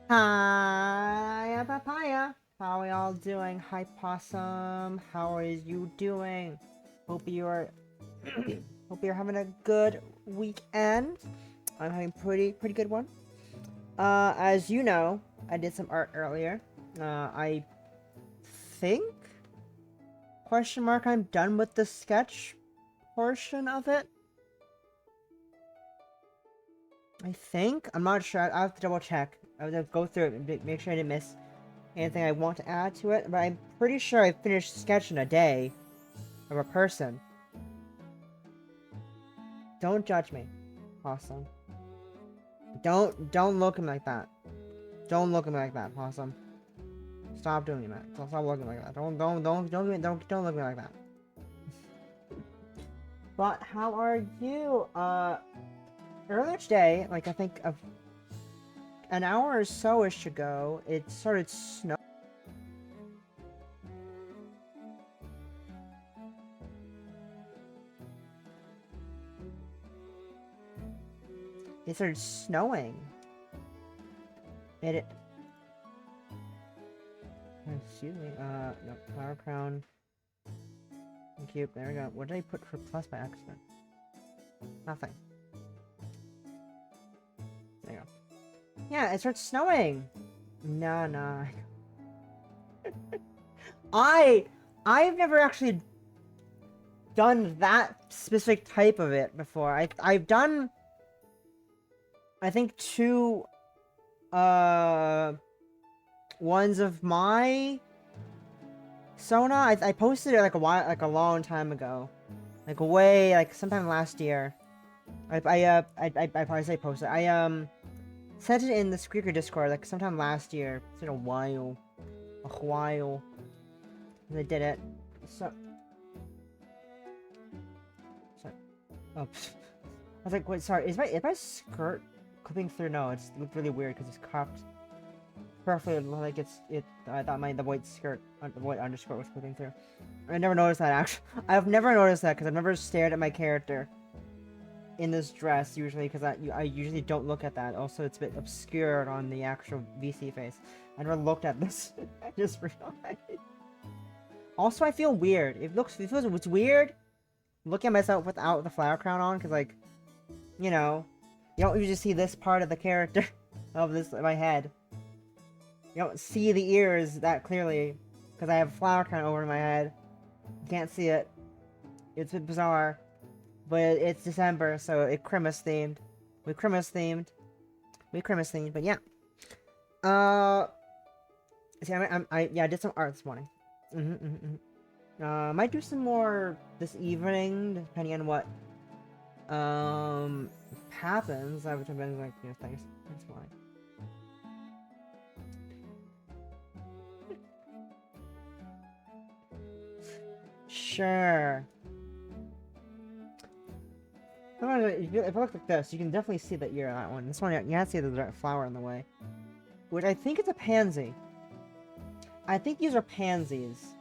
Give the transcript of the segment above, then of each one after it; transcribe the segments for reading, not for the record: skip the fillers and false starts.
Hi, papaya. How are y'all doing? Hi, possum. How are you doing? Hope you're hope you're having a good weekend. I'm having pretty good one. As you know, I did some art earlier. I think question mark I'm done with the sketch portion of it. I think I'm not sure. I have to double check. I have to go through it and make sure I didn't miss anything I want to add to it, but I'm pretty sure I finished sketching a day of a person. Don't judge me. Possum. Don't look at me like that. Don't look at me like that, Possum. Stop doing that. Stop looking like that. Don't look at me like that. But how are you? Earlier today, like I think of an hour or so-ish ago, it started snowing. It started snowing. It. Excuse me. No, flower crown. Thank you. There we go. What did I put for plus by accident? Nothing. There you go. Yeah, it starts snowing. Nah. I've never actually done that specific type of it before. I've done I think two ones of my Sona. I posted it like a long time ago. Like sometime last year. I probably say posted. I sent it in the Squeaker Discord like sometime last year. It's been a while. A while. And I did it. So oh, I was like, wait, sorry, is my skirt clipping through? No, it looked really weird because it's cropped perfectly like I thought the white skirt, the white underskirt was clipping through. I never noticed that actually. I've never noticed that because I've never stared at my character in this dress usually because I usually don't look at that. Also, it's a bit obscured on the actual VC face. I never looked at this. I just realized. Also, I feel weird. It's weird looking at myself without the flower crown on because like, you know, you don't usually see this part of the character of my head. You don't see the ears that clearly because I have a flower crown over my head. You can't see it. It's a bit bizarre. But it's December, so it's Christmas themed. We Christmas themed. But yeah. See, I did some art this morning. Might do some more this evening, depending on what happens. Which I've been like, thanks why. Sure. If I look like this, you can definitely see the ear on that one. This one, you have to see the flower in the way. Which I think it's a pansy. I think these are pansies.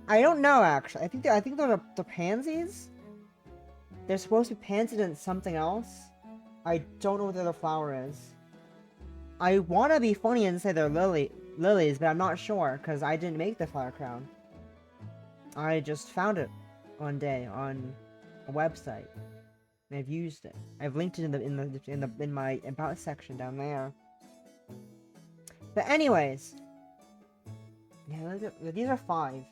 I don't know, actually. I think those are the pansies. They're supposed to be pansies and something else. I don't know what the other flower is. I want to be funny and say they're lilies, but I'm not sure, because I didn't make the flower crown. I just found it one day on a website. And I've used it. I've linked it in my about section down there. But anyways, yeah, these are 5.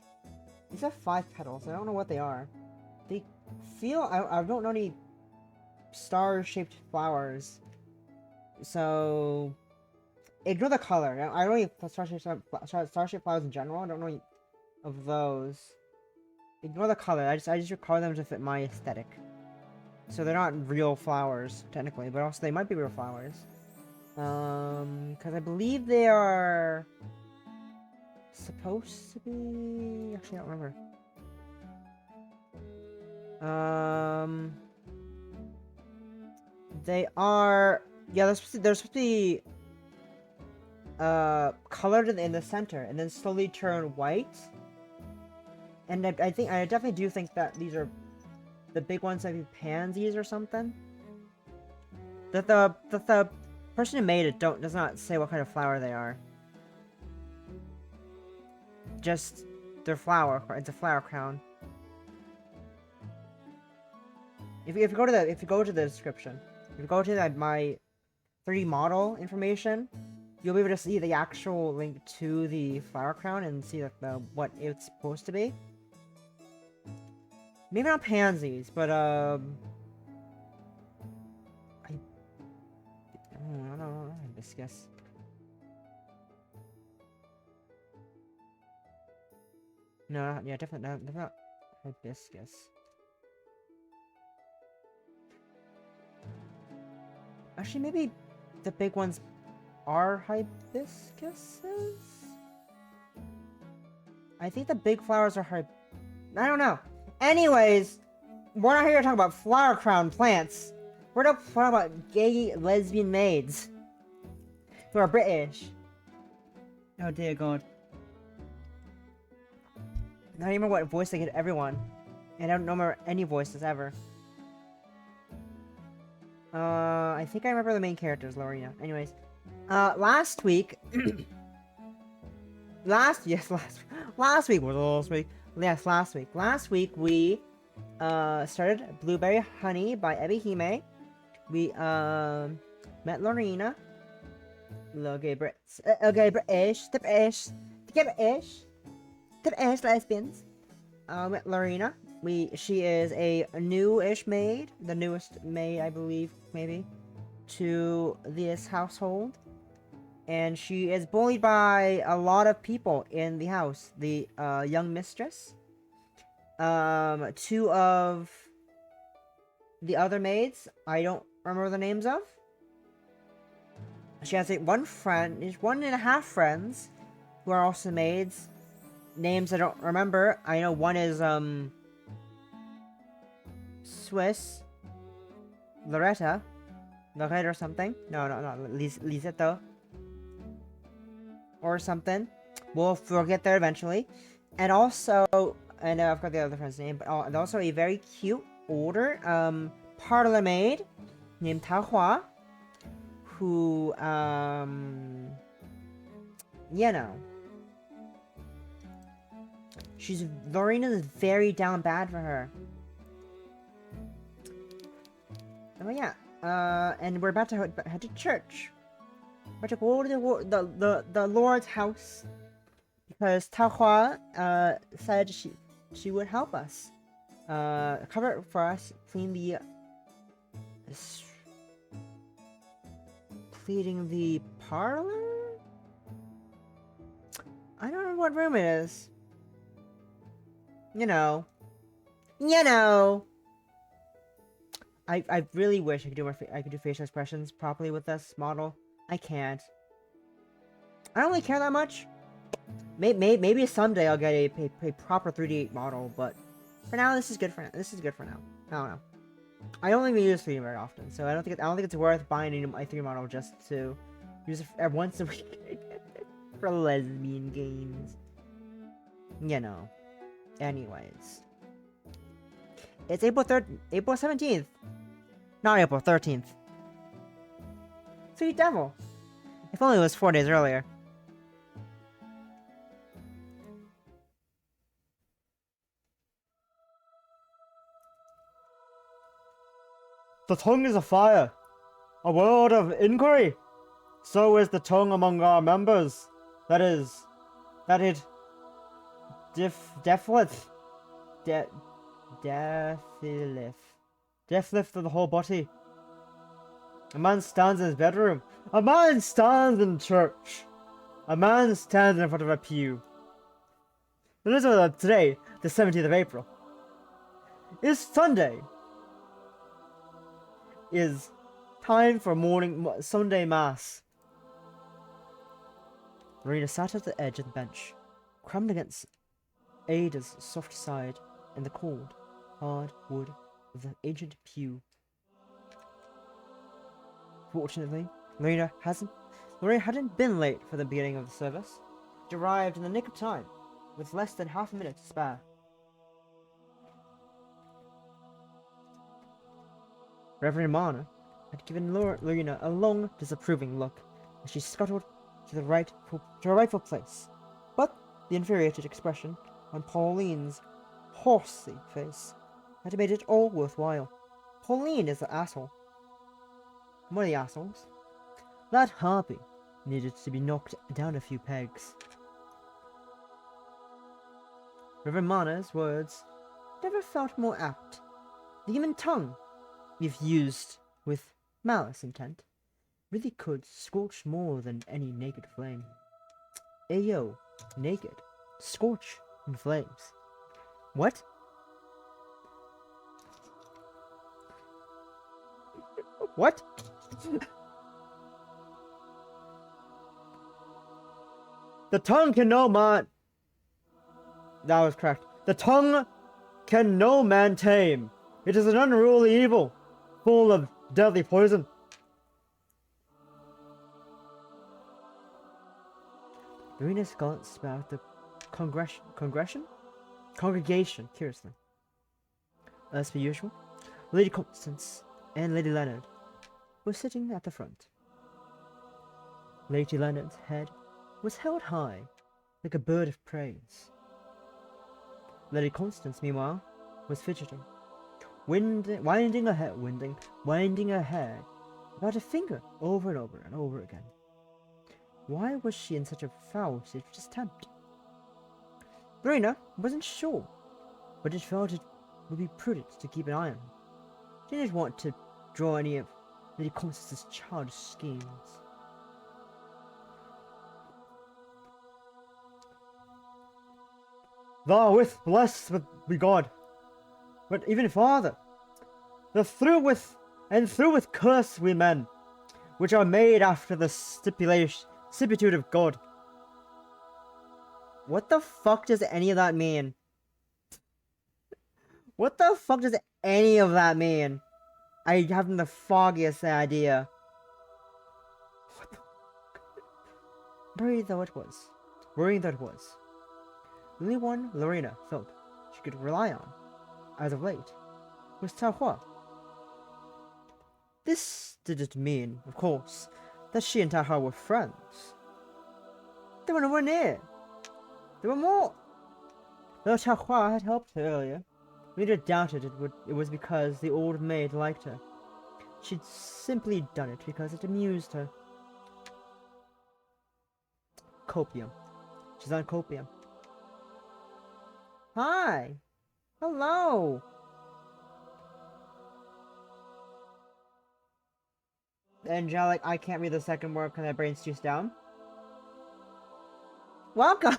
These have 5 petals. I don't know what they are. They feel I don't know any star-shaped flowers. So ignore the color. I don't know star-shaped flowers in general. I don't know any of those. Ignore the color. I just color them to fit my aesthetic. So they're not real flowers technically, but also they might be real flowers. Because I believe they are supposed to be. Actually, I don't remember. They are. Yeah, they're supposed to be colored in the center and then slowly turn white. And I definitely do think that these are the big ones, like pansies or something. The Person who made it does not say what kind of flower they are. Just their flower. It's a flower crown. If you go to the description, if you go to my 3D model information, you'll be able to see the actual link to the flower crown and see like what it's supposed to be. Maybe not pansies, but I don't know, hibiscus. No, yeah, definitely not hibiscus. Actually, maybe the big ones are hibiscuses? I think the big flowers are I don't know. Anyways, we're not here to talk about flower crown plants. We're not talking about gay lesbian maids who are British. Oh dear God. I don't remember what voice they give everyone. And I don't remember any voices ever. I think I remember the main characters, Lorina. Anyways. Last week... last week was last week. Yes, last week. Last week we, started Blackberry Honey by Ebihime. We, met Lorina. British lesbians. Met Lorina. She is a new-ish maid, the newest maid, I believe, maybe, to this household. And she is bullied by a lot of people in the house. The, young mistress. 2 of the other maids, I don't remember the names of. She has one friend, 1.5 friends, who are also maids. Names I don't remember. I know one is, Swiss. Loretta or something. No, not Lisetto. Or something. We'll get there eventually. And also, I know I've got the other friend's name, but also a very cute, older, parlor maid named TaoHua, who, you know, Lorina's very down bad for her. Oh yeah, and we're about to head to church. We're to go to the Lord's house because TaoHua said she would help us, cover it for us, cleaning the parlor. I don't know what room it is. You know. I really wish I could do facial expressions properly with this model. I can't. I don't really care that much. Maybe someday I'll get a proper 3D model, but for now this is good for now. I don't know. I don't even use 3D very often, so I don't think it's worth buying my 3D model just to use it once a week for lesbian games. You know. Anyways, it's April 17th, not April 13th. Sweet devil. If only it was 4 days earlier. The tongue is a fire, a word of inquiry. So is the tongue among our members. That it deathleth to the whole body. A man stands in his bedroom. A man stands in church. A man stands in front of a pew. The news of today, the 17th of April, is Sunday. Is time for Sunday Mass. Lorina sat at the edge of the bench, crammed against Ada's soft side in the cold, hard wood of the ancient pew. Fortunately, Lorina hadn't been late for the beginning of the service. She arrived in the nick of time, with less than half a minute to spare. Reverend Mana, had given Lorina a long, disapproving look as she scuttled to her rightful place. But the infuriated expression on Pauline's horsey face had made it all worthwhile. Pauline is the asshole. One of the assholes. That harpy needed to be knocked down a few pegs. Reverend Mana's words never felt more apt. The human tongue, if used with malice intent, really could scorch more than any naked flame. Ayo, naked, scorch in flames. What? What? The tongue can no man. That was correct. The tongue can no man tame. It is an unruly evil, full of deadly poison. Lorina's glanced about the congregation curiously. As per usual, Lady Constance and Lady Leonard were sitting at the front. Lady Leonard's head was held high, like a bird of praise. Lady Constance, meanwhile, was fidgeting, winding her hair about a finger over and over and over again. Why was she in such a foul state of distemper? Lorina wasn't sure, but it felt it would be prudent to keep an eye on her. She didn't want to draw any of Lady Constance's childish schemes. Thou with blessed be God, but even Father, the through with curse we men, which are made after the similitude of God. What the fuck does any of that mean? What the fuck does any of that mean? I haven't the foggiest idea. What the fuck? Worrying though it was. The only one Lorina felt she could rely on, as of late, was TaoHua. This didn't mean, of course, that she and TaoHua were friends. They were nowhere near. There were more. Though TaoHua had helped her earlier, Lorina doubted it was because the old maid liked her. She'd simply done it because it amused her. Copium. She's on copium. Hi! Hello! Angelic, I can't read the second word because my brain's too down. Welcome!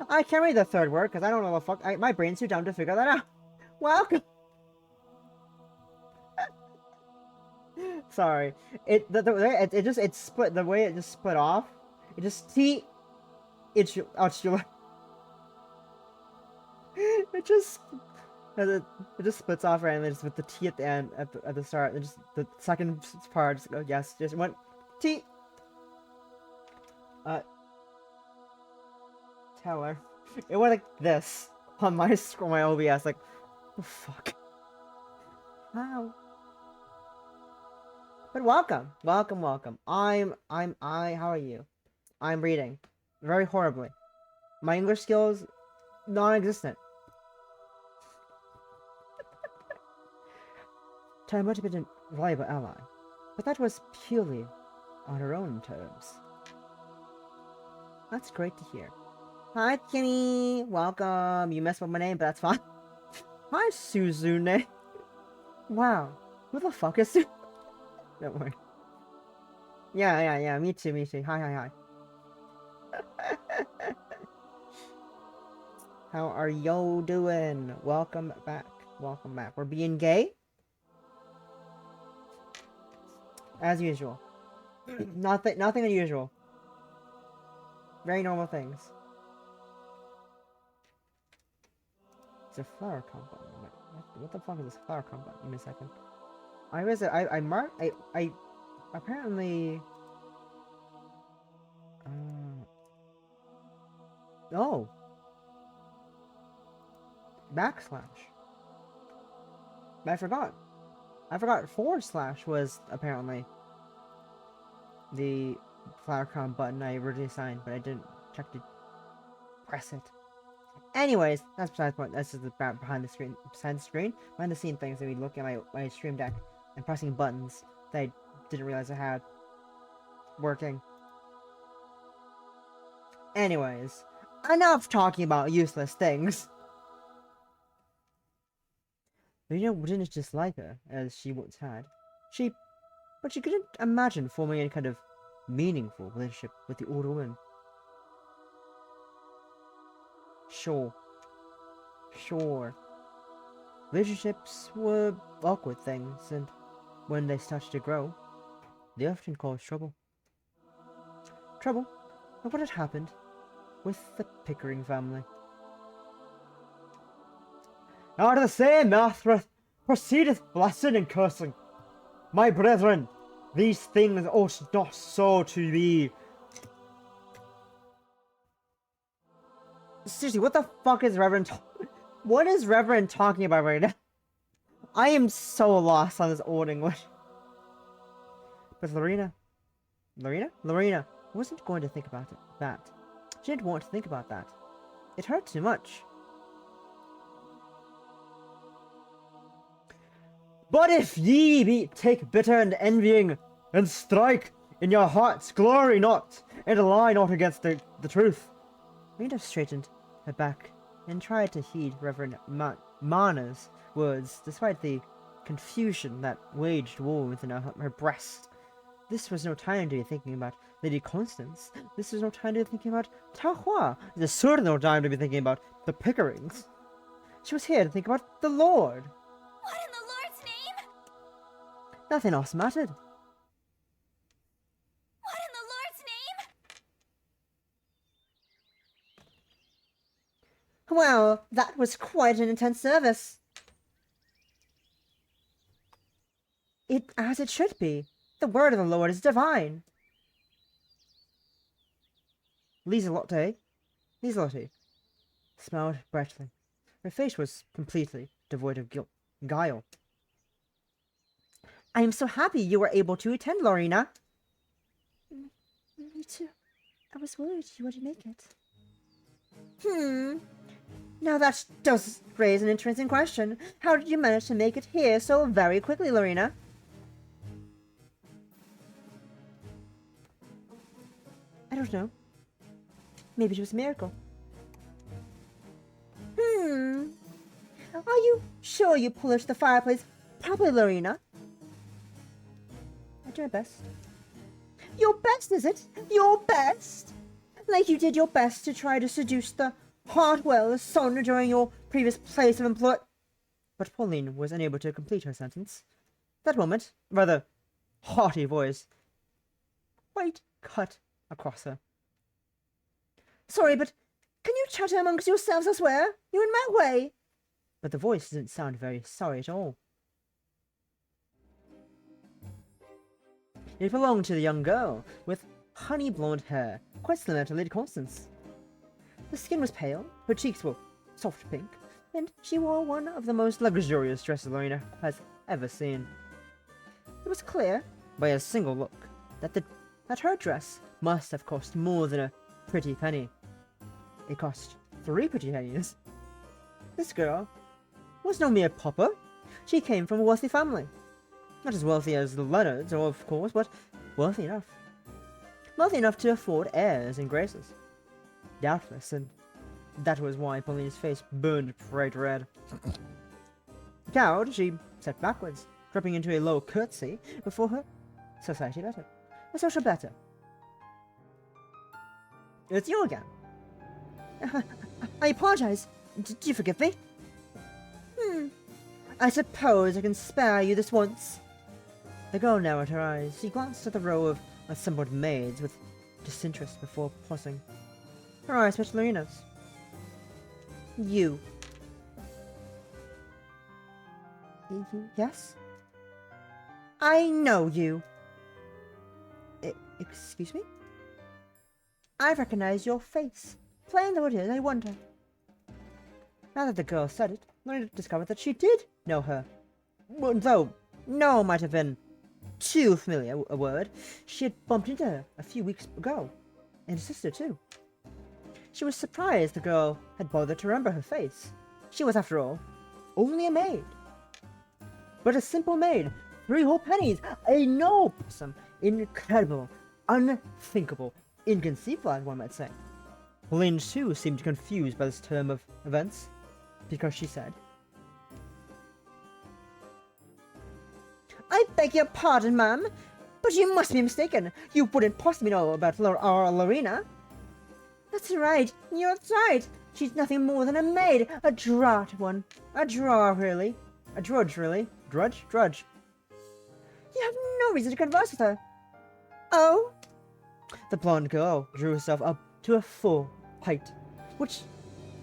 I can't read the third word because I don't know the fuck. My brain's too dumb to figure that out. Welcome! Sorry. It split, the way it just split off. It just, it just splits off randomly just with the T at the end, at the start, and just the second part just yes, just went T. Teller. It went like this on my OBS, like, oh fuck. Wow. But welcome. How are you? I'm reading. Very horribly. My English skills, non-existent. Ty might have been a valuable ally, but that was purely on her own terms. That's great to hear. Hi, Kenny! Welcome! You messed with my name, but that's fine. Hi, Suzune! Wow, who the fuck is Suzune? Don't worry. Yeah, me too. Hi. How are yo doing? Welcome back. We're being gay? As usual. Nothing unusual. Very normal things. It's a flower compound. What the fuck is this flower compound? Give me a second. I apparently... Oh! Backslash. I forgot. I forgot / was apparently the flower crown button I originally assigned, but I didn't check to press it. Anyways, that's besides the point. That's just the behind the screen, behind the scene things that we look at my stream deck and pressing buttons that I didn't realize I had working. Anyways, enough talking about useless things. Lorina didn't dislike her, as she once had. But she couldn't imagine forming any kind of meaningful relationship with the older woman. Sure. Relationships were awkward things, and when they started to grow, they often caused trouble. Trouble of what had happened with the Pickering family. Out of the same mouth proceedeth blessing and cursing. My brethren, these things ought not so to be. Seriously, what the fuck is Reverend what is Reverend talking about right now? I am so lost on this old English. But Lorina wasn't going to think about that. She didn't want to think about that. It hurt too much. But if ye take bitter and envying, and strike in your hearts, glory not, and lie not against the truth. Lorina straightened her back and tried to heed Reverend Mana's words, despite the confusion that waged war within her breast. This was no time to be thinking about Lady Constance. This was no time to be thinking about TaoHua. This is certainly no time to be thinking about the Pickerings. She was here to think about the Lord. What in the Lord's name? Nothing else mattered. What in the Lord's name? Well, that was quite an intense service. As it should be. The word of the Lord is divine. Lieselotte smiled brightly. Her face was completely devoid of guile. I am so happy you were able to attend, Lorina. Me too. I was worried you wouldn't make it. Now that does raise an interesting question. How did you manage to make it here so very quickly, Lorina? I don't know. Maybe it was a miracle. Are you sure you polished the fireplace properly, Lorina? I do my best. Your best, is it? Your best? Like you did your best to try to seduce the Hartwell son during your previous place of employ. But Pauline was unable to complete her sentence. That moment, rather haughty voice, quite cut across her. Sorry, but can you chatter amongst yourselves elsewhere? You're in my way. But the voice didn't sound very sorry at all. It belonged to the young girl, with honey blonde hair, quite similar to Lady Constance. The skin was pale, her cheeks were soft pink, and she wore one of the most luxurious dresses Lorina has ever seen. It was clear, by a single look, that her dress must have cost more than a pretty penny. It cost 3 pretty pennies. This girl was no mere pauper. She came from a wealthy family. Not as wealthy as the Leonards, of course, but wealthy enough. Wealthy enough to afford airs and graces. Doubtless, and that was why Pauline's face burned bright red. Cowed, she sat backwards, dropping into a low curtsy before her society better. A social better. It's you again. I apologize. Do you forgive me? I suppose I can spare you this once. The girl narrowed her eyes. She glanced at the row of assembled maids with disinterest before pausing. Her eyes met Lorina's. You. Yes? I know you. Excuse me? I recognize your face. Plain though it is, I wonder. Now that the girl said it, Lorina discovered that she did know her. Though No might have been too familiar a word. She had bumped into her a few weeks ago, and her sister too. She was surprised the girl had bothered to remember her face. She was, after all, only a maid. But a simple maid, 3 whole pennies, a noble sum, incredible, unthinkable, inconceivable, one might say. Lynn too seemed confused by this turn of events, because she said, "I beg your pardon, ma'am, but you must be mistaken. You wouldn't possibly know about our Lorina." "That's right, that's right. She's nothing more than a maid, a draught one. A draw, really. A drudge, really. Drudge? Drudge. You have no reason to converse with her." "Oh?" The blonde girl drew herself up to a full height, which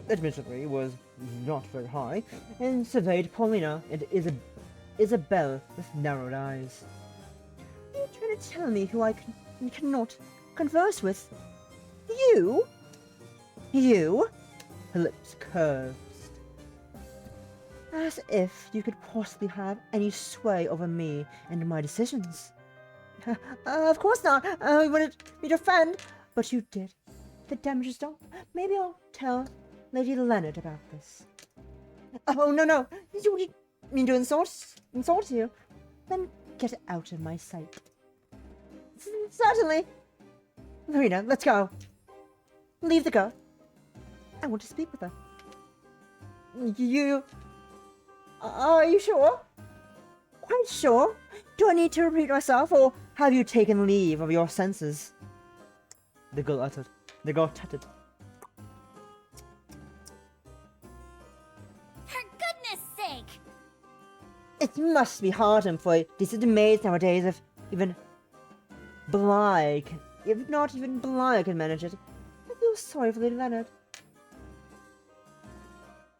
admittedly was not very high, and surveyed Paulina and Isabel with narrowed eyes. "Are you trying to tell me who I cannot converse with? You? You?" Her lips curved. "As if you could possibly have any sway over me and my decisions." Of course not. I wanted me to offend, but you did. The damage is done. Maybe I'll tell Lady Leonard about this." "Oh, no. You mean to insult you? Then get out of my sight." "Certainly." "Lorina, let's go." "Leave the girl. I want to speak with her." "You... Are you sure?" "Quite sure. Do I need to repeat myself, or have you taken leave of your senses?" The girl uttered. The girl tutted. For goodness sake! It must be harder for decent maids nowadays if even Bly can... If not even Bly can manage it. I feel sorry for Lady Leonard.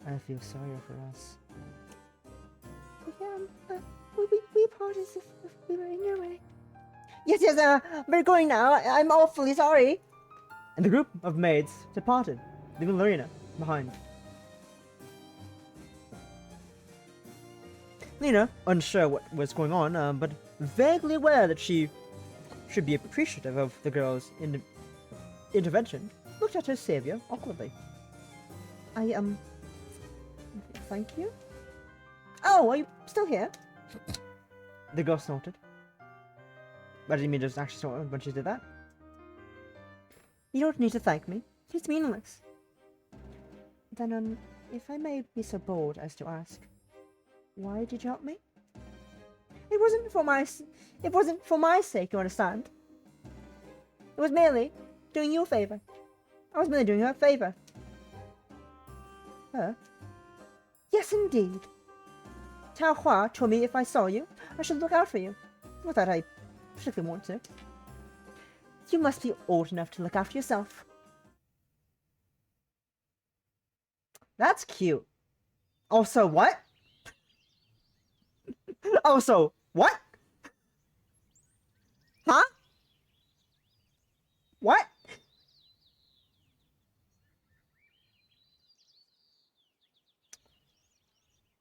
I feel sorry for us. Yeah, we parted as if we were in your way. Yes, we're going now. I'm awfully sorry." And the group of maids departed, leaving Lorina behind. Lena, unsure what was going on, but vaguely aware that she should be appreciative of the girl's intervention, looked at her savior awkwardly. Thank you? Oh, are you still here?" The girl snorted. But I didn't mean to just actually snort when she did that. "You don't need to thank me. It's meaningless." "Then, if I may be so bold as to ask, why did you help me?" It wasn't for my sake, you understand. It was merely doing you a favor. I was merely doing her a favor." "Her?" "Yes, indeed. TaoHua told me if I saw you, I should look out for you. Not that I particularly want to. You must be old enough to look after yourself." That's cute. Also, what? Also, what? Huh? What?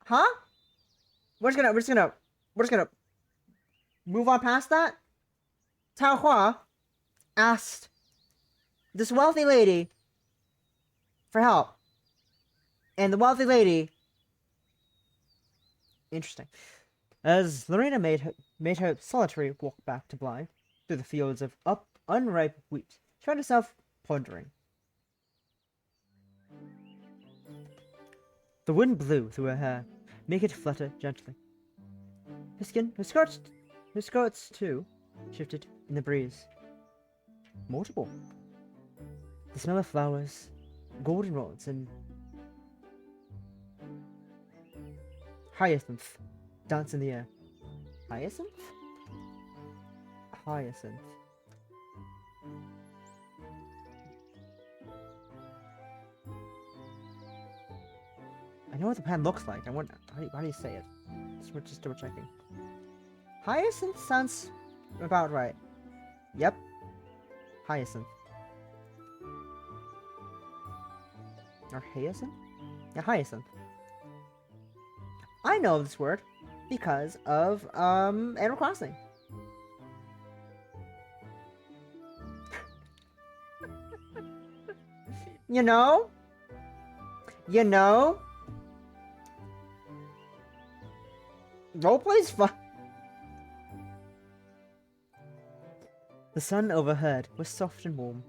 Huh? We're just gonna move on past that. TaoHua asked this wealthy lady for help. And the wealthy lady... Interesting. As Lorena made her solitary walk back to Bly, through the fields of unripe wheat, she found herself pondering. The wind blew through her hair, making it flutter gently. Her skirts too, shifted in the breeze. Multiple. The smell of flowers, goldenrods, and hyacinth danced in the air. Hyacinth? Hyacinth. I know what the plant looks like. I wonder how do you say it? Just double checking. Hyacinth sounds about right. Yep. Hyacinth. Or hyacinth? Yeah, hyacinth. I know this word. because of Animal Crossing. You know? You know? Roleplay's fun. The sun overhead was soft and warm,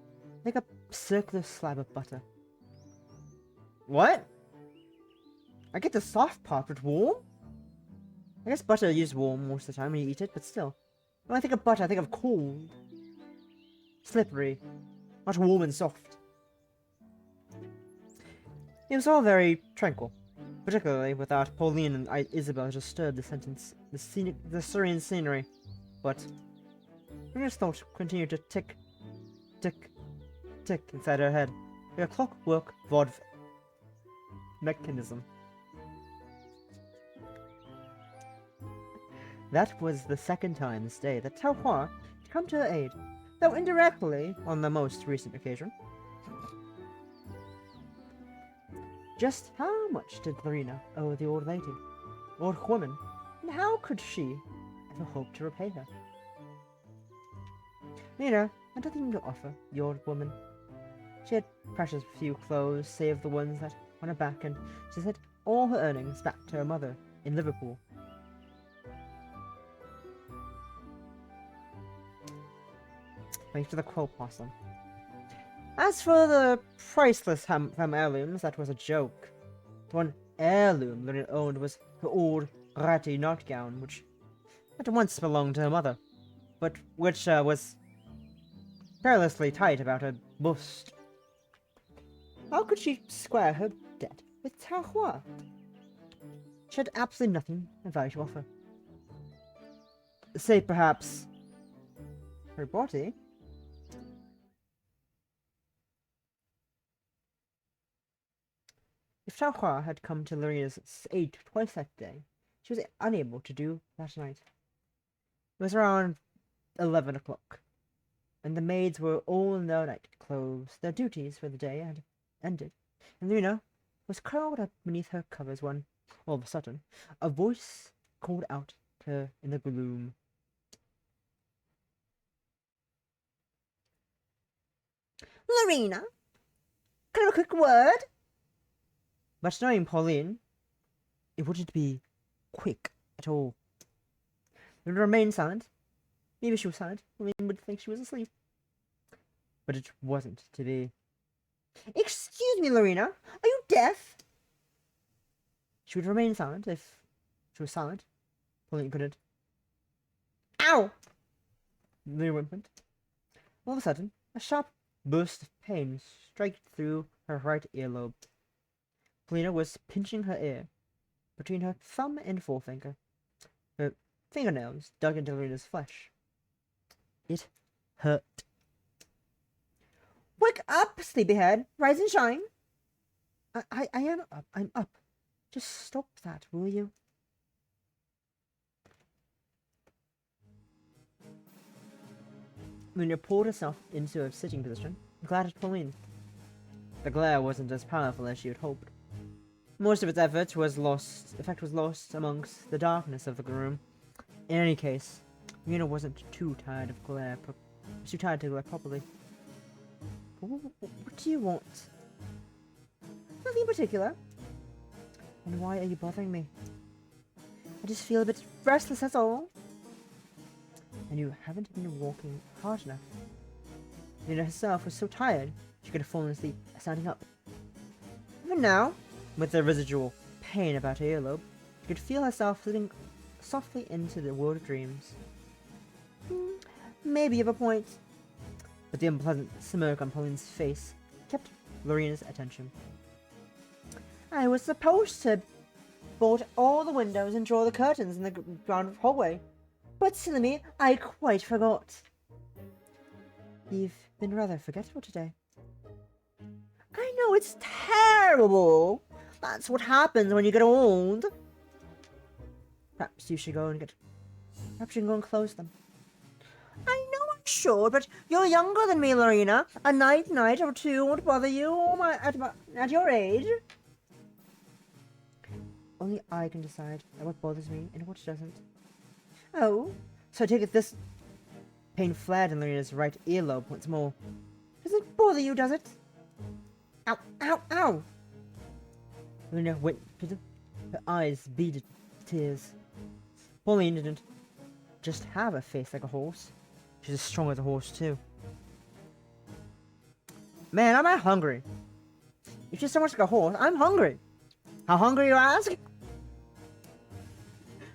like a circular slab of butter. What? I get the soft part, but warm? I guess butter is warm most of the time when you eat it, but still. When I think of butter, I think of cold. Slippery. Not warm and soft. It was all very tranquil, particularly without Pauline and Isabel disturb the serene scenery. But Rina's thoughts continued to tick, tick, tick inside her head, like a clockwork vaudev mechanism. That was the second time this day that TaoHua had come to her aid, though indirectly on the most recent occasion. Just how much did Lorina owe the old lady, old woman, and how could she ever hope to repay her? Lorina had nothing to offer the old woman. She had precious few clothes, save the ones that on her back, and she sent all her earnings back to her mother in Liverpool. Thanks to the quill possum. As for the priceless fam heirlooms, that was a joke. The one heirloom Lorina owned was her old ratty nightgown, which had once belonged to her mother, but which was perilously tight about her bust. How could she square her debt with TaoHua? She had absolutely nothing of value to offer. Say perhaps her body? If TaoHua had come to Lorina's aid twice that day, she was unable to do that night. It was around 11 o'clock, and the maids were all in their night clothes. Their duties for the day had ended, and Lorina was curled up beneath her covers when, all of a sudden, a voice called out to her in the gloom. Lorina, can I have a quick word? But knowing Pauline, it wouldn't be quick at all. It would remain silent. Maybe she was silent. Pauline would think she was asleep. But it wasn't to be. Excuse me, Lorina. Are you deaf? She would remain silent if she was silent. Pauline couldn't. Ow! Lorina whimpered. All of a sudden, a sharp burst of pain struck through her right earlobe. Lorina was pinching her ear between her thumb and forefinger. Her fingernails dug into Lorina's flesh. It hurt. Wake up, sleepyhead! Rise and shine! I am up. I'm up. Just stop that, will you? Lorina pulled herself into a sitting position and glared at Pauline. The glare wasn't as powerful as she had hoped. Most of its effect was lost amongst the darkness of the room. In any case, Lorina wasn't too tired of glare. Too tired to glare properly. What do you want? Nothing in particular. And why are you bothering me? I just feel a bit restless, that's all. And you haven't been walking hard enough. Lorina herself was so tired she could have fallen asleep standing up. Even now, with the residual pain about her earlobe, she could feel herself slipping softly into the world of dreams. Maybe you have a point. But the unpleasant smirk on Pauline's face kept Lorina's attention. I was supposed to bolt all the windows and draw the curtains in the ground hallway, but silly me, I quite forgot. You've been rather forgetful today. I know, it's terrible. That's what happens when you get old. Perhaps you should go and close them. I know I should, but you're younger than me, Lorina. A night or two won't bother you at your age. Only I can decide what bothers me and what doesn't. Oh, so I take it this pain flared in Lorina's right earlobe once more. Doesn't bother you, does it? Ow, ow, ow! Lorina went to her eyes beaded with tears. Pauline didn't just have a face like a horse. She's as strong as a horse, too. Man, am I hungry? If she's so much like a horse, I'm hungry. How hungry, you ask?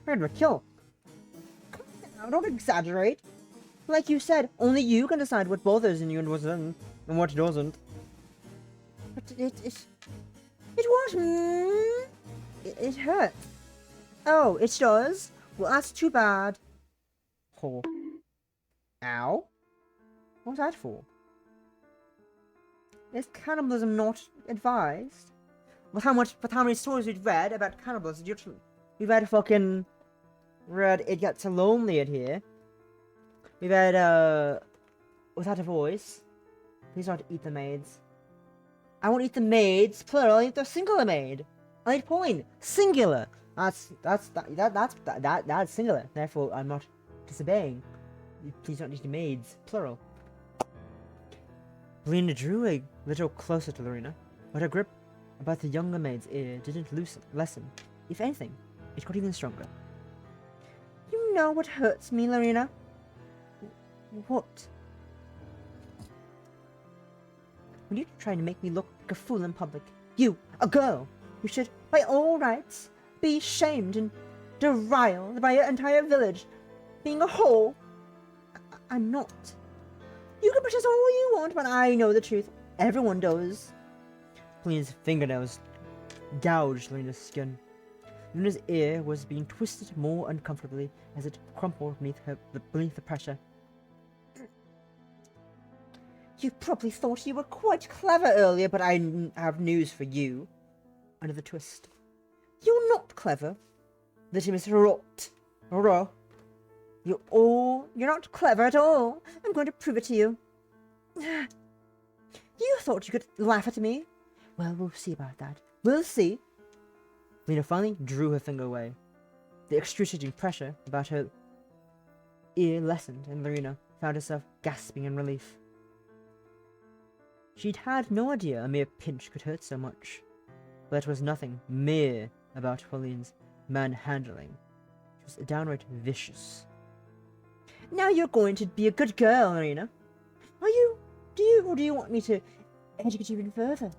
Ready to kill. Come on, don't exaggerate. Like you said, only you can decide what bothers you and what doesn't. But it what? It hurts. Oh, it does? Well, that's too bad. Oh. Ow? What's that for? Is cannibalism not advised? With how many stories we've read about cannibalism, we've had It Gets So Lonely in here. We've had, Without a Voice. Please don't eat the maids. I won't eat the maids, plural. I'll eat the singular maid. I'll eat Pauline, singular. That's singular. Therefore, I'm not disobeying. Please don't eat the maids, plural. Lorina drew a little closer to Lorina, but her grip about the younger maid's ear didn't lessen. If anything, it got even stronger. You know what hurts me, Lorina? What? When you try to make me look like a fool in public, you, a girl, who should, by all rights, be shamed and deriled by your entire village, being a whore. I'm not. You can protest all you want, but I know the truth. Everyone does. Pauline's fingernails gouged Lorina's skin. Lorina's ear was being twisted more uncomfortably as it crumpled beneath the pressure. You probably thought you were quite clever earlier, but I have news for you. Under the twist. You're not clever. That is rot. You're not clever at all. I'm going to prove it to you. You thought you could laugh at me? Well, we'll see about that. We'll see. Lorina finally drew her finger away. The excruciating pressure about her ear lessened, and Lorina found herself gasping in relief. She'd had no idea a mere pinch could hurt so much. But there was nothing mere about Pauline's manhandling. She was downright vicious. Now you're going to be a good girl, Lorina. Are you? Or do you want me to educate you even further?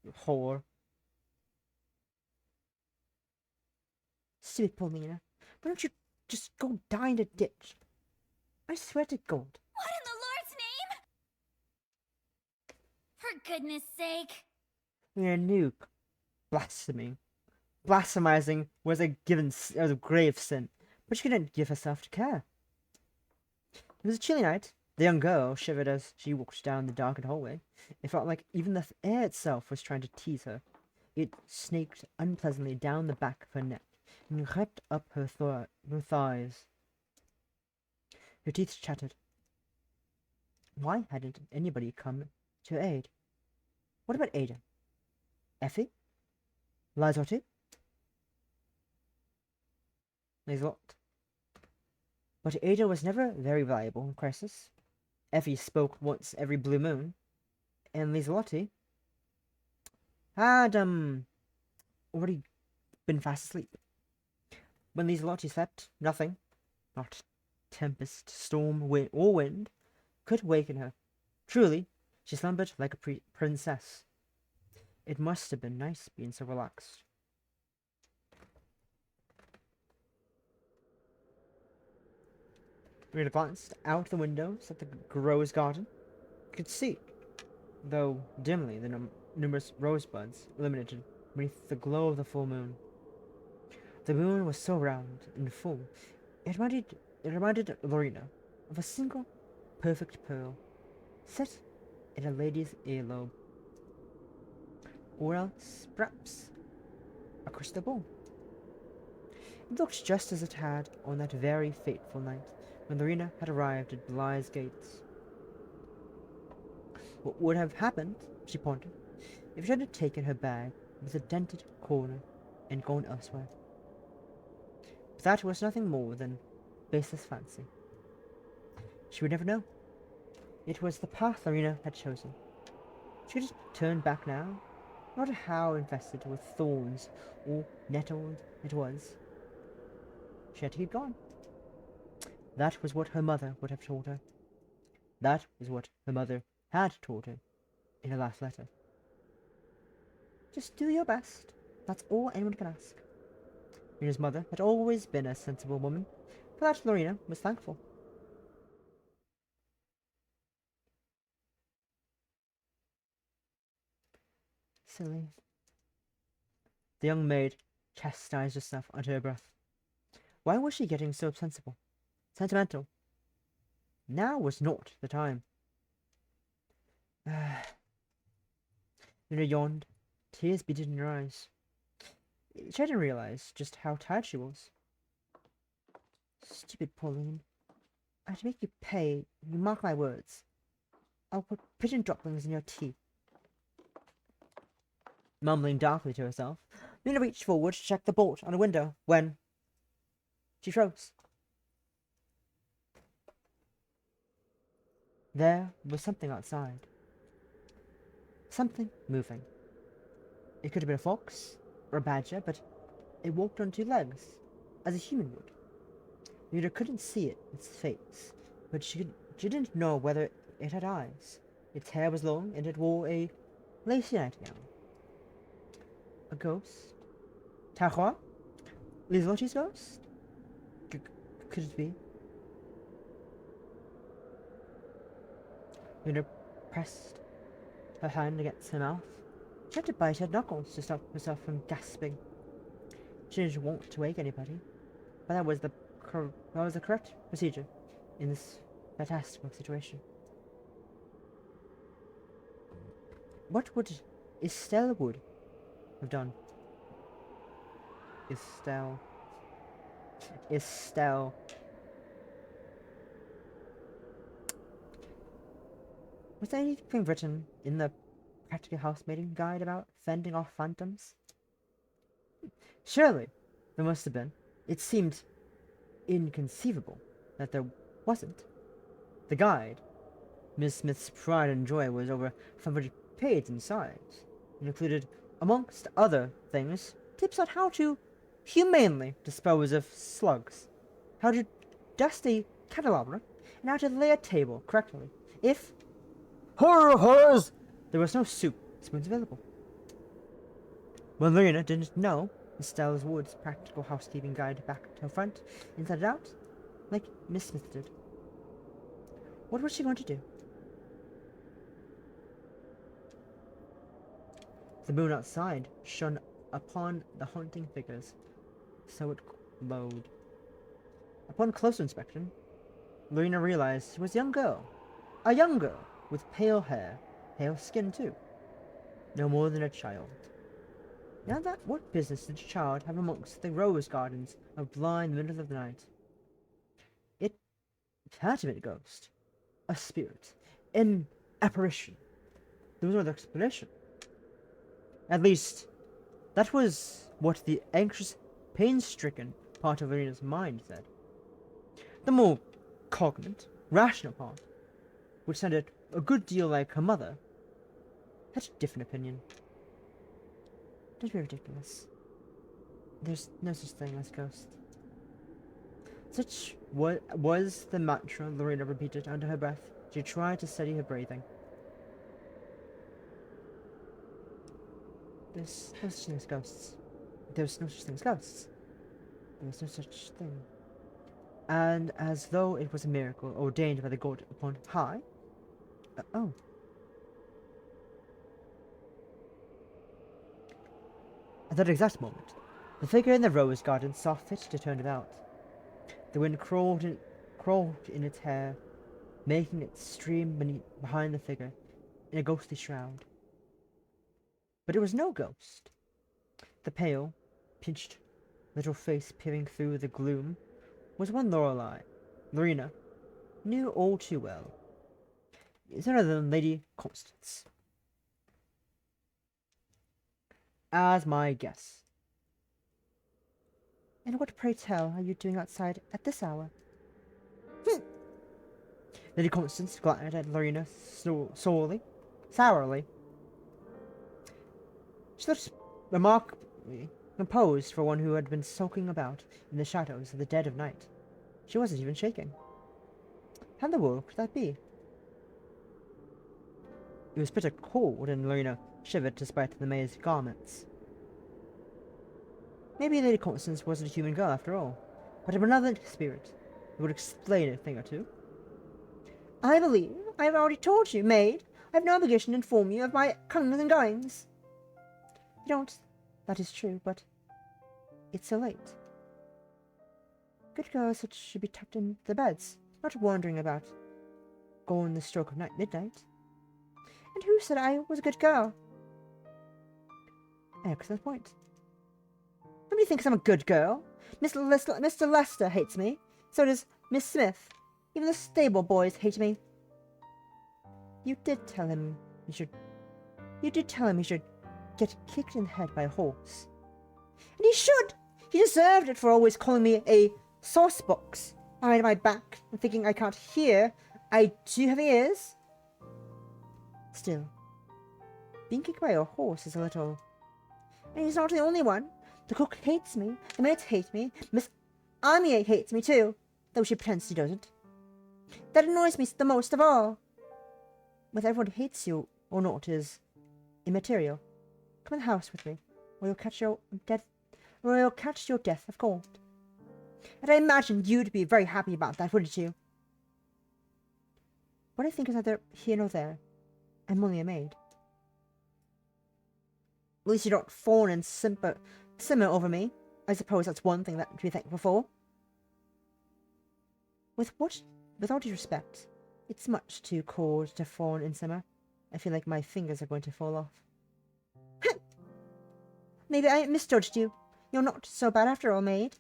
You whore. Stupid Paulina. Why don't you just go die in a ditch? I swear to God. What in the Lord's name? For goodness sake. Lorina knew blasphemizing was a grave sin, but she couldn't give herself to care. It was a chilly night. The young girl shivered as she walked down the darkened hallway. It felt like even the air itself was trying to tease her. It snaked unpleasantly down the back of her neck and crept up her thighs. Her teeth chattered. Why hadn't anybody come to aid? What about Ada? Effie? Lizotte? Lizotte. But Ada was never very valuable in crisis. Effie spoke once every blue moon, and Lizotte had already been fast asleep. When Lizotte slept, nothing, not tempest, storm, or wind, could waken her. Truly, she slumbered like a princess. It must have been nice being so relaxed. Rita glanced out the windows at the rose garden. Could see, though dimly, the numerous rosebuds illuminated beneath the glow of the full moon. The moon was so round and full, it reminded Lorina of a single perfect pearl set in a lady's earlobe. Or else, perhaps, a crystal ball. It looked just as it had on that very fateful night when Lorina had arrived at Bly's gates. What would have happened, she pondered, if she hadn't taken her bag with a dented corner and gone elsewhere. But that was nothing more than baseless fancy. She would never know. It was the path Lorina had chosen. She could just turn back now, no matter how infested with thorns or nettled it was. She had to keep going. That was what her mother would have told her. That was what her mother had told her in her last letter. Just do your best. That's all anyone can ask. Lorina's mother had always been a sensible woman. For that, Lorina was thankful. Silly. The young maid chastised herself under her breath. Why was she getting so sensible? Sentimental? Now was not the time. Luna yawned, tears beaded in her eyes. She hadn't realized just how tired she was. Stupid Pauline. I have to make you pay. You mark my words. I'll put pigeon droppings in your tea. Mumbling darkly to herself, Luna reached forward to check the bolt on a window when she froze. There was something outside. Something moving. It could have been a fox or a badger, but it walked on two legs, as a human would. Luna couldn't see its face, but she didn't know whether it had eyes. Its hair was long, and it wore a lacy nightgown. A ghost? TaoHua? Lizelotti's ghost? Could it be? Luna pressed her hand against her mouth. She had to bite her knuckles to stop herself from gasping. She didn't want to wake anybody, but that was the correct procedure in this fantastical situation. What would Estelle have done? Estelle. Was there anything written in the practical housemaiding guide about fending off phantoms? Surely there must have been. It seemed inconceivable that there wasn't. The guide, Miss Smith's pride and joy, was over 500 pages in size, and included, amongst other things, tips on how to humanely dispose of slugs, how to dust a candelabra, and how to lay a table correctly if, horror horrors, there was no soup spoons available. When Lorina didn't know Estelle Wood's practical housekeeping guide back to front, inside and out, like Miss Smith did. What was she going to do? The moon outside shone upon the haunting figures, so it glowed. Upon closer inspection, Lorina realized she was a young girl with pale hair, pale skin too, no more than a child. Now that, what business did a child have amongst the rose gardens of blind middle of the night? It had to be a ghost, a spirit, an apparition. There was no other explanation. At least, that was what the anxious, pain-stricken part of Lorina's mind said. The more cognate, rational part, which sounded a good deal like her mother, had a different opinion. Don't be ridiculous. There's no such thing as ghosts. Such was the mantra Lorina repeated under her breath. She tried to steady her breathing. There's no such thing as ghosts. There's no such thing as ghosts. There's no such thing. And as though it was a miracle ordained by the god upon high. Oh. At that exact moment, the figure in the rose garden saw fit to turn about. The wind crawled in its hair, making it stream behind the figure in a ghostly shroud. But it was no ghost. The pale, pinched little face peering through the gloom was one Lorina knew all too well. It's none other than Lady Constance. As my guess. And what, pray tell, are you doing outside at this hour? Lady Constance glared at Lorina sourly. She looked remarkably composed for one who had been sulking about in the shadows of the dead of night. She wasn't even shaking. How in the world could that be? It was bitter cold, and Lorina shivered despite the maid's garments. Maybe Lady Constance wasn't a human girl after all, but a benevolent spirit who would explain a thing or two. I believe I have already told you, maid. I have no obligation to inform you of my comings and goings. You don't, that is true, but it's so late. Good girls should be tucked in their beds, not wandering about, going the stroke of midnight. And who said I was a good girl? Excellent point. Nobody thinks I'm a good girl. Mr. Lester hates me. So does Miss Smith. Even the stable boys hate me. You did tell him he should get kicked in the head by a horse. And he should! He deserved it for always calling me a saucebox behind my back and thinking I can't hear. I do have ears. Still, being kicked by a horse is a little... And he's not the only one. The cook hates me, the maids hate me, Miss Armier hates me too, though she pretends she doesn't. That annoys me the most of all. Whether everyone hates you or not is immaterial. Come in the house with me, or you'll catch your death of cold. And I imagine you'd be very happy about that, wouldn't you? What I think is neither here nor there. I'm only a maid. At least you don't fawn and simmer over me. I suppose that's one thing that to be thankful for. With all due respect, it's much too cold to fawn in summer. I feel like my fingers are going to fall off. Maybe I misjudged you. You're not so bad after all, maid.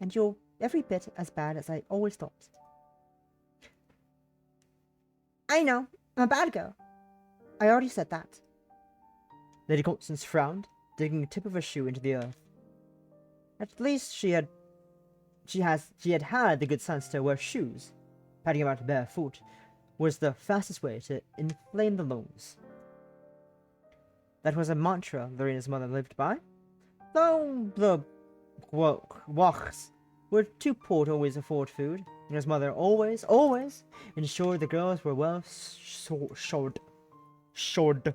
And you're every bit as bad as I always thought. I know, I'm a bad girl. I already said that. Lady Constance frowned, digging the tip of her shoe into the earth. At least she had had the good sense to wear shoes. Padding about barefoot was the fastest way to inflame the lungs. That was a mantra Lorina's mother lived by, though the Wachs were too poor to always afford food, and his mother always ensured the girls were well shod. Shod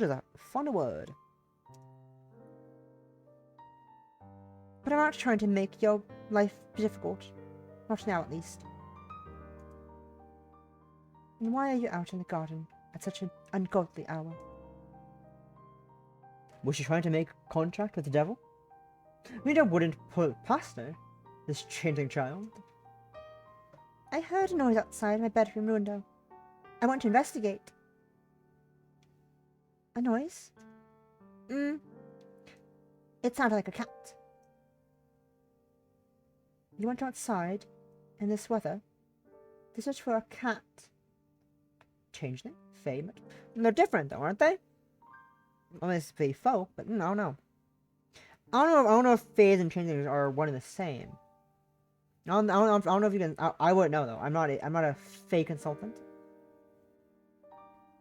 is a fun word. But I'm not trying to make your life difficult. Not now, at least. And why are you out in the garden at such an ungodly hour? Was she trying to make contact with the devil? Rita wouldn't put it past her, this chanting child. I heard a noise outside my bedroom window. I want to investigate. A noise? It sounded like a cat. You went outside in this weather to search for a cat. Changeling? Fae? They're different though, aren't they? Well, it's Fae folk, but I don't know. I don't know if Faes and changelings are one and the same. I don't know if you can. I wouldn't know though. I'm not a Fae consultant.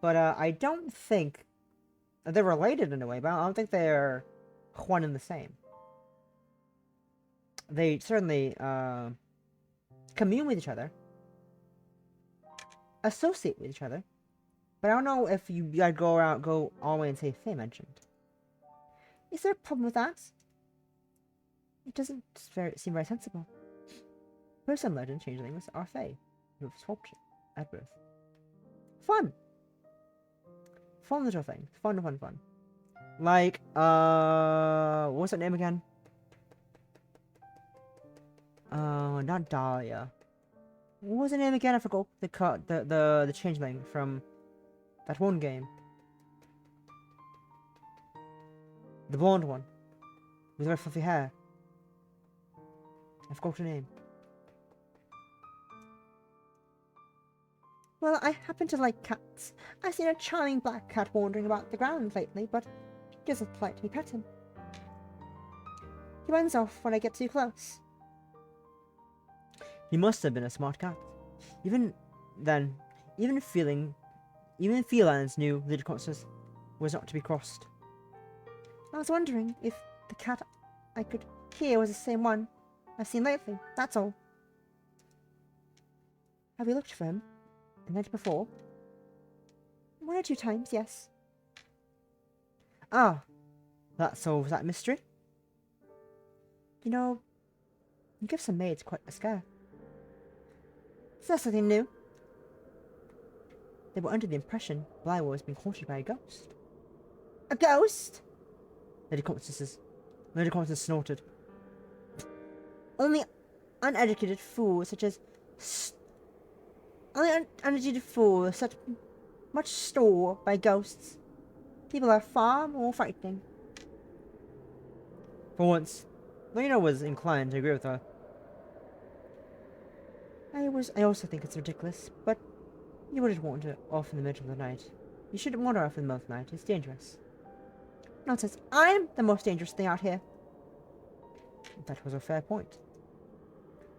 But I don't think they're related in a way. But I don't think they're one and the same. They certainly commune with each other, associate with each other, but I don't know if I'd go all the way and say Fae mentioned. Is there a problem with that? It doesn't seem very sensible. Per some legend, changelings are Fae who have swapped at birth. Fun little thing. Fun. Like what's her name again? Not Dahlia. What was her name again? I forgot. The changeling from that one game. The blonde one. With her fluffy hair. I forgot her name. Well, I happen to like cats. I've seen a charming black cat wandering about the grounds lately, but he doesn't politely pet him. runs off when I get too close. He must have been a smart cat. Even then, even felines knew the consequences was not to be crossed. I was wondering if the cat I could hear was the same one I've seen lately, that's all. Have you looked for him the night before? 1 or 2 times, yes. Ah, that solves that mystery. You know, you give some maids quite a scare. Is that something new? They were under the impression Blywa was being haunted by a ghost. A ghost? Lady Constance snorted. Only uneducated fools such much store by ghosts. People are far more frightening. For once, Lorina was inclined to agree with her. I also think it's ridiculous, but you wouldn't wander her off in the middle of the night. You shouldn't wander off in the middle of the night. It's dangerous. Nonsense. I'm the most dangerous thing out here. That was a fair point.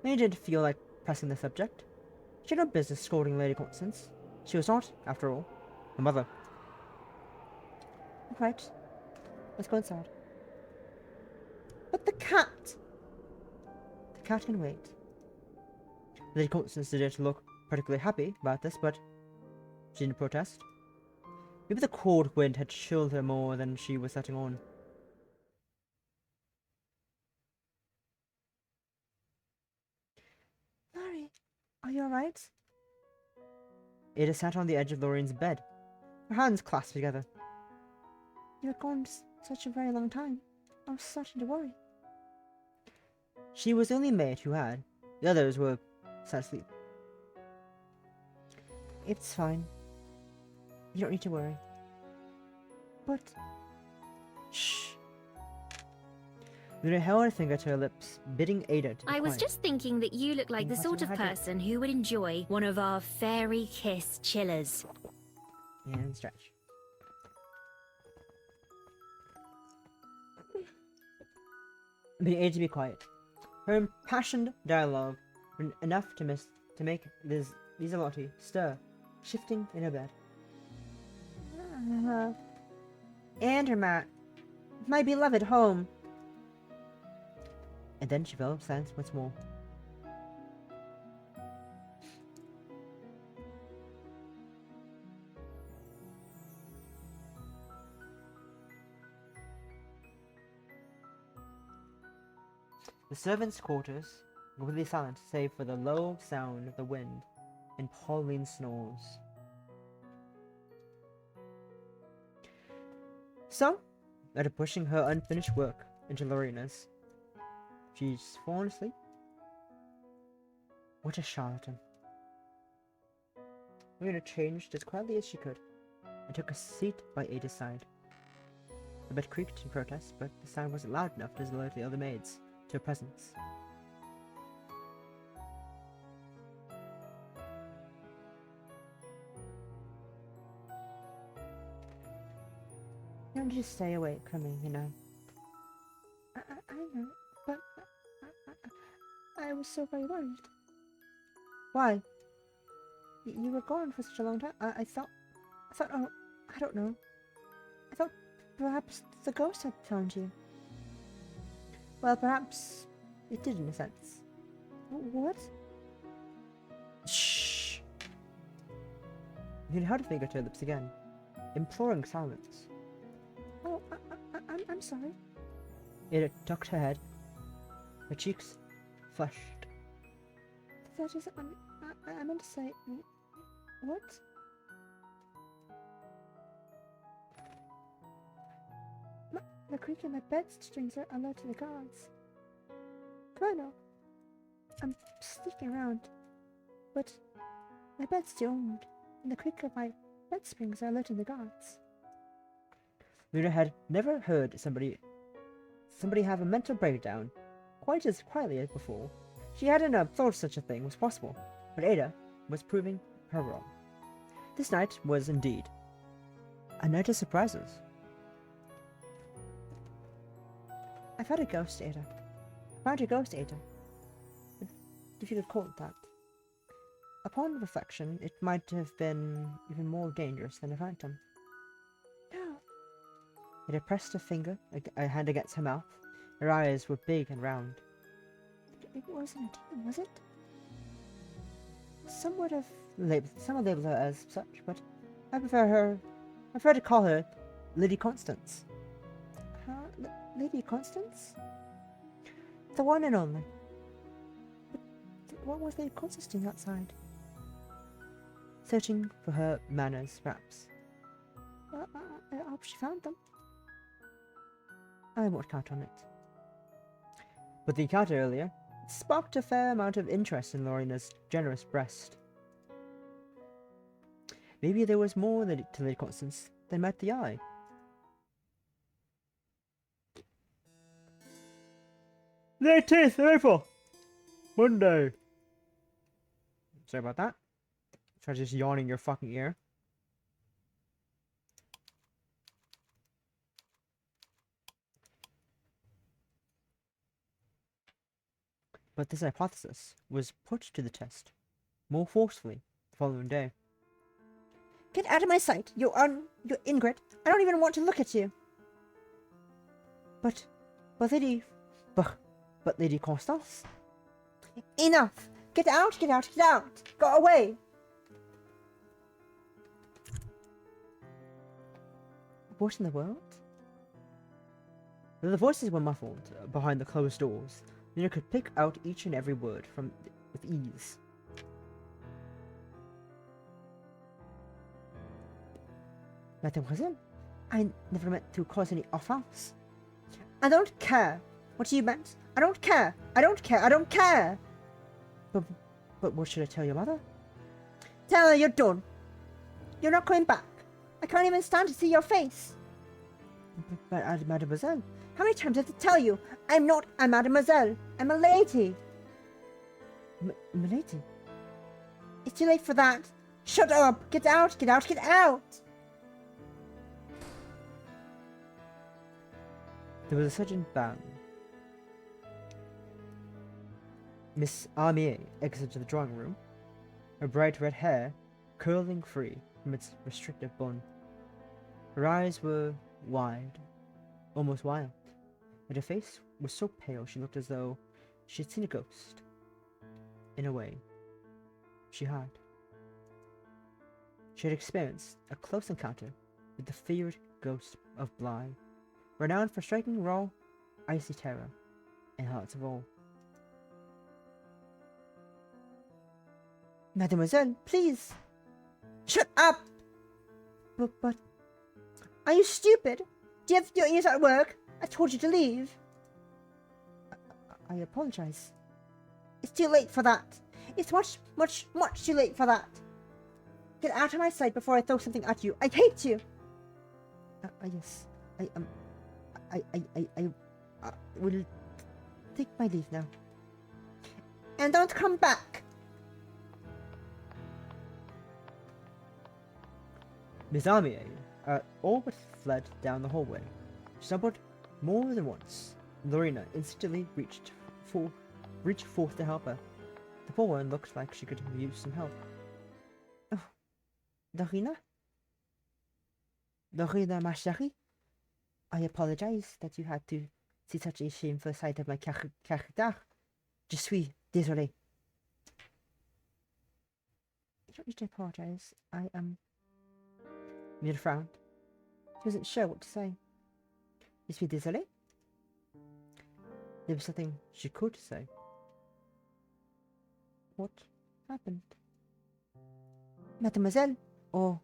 Lady didn't feel like pressing the subject. She had no business scolding Lady Constance. She was not, after all, her mother. Right. Let's go inside. But the cat! The cat can wait. Lady Constance didn't look particularly happy about this, but she didn't protest. Maybe the cold wind had chilled her more than she was letting on. Larry, are you alright? Ada sat on the edge of Lorraine's bed, her hands clasped together. You were gone such a very long time. I was starting to worry. She was the only maid who had. The others were sound asleep. It's fine. You don't need to worry. But... Shh. Luna held her finger to her lips, bidding Ada to be I was quiet. just thinking that you look like the sort of person who would enjoy one of our fairy kiss chillers. And stretch. Bidding Ada to be quiet. Her impassioned dialogue was enough to make Liselotte stir, shifting in her bed. Andermatt, my beloved home. And then she fell silent once more. The servants' quarters were completely silent, save for the low sound of the wind and Pauline's snores. So, after pushing her unfinished work into Lorina's, she's fallen asleep. What a charlatan. Lorina changed as quietly as she could and took a seat by Ada's side. The bed creaked in protest, but the sound wasn't loud enough to alert the other maids to her presence. You don't just stay awake for me, you know. I know, but I was so very worried. Why? You were gone for such a long time. I thought, oh, I don't know. I thought perhaps the ghost had found you. Well, perhaps it did in a sense. What? Shh. You held a finger to her lips again, imploring silence. Oh, I'm sorry. Ada tucked her head. Her cheeks flushed. That is, I meant to say, what? The creak in my bed strings are alerting the guards. Colonel, I'm sneaking around, but my bed's too old, and the creak of my bed springs are alerting the guards. Luna had never heard somebody have a mental breakdown quite as quietly as before. She hadn't thought such a thing was possible, but Ada was proving her wrong. This night was indeed a night of surprises. I've had a ghost, Ada. Magic ghost eater. If you could call it that. Upon reflection, it might have been even more dangerous than a phantom. It had pressed a hand against her mouth. Her eyes were big and round. It wasn't a demon, was it? Some would label her as such, but I prefer to call her Lady Constance. Lady Constance? The one and only. But what was Lady Constance doing outside? Searching for her manners, perhaps. I hope she found them. I won't count on it. But the encounter earlier sparked a fair amount of interest in Lorina's generous breast. Maybe there was more to Lady Constance than met the eye. The 18th of April! Monday! Sorry about that. Try just yawning your fucking ear. But this hypothesis was put to the test more forcefully the following day. Get out of my sight, you ingrate. I don't even want to look at you. But Lady Constance? Enough! Get out, get out, get out! Go away! What in the world? Though the voices were muffled behind the closed doors, Lorina could pick out each and every word with ease. Mademoiselle, I never meant to cause any offense. I don't care what you meant. I don't care. I don't care. I don't care. But what should I tell your mother? Tell her you're done. You're not coming back. I can't even stand to see your face. But Mademoiselle, how many times have I to tell you? I'm not a Mademoiselle. I'm a lady. Milady? It's too late for that. Shut up. Get out. Get out. Get out. There was a sudden bang. Miss Armier exited the drawing room, her bright red hair curling free from its restrictive bun. Her eyes were wide, almost wild, and her face was so pale she looked as though she had seen a ghost. In a way, she had. She had experienced a close encounter with the feared ghost of Bly, renowned for striking raw, icy terror in hearts of all. Mademoiselle, please! Shut up! But... Are you stupid? Do you have your ears at work? I told you to leave. I apologize. It's too late for that. It's much too late for that. Get out of my sight before I throw something at you. I hate you! Yes. I will take my leave now. And don't come back! Miss Armier all but fled down the hallway. She stumbled more than once. Lorina instantly reached forth to help her. The poor one looked like she could use some help. Oh, Lorina? Lorina, ma chérie? I apologize that you had to see such a shameful sight of my character. Je suis désolé. You don't need to apologize. Mira frowned. She wasn't sure what to say. Je suis désolé? There was something she could say. What happened? Mademoiselle, oh,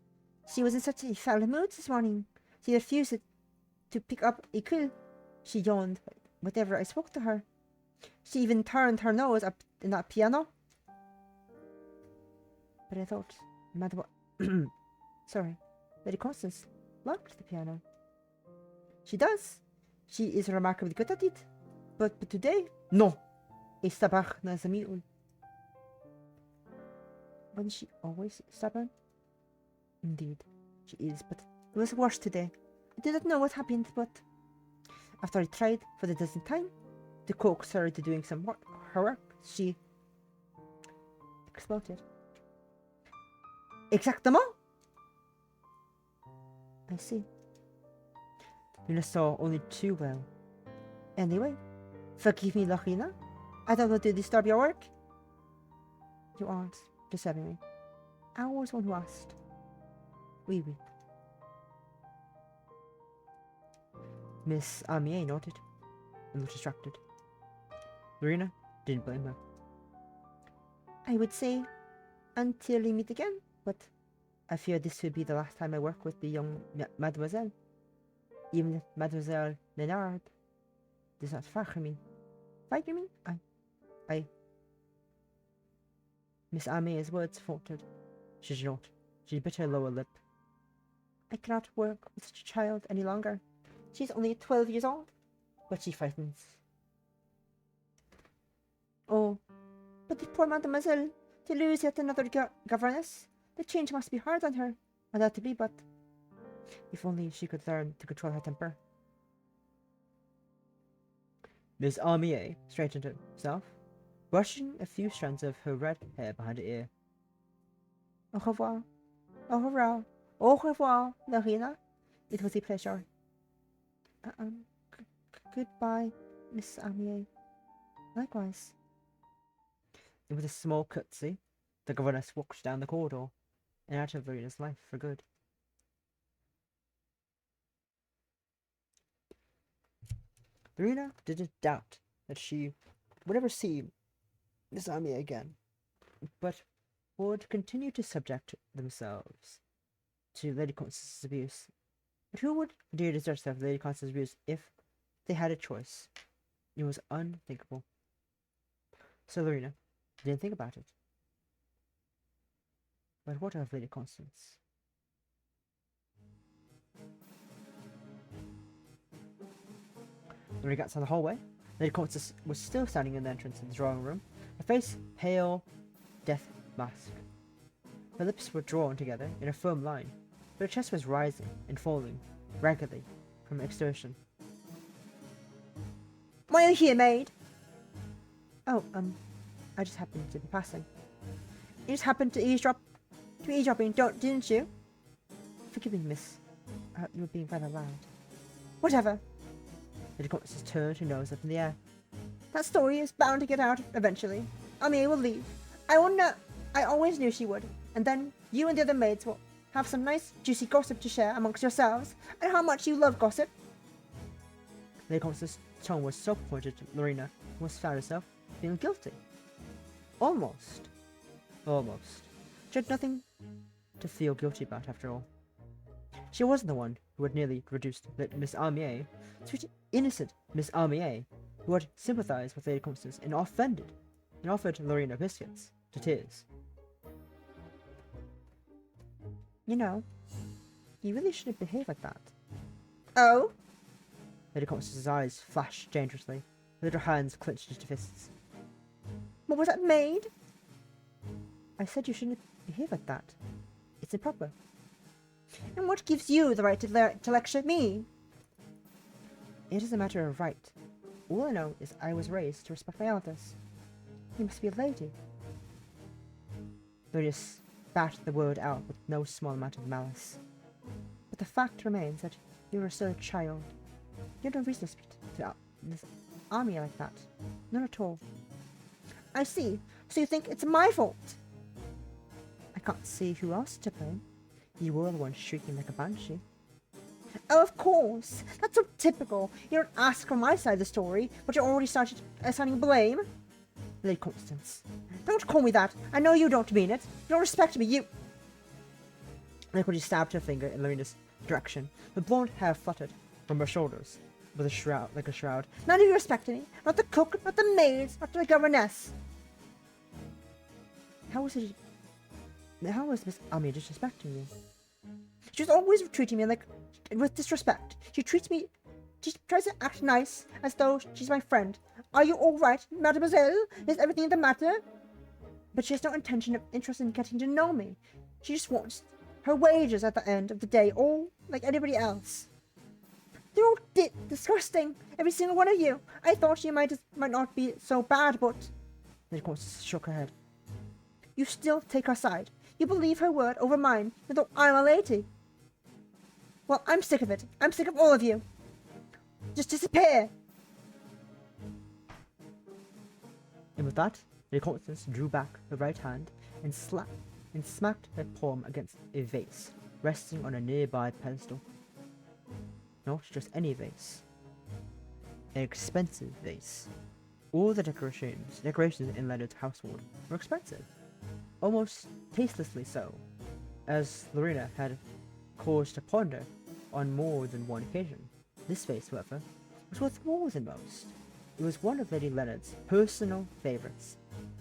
she was in such a foul mood this morning. She refused to pick up a quill. She yawned whenever I spoke to her. She even turned her nose up in that piano. But I thought, sorry, Lady Constance liked the piano. She does. She is remarkably good at it. But today, no. Estaba as a mule. Wasn't she always stubborn? Indeed, she is, but it was worse today. I did not know what happened, but after I tried for the dozenth time to coax her into doing some work, her work, she exploded. Exactement? I see. Lorina saw only too well. Anyway, forgive me, Lorina. I don't want to disturb your work. You aren't disturbing me. I was one who asked. Oui, oui. Miss Amier nodded and looked distracted. Lorina didn't blame her. I would say until we meet again, but I fear this will be the last time I work with the young Mademoiselle. Even if Mademoiselle Lénard does not fire me. Fire me? I... Miss Amier's words faltered. She did not. She bit her lower lip. I cannot work with such a child any longer. She's only 12 years old, but she frightens. Oh, but the poor Mademoiselle, to lose yet another governess. The change must be hard on her, undoubtedly, but if only she could learn to control her temper. Miss Amier straightened herself, brushing a few strands of her red hair behind her ear. Au revoir. Au revoir. Au revoir, Lorina. It was a pleasure. Goodbye, Miss Amier. Likewise. It was a small curtsy. The governess walked down the corridor and out of Lorina's life for good. Lorina didn't doubt that she would ever see Miss Amier again, but would continue to subject themselves to Lady Constance's abuse. But who would dare desert herself Lady Constance's abuse if they had a choice? It was unthinkable. So Lorina didn't think about it. But what of Lady Constance? When we got to the hallway, Lady Constance was still standing in the entrance of the drawing room, her face pale, death mask. Her lips were drawn together in a firm line, but her chest was rising and falling raggedly from exertion. Why are you here, maid? Oh, I just happened to be passing. You just happened to eavesdropping, didn't you? Forgive me, miss. You were being rather loud. Whatever. Lady Constance turned her nose up in the air. That story is bound to get out eventually. Amier will leave. I always knew she would. And then you and the other maids will have some nice, juicy gossip to share amongst yourselves, and how much you love gossip. Lady Constance's tone was so pointed to Lorina, who was found herself feeling guilty. Almost. She had nothing to feel guilty about, after all. She wasn't the one who had nearly reduced Miss Amier, sweet, innocent Miss Amier, who had sympathized with Lady Constance and offered Lorina biscuits to tears. You know, you really shouldn't behave like that. Oh? Lady Constance's eyes flashed dangerously, with her hands clenched into fists. What was that, maid? I said you shouldn't behave like that. It's improper. And what gives you the right to lecture me? It is a matter of right. All I know is I was raised to respect my elders. You must be a lady. Lorina spat the word out with no small amount of malice. But the fact remains that you are still a child. You have no reason to speak to this army like that. None at all. I see. So you think it's my fault? I can't see who else to blame. You were the one shrieking like a banshee. Oh, of course. That's so typical. You don't ask for my side of the story, but you already started assigning blame. Lady Constance, don't call me that. I know you don't mean it. You don't respect me. You... Lady Constance stabbed her finger in Lorina's direction. Her blonde hair fluttered from her shoulders with a shroud, like a shroud. None of you respect me. Not the cook, not the maids, not the governess. How was Miss Amier disrespecting you? She's always treating me like with disrespect. She tries to act nice, as though she's my friend. Are you all right, mademoiselle? Is everything the matter? But she has no intention of interest in getting to know me. She just wants her wages at the end of the day, all like anybody else. They're all Disgusting! Every single one of you! I thought you might not be so bad, but... Lady Constance shook her head. You still take her side. You believe her word over mine, even though I'm a lady. Well, I'm sick of it. I'm sick of all of you. Just disappear! And with that, Lady Constance drew back her right hand and smacked her palm against a vase resting on a nearby pedestal. Not just any vase. An expensive vase. All the decorations in Leonard's household were expensive. Almost tastelessly so, as Lorina had cause to ponder on more than one occasion. This vase, however, was worth more than most. It was one of Lady Leonard's personal favourites,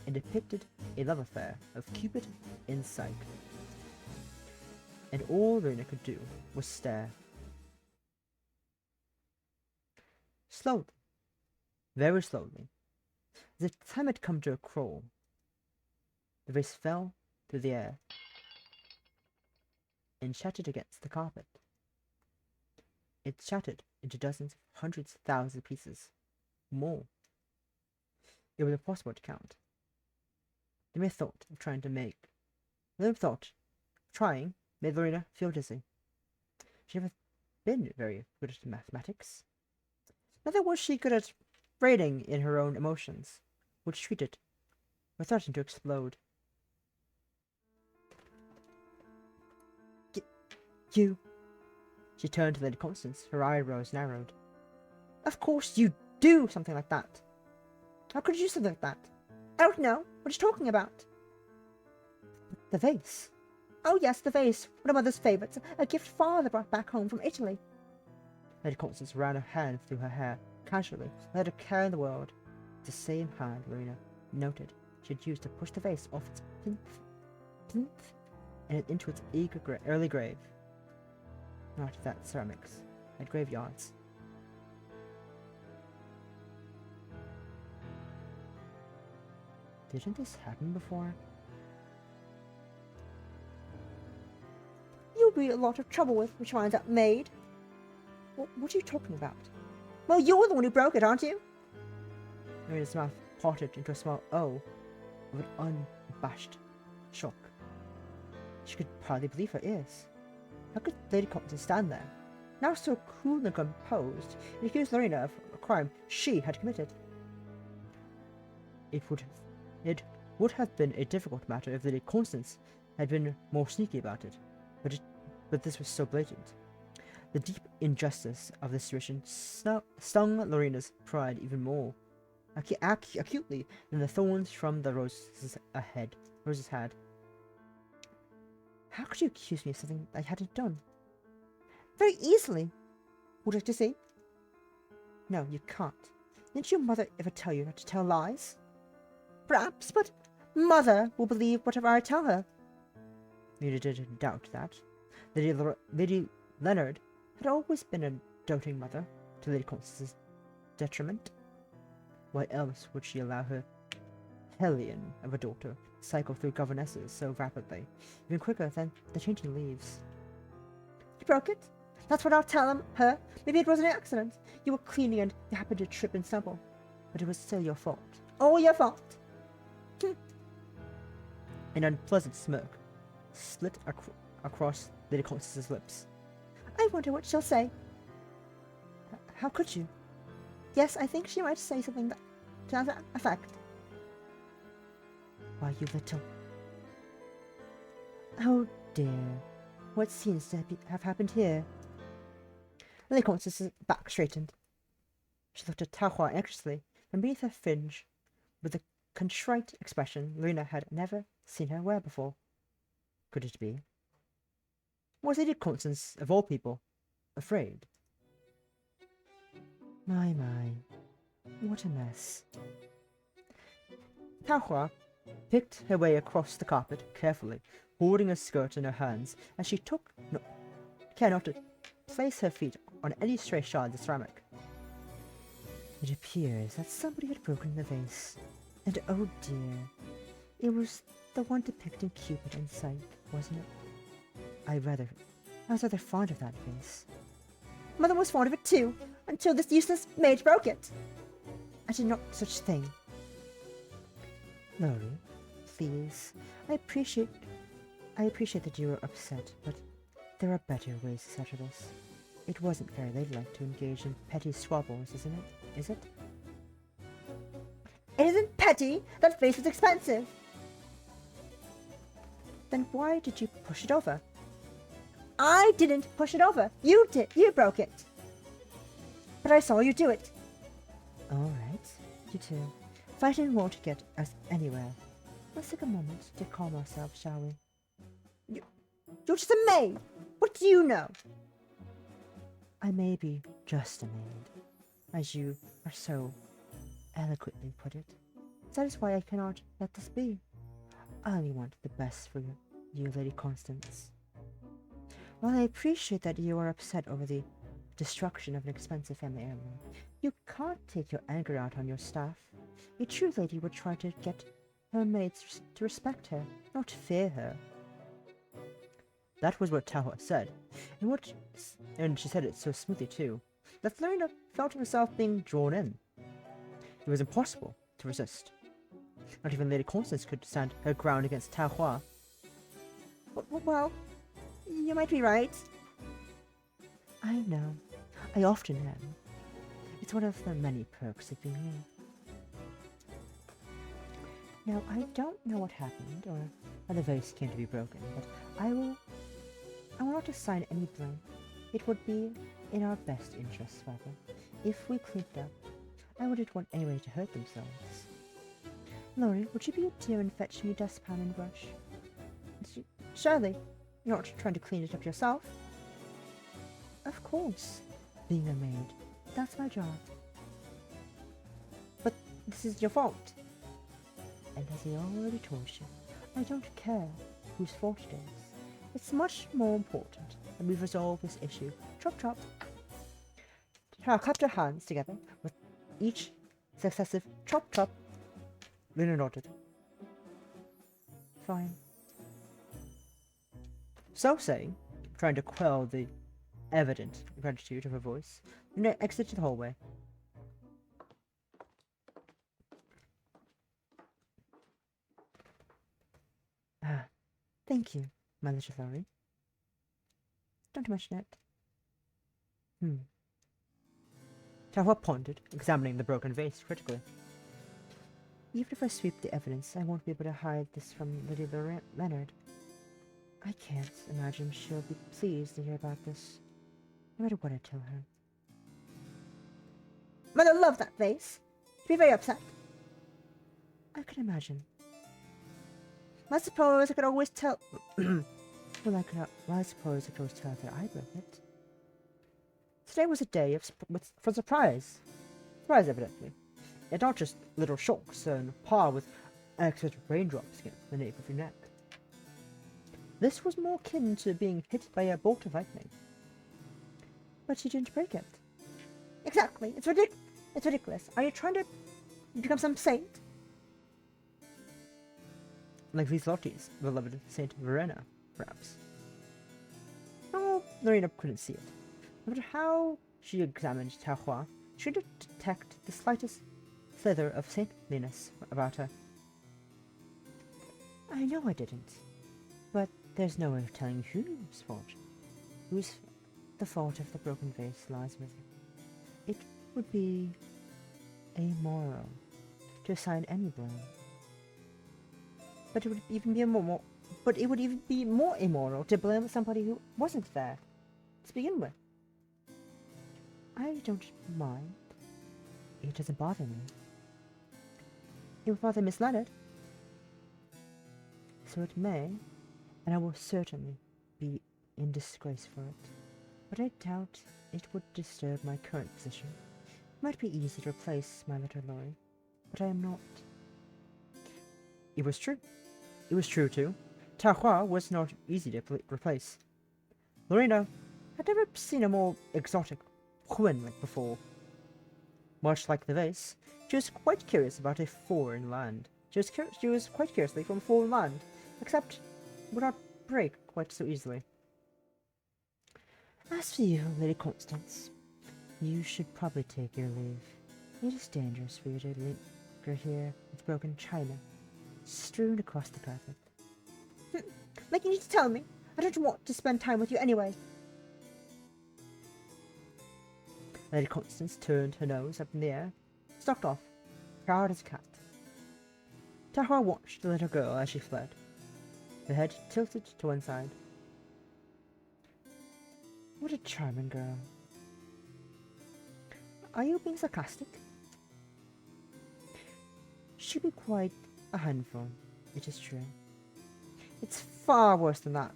and depicted a love affair of Cupid and Psyche. And all Lorina could do was stare. Slowly, very slowly, as if time had come to a crawl, the vase fell through the air and shattered against the carpet. It shattered into dozens, hundreds, thousands of pieces. More. It was impossible to count. The mere thought of trying made Lorina feel dizzy. She had never been very good at mathematics. Neither was she good at rating in her own emotions, which treated were threatening to explode. You... She turned to Lady Constance, her eyebrows narrowed. Of course you do something like that. How could you do something like that? I don't know. What are you talking about? The vase. Oh yes, the vase. One of Mother's favourites. A gift Father brought back home from Italy. Lady Constance ran her hand through her hair, casually, let her care in the world. The same hand Lorina noted she had used to push the vase off its plinth, and into its early grave. Not that ceramics at graveyards. Didn't this happen before? You'll be a lot of trouble with which finds out maid. What are you talking about? Well, you're the one who broke it, aren't you? Marina's mouth parted into a small O of an unabashed shock. She could hardly believe her ears. How could Lady Constance stand there, now so cool and composed, and accuse Lorina of a crime she had committed? It would have been a difficult matter if Lady Constance had been more sneaky about it, but this was so blatant. The deep injustice of the situation stung Lorina's pride even more acutely than the thorns from the roses had. How could you accuse me of something I hadn't done? Very easily. Would you like to see? No, you can't. Didn't your mother ever tell you not to tell lies? Perhaps, but Mother will believe whatever I tell her. Neither didn't doubt that. Lady Leonard had always been a doting mother, to Lady Constance's detriment. Why else would she allow her hellion of a daughter to cycle through governesses so rapidly, even quicker than the changing leaves? You broke it? That's what I'll tell her. Maybe it was an accident. You were cleaning and you happened to trip and stumble. But it was still your fault. All your fault. An unpleasant smirk slit across Lady Constance's lips. I wonder what she'll say. How could you? Yes, I think she might say something to that effect. Why, you little... Oh dear. What seems to have happened here? Lady Constance's back straightened. She looked at TaoHua anxiously from beneath her fringe, with a contrite expression Lorina had never seen her wear before. Could it be? Was Lady Constance, of all people, afraid? My, what a mess. TaoHua picked her way across the carpet carefully, holding her skirt in her hands, as she took care not to place her feet on any stray shards of ceramic. It appears that somebody had broken the vase, and oh dear, it was the one depicting Cupid and Psyche, wasn't it? I was rather fond of that vase. Mother was fond of it too. until this useless maid broke it. I did not such thing. Lori, please. I appreciate that you were upset, but there are better ways to settle this. It wasn't very ladylike to engage in petty squabbles, isn't it? Is it? It isn't petty! That vase was expensive! Then why did you push it over? I didn't push it over! You did! You broke it! But I saw you do it! Alright, you two. Fighting won't get us anywhere. Let's take a moment to calm ourselves, shall we? You're just a maid! What do you know? I may be just a maid, as you are so eloquently put it. That is why I cannot let this be. I only want the best for you, Lady Constance. While I appreciate that you are upset over the destruction of an expensive family heirloom, you can't take your anger out on your staff. A true lady would try to get her maids to respect her, not fear her. That was what TaoHua said, and she said it so smoothly too, that Lorina felt herself being drawn in. It was impossible to resist. Not even Lady Constance could stand her ground against TaoHua. Well, you might be right. I know. I often am. It's one of the many perks of being here. Now, I don't know what happened, or how the vase came to be broken, but I will not assign any blame. It would be in our best interests, rather, if we cleaned it up. I wouldn't want anyone to hurt themselves. Lori, would you be a dear and fetch me a dustpan and brush? Surely, you're not trying to clean it up yourself? Of course. Being a maid, that's my job. But this is your fault. And as I already told you, I don't care whose fault it is. It's much more important that we resolve this issue. Chop chop. Now clap your hands together with each successive chop chop. Lorina nodded. Fine. So saying, trying to quell the evident gratitude of her voice, Lorina exited the hallway. Thank you, my little Lori. Don't mention it. TaoHua pondered, examining the broken vase critically. Even if I sweep the evidence, I won't be able to hide this from Lady Leonard. I can't imagine she'll be pleased to hear about this, no matter what I tell her. Mother loved that vase. She'd be very upset. I can imagine. I suppose I could always tell... I suppose I could always tell that I broke it. Today was a day for surprise. Surprise, evidently. Yet not just little shocks on par with unexpected raindrops against the nape of your neck. This was more akin to being hit by a bolt of lightning. But you didn't break it. Exactly. It's ridiculous. Are you trying to become some saint? Like these Lotties, beloved Saint Lorina, perhaps. Oh, Lorina couldn't see it. No matter how she examined TaoHua, she didn't detect the slightest slither of saintliness about her. I know I didn't, but there's no way of telling whose the fault of the broken vase lies with. It would be amoral to assign any blame. But it would even be more immoral to blame somebody who wasn't there to begin with. I don't mind. It doesn't bother me. It would bother Miss Leonard. So it may, and I will certainly be in disgrace for it. But I doubt it would disturb my current position. It might be easy to replace my little Lori, but I am not. It was true. It was true, too. TaoHua was not easy to replace. Lorina had never seen a more exotic woman before. Much like the vase, she was quite curious about a foreign land. She was quite curiously from a foreign land, except would not break quite so easily. As for you, Lady Constance, You should probably take your leave. It is dangerous for you to linger here with broken china strewn across the carpet. Like you need to tell me. I don't want to spend time with you anyway. Lady Constance turned her nose up in the air, stalked off, proud as a cat. TaoHua watched the little girl as she fled, her head tilted to one side. What a charming girl. Are you being sarcastic? She'd be quite a handful, it is true. It's far worse than that.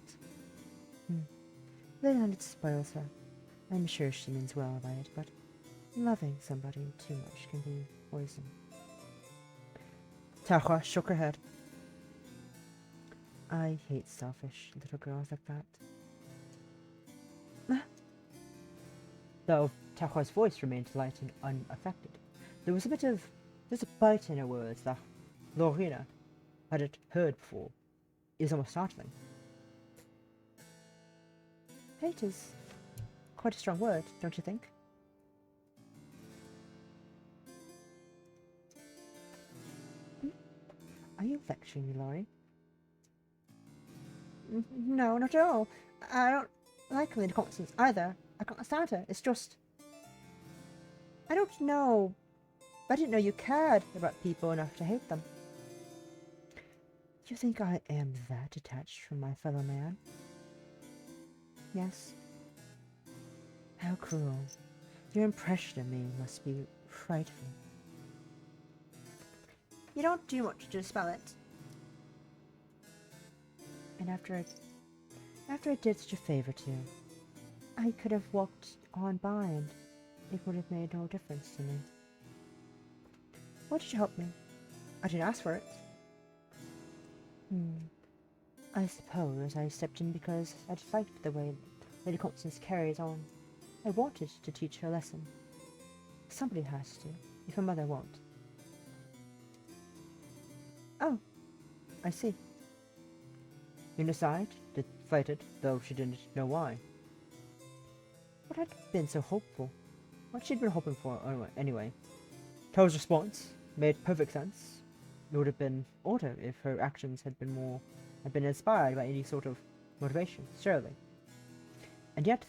Lady spoils her. I'm sure she means well by it, but loving somebody too much can be poison. TaoHua shook her head. I hate selfish little girls like that. Though TaoHua's voice remained light and unaffected, there was a bite in her words that Lorina hadn't heard before. It was almost startling. Hate is quite a strong word, don't you think? Are you lecturing me, Laurie? No, not at all. I don't like Lady Constance either. I can't stand her. It's just... I don't know. I didn't know you cared about people enough to hate them. You think I am that detached from my fellow man? Yes. How cruel. Your impression of me must be frightful. You don't do much to dispel it. And after I did such a favor to you, I could have walked on by and it would have made no difference to me. Why did you help me? I didn't ask for it. I suppose I stepped in because I disliked the way Lady Constance carries on. I wanted to teach her a lesson. Somebody has to, if her mother won't. Oh, I see. Lorina sighed, deflated, though she didn't know why. What had been so hopeful? What she'd been hoping for anyway. Toe's response made perfect sense. It would have been odder if her actions had been inspired by any sort of motivation, surely. And yet,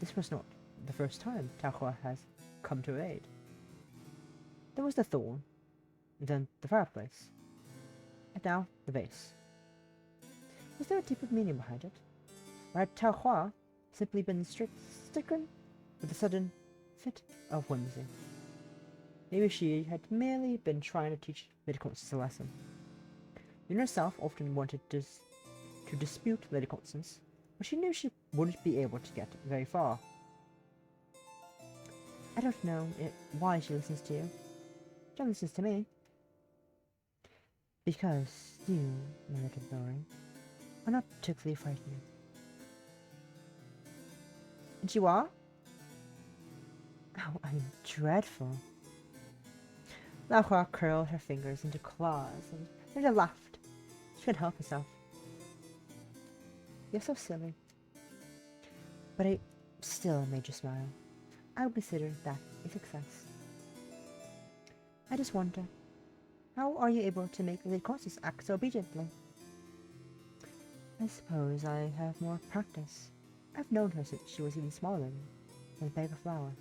this was not the first time TaoHua has come to her aid. There was the thorn, then the fireplace, and now the vase. Was there a deeper meaning behind it? Or had TaoHua simply been stricken with a sudden fit of whimsy? Maybe she had merely been trying to teach Lady Constance a lesson. Lorina herself often wanted to dispute Lady Constance, but she knew she wouldn't be able to get very far. I don't know why she listens to you. She listens to me. Because you, my little Lori, are not particularly frightening. And you are? Oh, I'm dreadful. TaoHua curled her fingers into claws and Lorina laughed. She couldn't help herself. You're so silly. But I still made you smile. I would consider that a success. I just wonder, how are you able to make Lady Constance act so obediently? I suppose I have more practice. I've known her since she was even smaller than a bag of flour.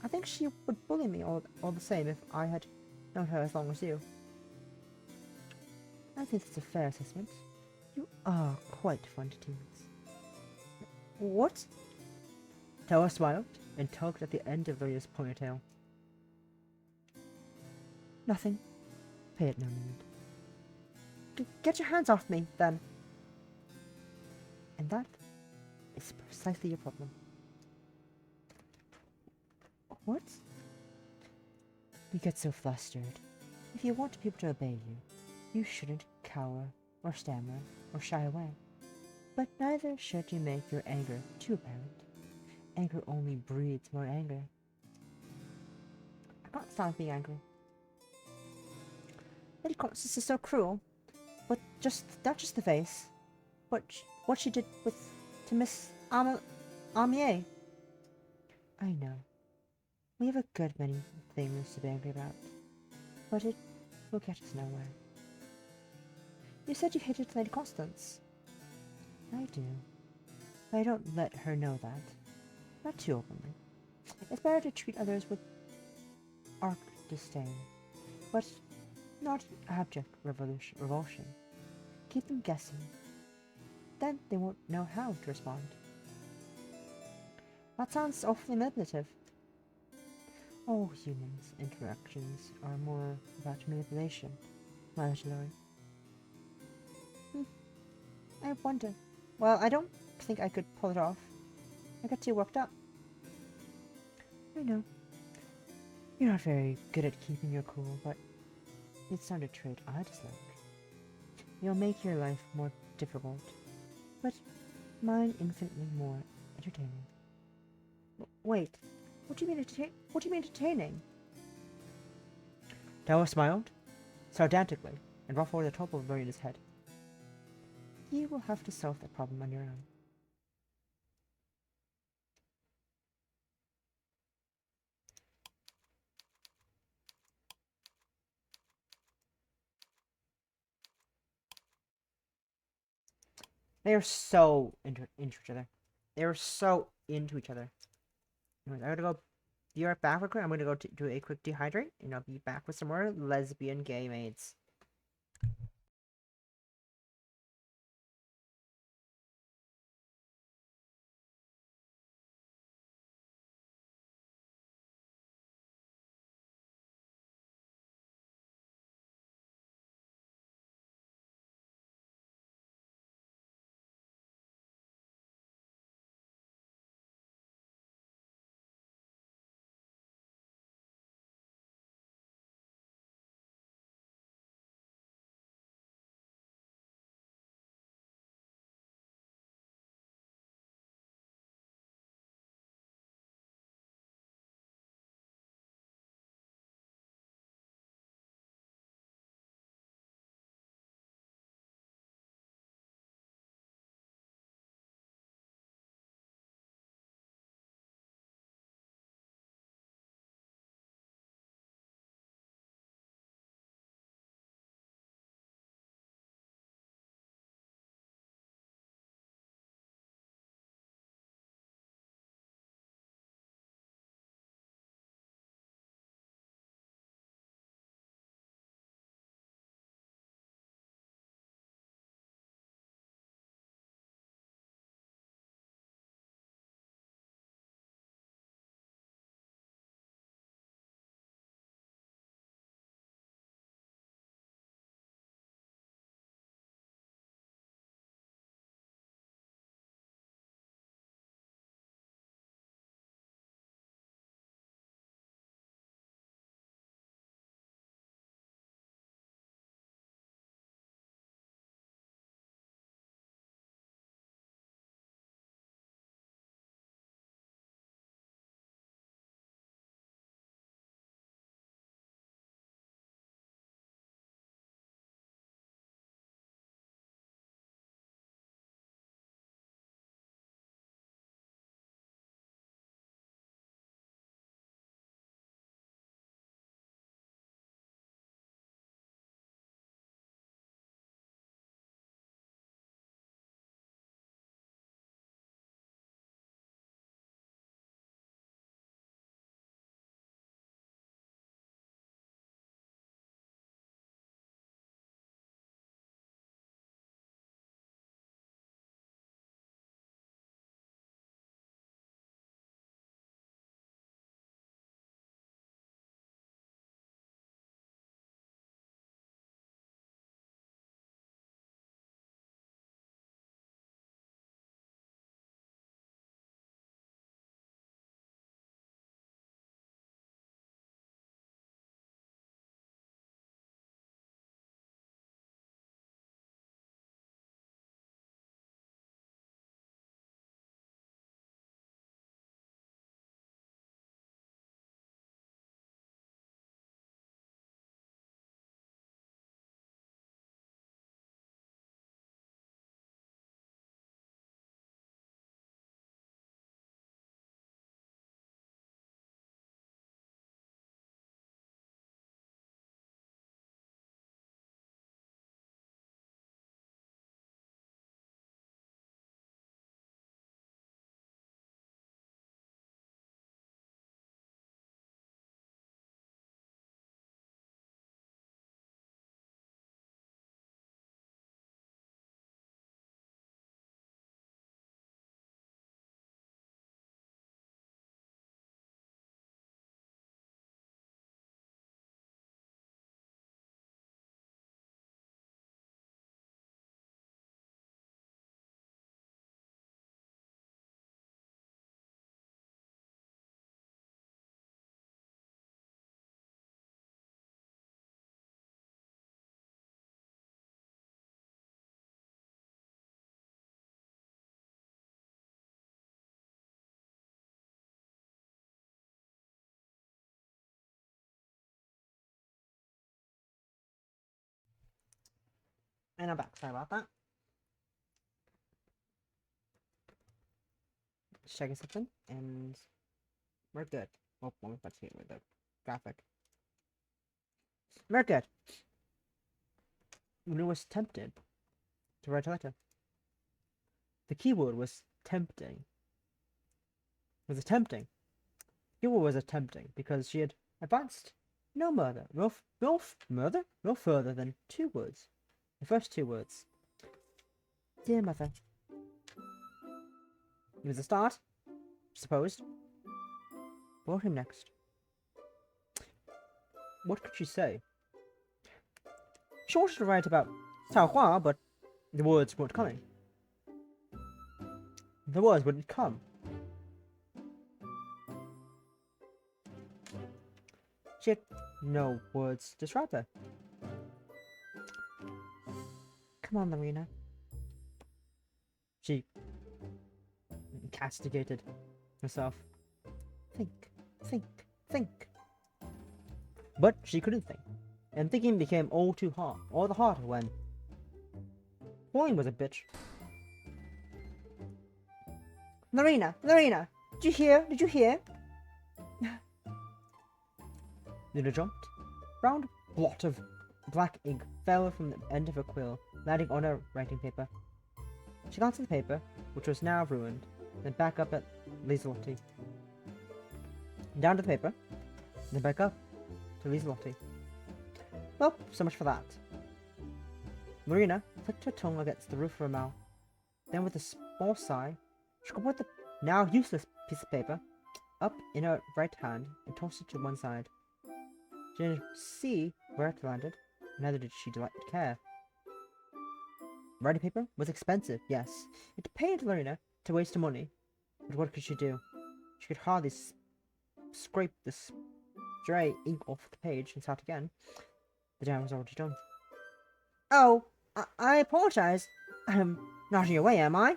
I think she would bully me all the same if I had known her as long as you. I think that's a fair assessment. You are quite fun to tease. What? TaoHua smiled and tugged at the end of Lorina's ponytail. Nothing. Pay it no mind. Get your hands off me, then. And that is precisely your problem. What? You get so flustered. If you want people to obey you, you shouldn't cower, or stammer, or shy away. But neither should you make your anger too apparent. Anger only breeds more anger. I can't stand being angry. Lady Constance is so cruel. But not just the face. What she did to Miss Amier. I know. We have a good many things to be angry about, but it will get us nowhere. You said you hated Lady Constance. I do. But I don't let her know that. Not too openly. It's better to treat others with arch disdain, but not abject revulsion. Keep them guessing. Then they won't know how to respond. That sounds awfully manipulative. All humans' interactions are more about manipulation, my little Lori. I wonder. Well, I don't think I could pull it off. I got too worked up. I know. You're not very good at keeping your cool, but it's not a trait I dislike. You'll make your life more difficult, but mine infinitely more entertaining. Wait, what do you mean entertaining? TaoHua smiled, sardonically, and ruffled the top of Lorina's head. You will have to solve that problem on your own. They are so into each other. They are so into each other. Anyways, I gotta go be right back real quick. I'm gonna go do a quick dehydrate, and I'll be back with some more lesbian gay maids. And I'm back. Sorry about that. Just checking something, and we're good. Oh, let's see with the graphic. We're good. Luna was tempted to write a letter. The keyword was tempting. Was attempting. Keyword was attempting because she had advanced no further than 2 words. The first 2 words. Dear mother. It was a start, supposed. What came next? What could she say? She wanted to write about TaoHua, but the words weren't coming. The words wouldn't come. She had no words to describe her. Come on, Lorina. She castigated herself. Think. But she couldn't think. And thinking became all the harder when Pauline was a bitch. Lorina! Did you hear? Luna jumped. Round blot of black ink fell from the end of her quill, landing on her writing paper. She glanced at the paper, which was now ruined, then back up at Lieselotte. Down to the paper, then back up to Lieselotte. Well, so much for that. Lorina flicked her tongue against the roof of her mouth. Then with a small sigh, she could put the now useless piece of paper up in her right hand and tossed it to one side. She didn't see where it landed, neither did she care. Writing paper was expensive, yes. It paid Lorina to waste money, but what could she do? She could hardly scrape the stray ink off the page and start again. The damage was already done. Oh, I apologize. I'm not in your way, am I?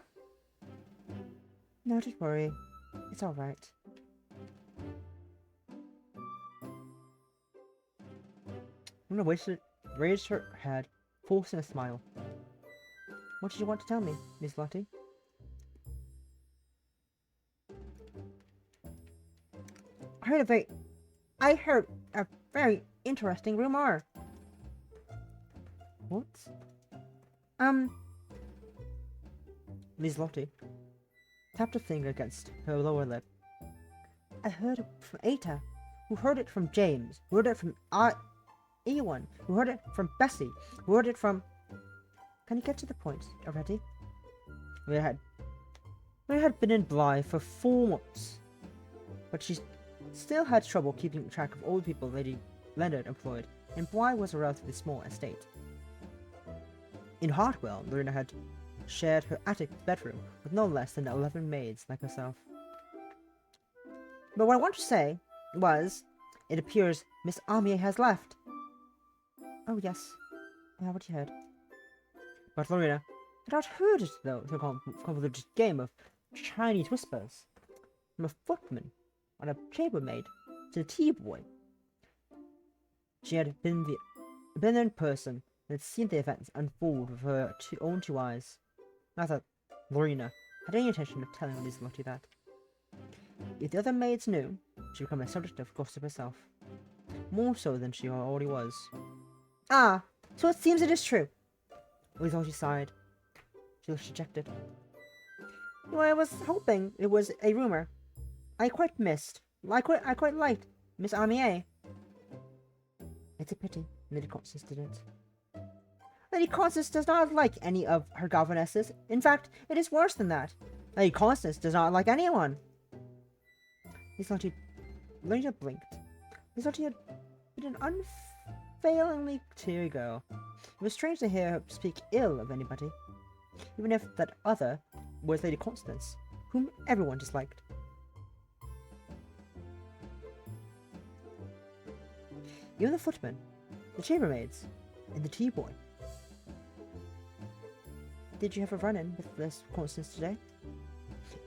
No, don't worry. It's alright. Luna raised her head, forcing a smile. What did you want to tell me, Miss Lottie? I heard a very interesting rumor. What? Miss Lottie tapped a finger against her lower lip. I heard it from Eta, who heard it from James, who heard it from Ewan, who heard it from Bessie, who heard it from... Can you get to the point already? We had been in Bly for 4 months, but she still had trouble keeping track of all the people Lady Leonard employed, and Bly was a relatively small estate. In Hartwell, Lorina had shared her attic bedroom with no less than 11 maids like herself. But what I want to say was, it appears Miss Amier has left. Oh yes, I already heard. But Lorina had not heard it though, the convoluted game of Chinese whispers, from a footman on a chambermaid to the tea boy. She had been there in person and had seen the events unfold with her own 2 eyes. Not that Lorina had any intention of telling Lieselotte that. If the other maids knew, she would become a subject of gossip herself. More so than she already was. Ah, so it seems it is true. Lieselotte sighed. She looked dejected. Well, I was hoping it was a rumor. I quite liked Miss Amier. It's a pity Lady Constance didn't. Lady Constance does not like any of her governesses. In fact, it is worse than that. Lady Constance does not like anyone. Lieselotte blinked. Lieselotte had been an unfailingly teary girl. It was strange to hear her speak ill of anybody, even if that other was Lady Constance, whom everyone disliked. Even the footman, the chambermaids, and the tea boy. Did you have a run-in with Miss Constance today?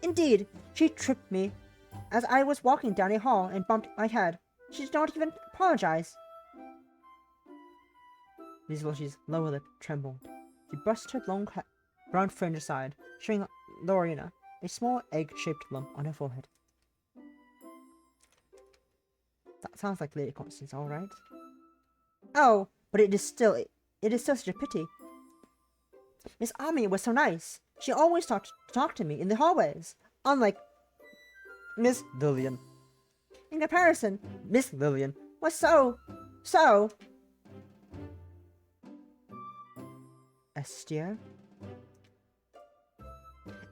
Indeed, she tripped me as I was walking down a hall and bumped my head. She did not even apologize. Lieselotte's lower lip trembled. She brushed her long brown fringe aside, showing Lorina a small egg-shaped lump on her forehead. That sounds like Lady Constance, all right. Oh, but it is still such a pity. Miss Army was so nice. She always talked to talk to me in the hallways, unlike Miss Lillian. In comparison, Miss Lillian was so austere.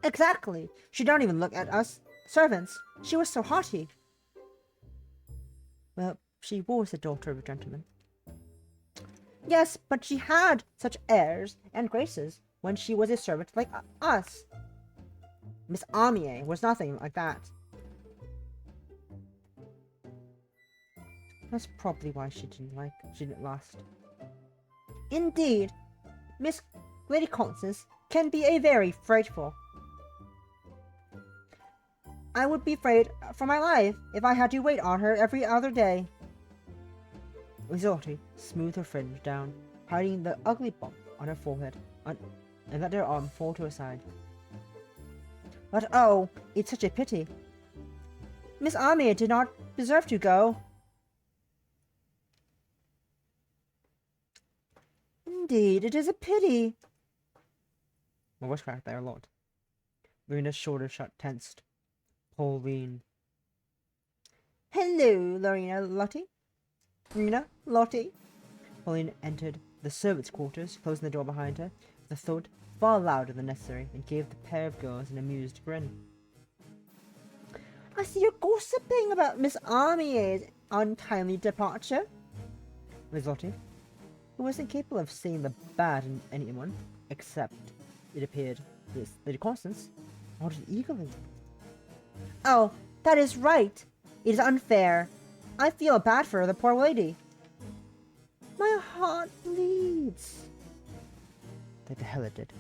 Exactly. She don't even look at us servants. She was so haughty. Well, she was the daughter of a gentleman. Yes, but she had such airs and graces when she was a servant like us. Miss Amier was nothing like that. That's probably why she didn't last. Indeed, Miss Lady Constance can be a very frightful. I would be afraid for my life if I had to wait on her every other day. Isolde smoothed her fringe down, hiding the ugly bump on her forehead, and let her arm fall to her side. But oh, it's such a pity. Miss Amier did not deserve to go. Indeed, it is a pity. My voice cracked there a lot. Lorina's shoulders shut tensed. Pauline. Hello, Lorina, Lottie. Pauline entered the servants' quarters, closing the door behind her, with a thud far louder than necessary, and gave the pair of girls an amused grin. I see you're gossiping about Miss Armier's untimely departure. Miss Lottie, who was incapable of seeing the bad in anyone, except, it appeared, this Lady Constance, nodded eagerly. Oh, that is right. It is unfair. I feel bad for the poor lady. My heart bleeds. Like the hell it did.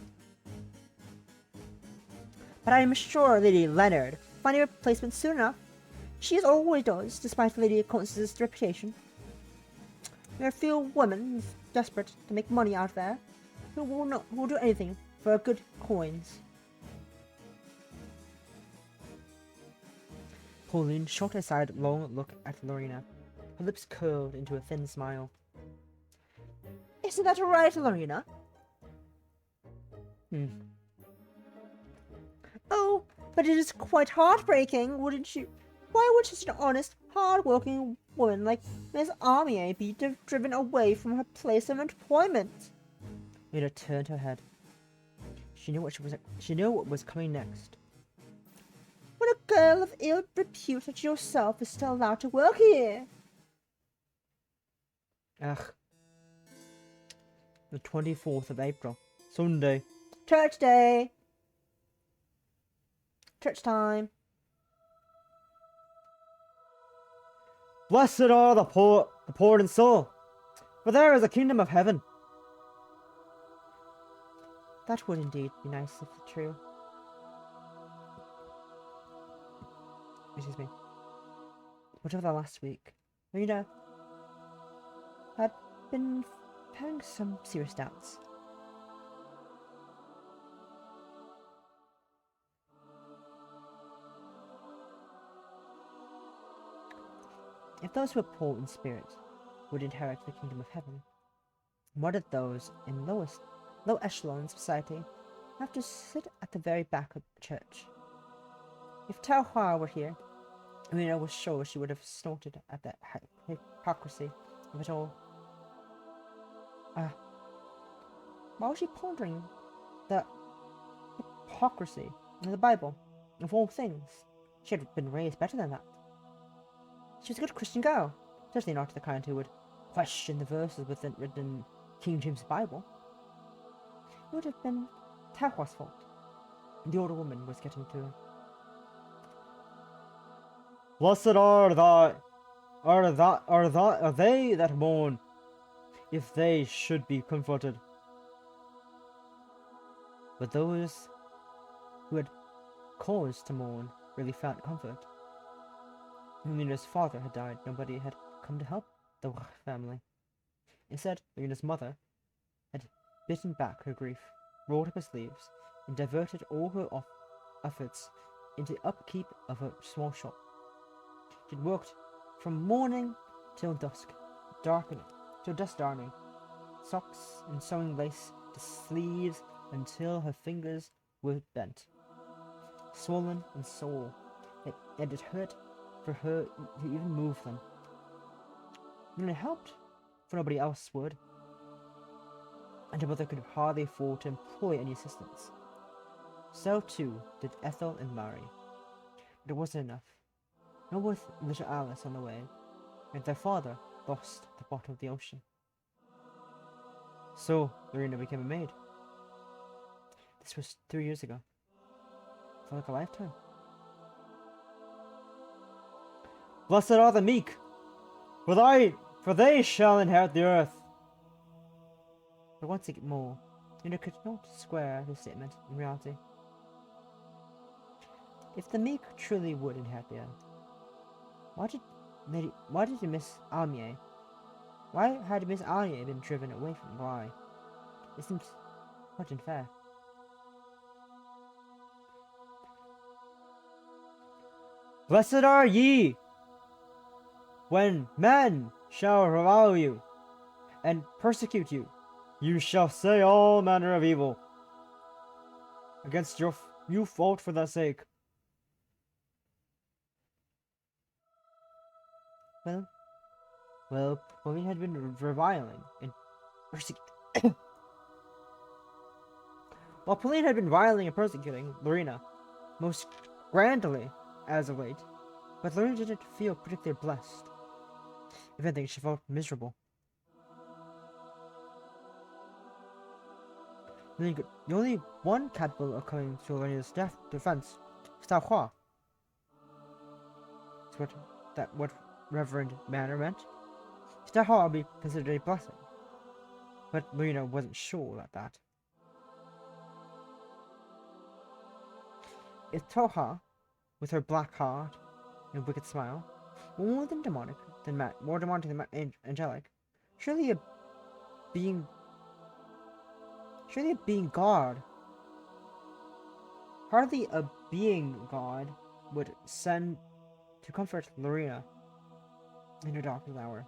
But I am sure Lady Leonard will find a replacement soon enough. She always does, despite Lady Constance's reputation. There are few women desperate to make money out there who will do anything for good coins. Pauline shot a sidelong look at Lorina. Her lips curled into a thin smile. Isn't that right, Lorina? Oh, but it is quite heartbreaking, wouldn't you? Why would such an honest, hard-working woman like Miss Armier be driven away from her place of employment? Lorina turned her head. She knew what was coming next. When a girl of ill repute such as yourself is still allowed to work here. Ugh. The 24th of April. Sunday. Church day. Church time. Blessed are the poor in soul, for there is the kingdom of heaven. That would indeed be nice if it's true. Excuse me. Much of the last week, Lorina had been having some serious doubts. If those who are poor in spirit would inherit the kingdom of heaven, why did those in low echelon society have to sit at the very back of the church? If TaoHua were here, Lorina was sure she would have snorted at the hypocrisy of it all. Why was she pondering the hypocrisy in the Bible, of all things? She had been raised better than that. She was a good Christian girl, certainly not the kind who would question the verses written in King James Bible. It would have been TaoHua's fault. The older woman was getting to her. Blessed are they that mourn, if they should be comforted. But those who had cause to mourn really found comfort. Lorina's father had died. Nobody had come to help the family. Instead, Lorina's mother had bitten back her grief, rolled up her sleeves, and diverted all her efforts into the upkeep of a small shop. She'd worked from morning till dusk darning socks and sewing lace to sleeves until her fingers were bent, swollen and sore, and it hurt for her to even move them. And it helped, for nobody else would, and her mother could hardly afford to employ any assistants. So too did Ethel and Mary. But it wasn't enough. Nor was little Alice on the way, and their father lost at the bottom of the ocean. So Lorina became a maid. This was 3 years ago. Felt like a lifetime. Blessed are the meek, for they shall inherit the earth. But once more, Lorina could not square this statement in reality. If the meek truly would inherit the earth, why did Miss Almier? Why had Miss Almier been driven away from Bly? It seems quite unfair. Blessed are ye, when men shall revile you, and persecute you. You shall say all manner of evil against you fought for that sake. Well, Pauline had been reviling and persecuting. While Pauline had been reviling and persecuting Lorina most grandly as of late, but Lorina didn't feel particularly blessed. If anything, she felt miserable. The only one capable of coming to Lorina's defense was TaoHua. That's what Reverend Manor meant. TaoHua would be considered a blessing, but Lorina wasn't sure about that. If TaoHua, with her black heart and wicked smile, were more demonic than angelic, surely a being God. Hardly a being God would send to comfort Lorina in her darkest hour.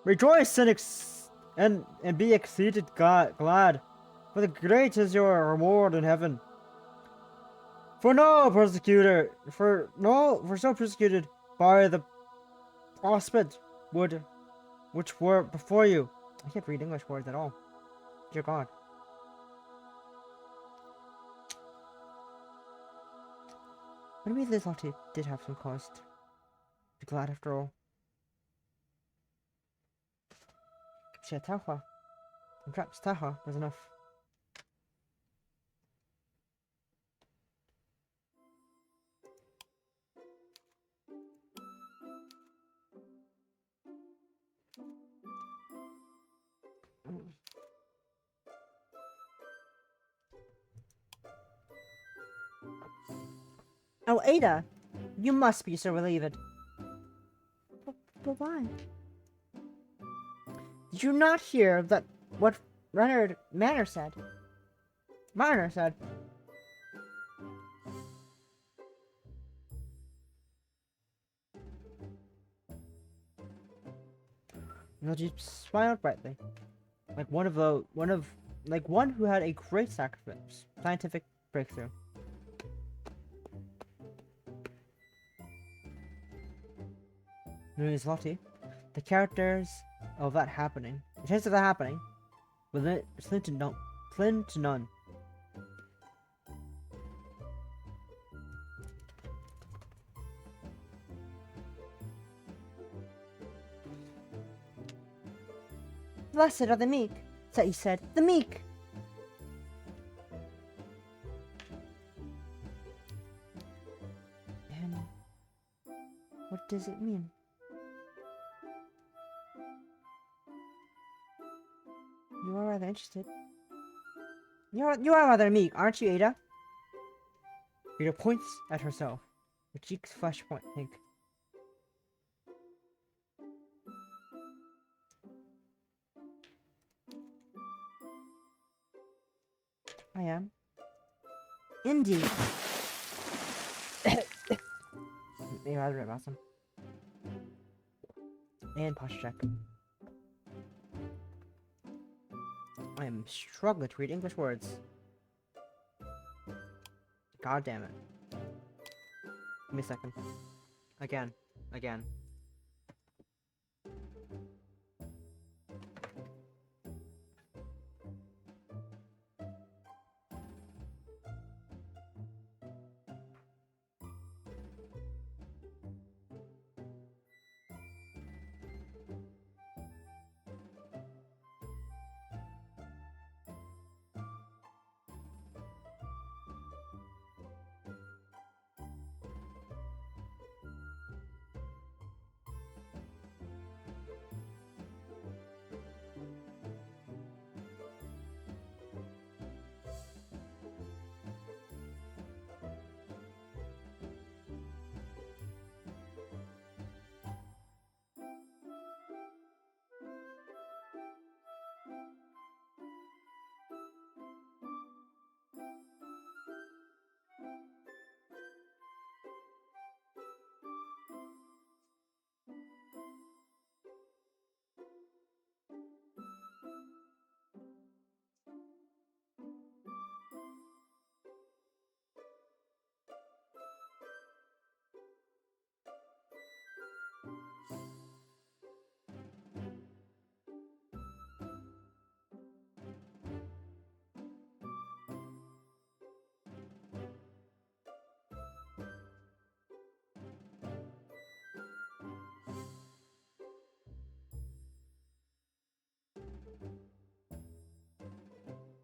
Rejoice, cynics, and be exceeded glad, for the great is your reward in heaven. For so persecuted by the prospect which were before you. I can't read English words at all. Dear God. Maybe this Lottie did have some cause to be glad after all. She had TaoHua, and perhaps TaoHua was enough. Oh, Ada, you must be so relieved. But why? Did you not hear that what Marner said? Marner said. Noji smiled brightly, like one who had a great scientific breakthrough. Louis Lottie, the characters of that happening, the chance of that happening, was slim to none. Blessed are the meek, he said. The meek! And what does it mean? You are rather interested. You are rather meek, aren't you, Ada? Ada points at herself, her cheeks flush pink. I am. Indeed. Yeah, I was right, awesome. And posture check. I am struggling to read English words. God damn it. Give me a second. Again. Again.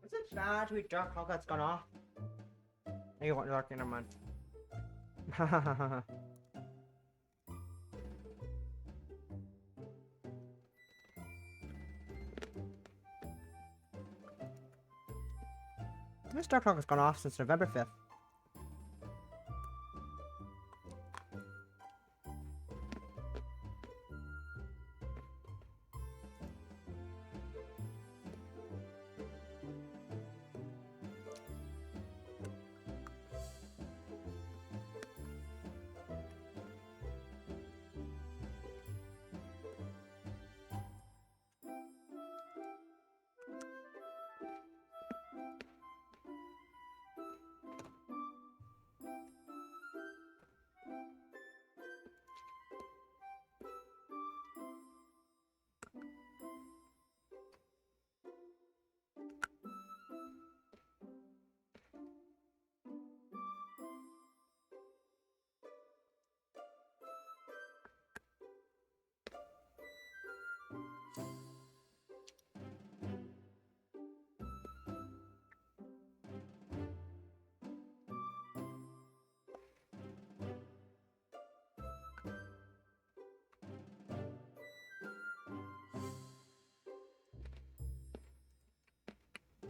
Is it bad to read dark clock that's gone off? I want dark, never mind. Hahaha. This dark clock has gone off since November 5th.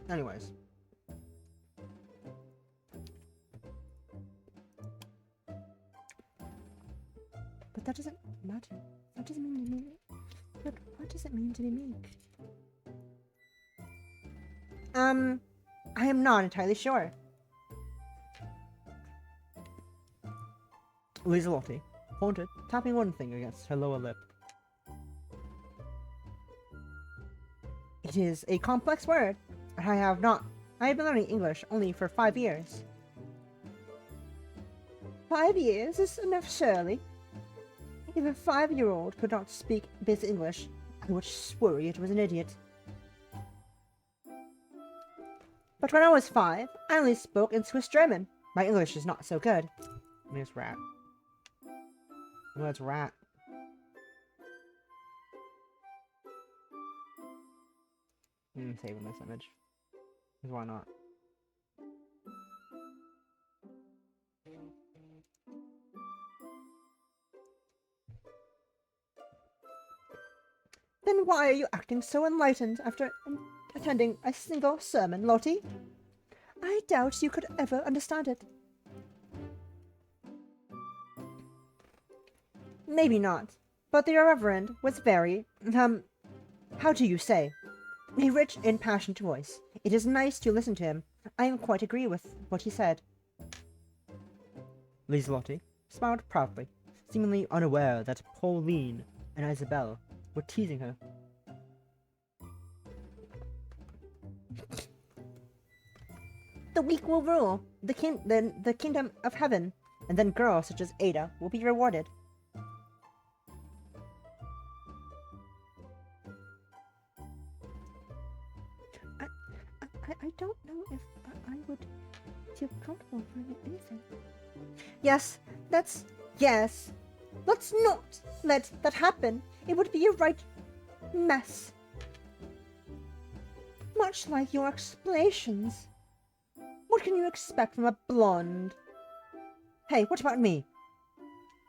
Anyways. But that doesn't matter. That doesn't mean to me. But what does it mean to be meek? I am not entirely sure. Lieselotte pointed, tapping one finger against her lower lip. It is a complex word. I have been learning English only for 5 years. 5 years is enough, surely. If a 5-year-old could not speak basic English, I would worry it was an idiot. But when I was 5, I only spoke in Swiss German. My English is not so good. I mean, it's rat. No, it's rat. I'm saving this image. Because why not? Then why are you acting so enlightened after attending a single sermon, Lottie? I doubt you could ever understand it. Maybe not, but the Reverend was very, how do you say? A rich, impassioned voice. It is nice to listen to him. I am quite agree with what he said. Lieselotte smiled proudly, seemingly unaware that Pauline and Isabel were teasing her. The weak will rule the kingdom of heaven, and then girls such as Ada will be rewarded. I don't know if I would feel comfortable doing anything. Yes. Let's not let that happen. It would be a right mess. Much like your explanations. What can you expect from a blonde? Hey, what about me?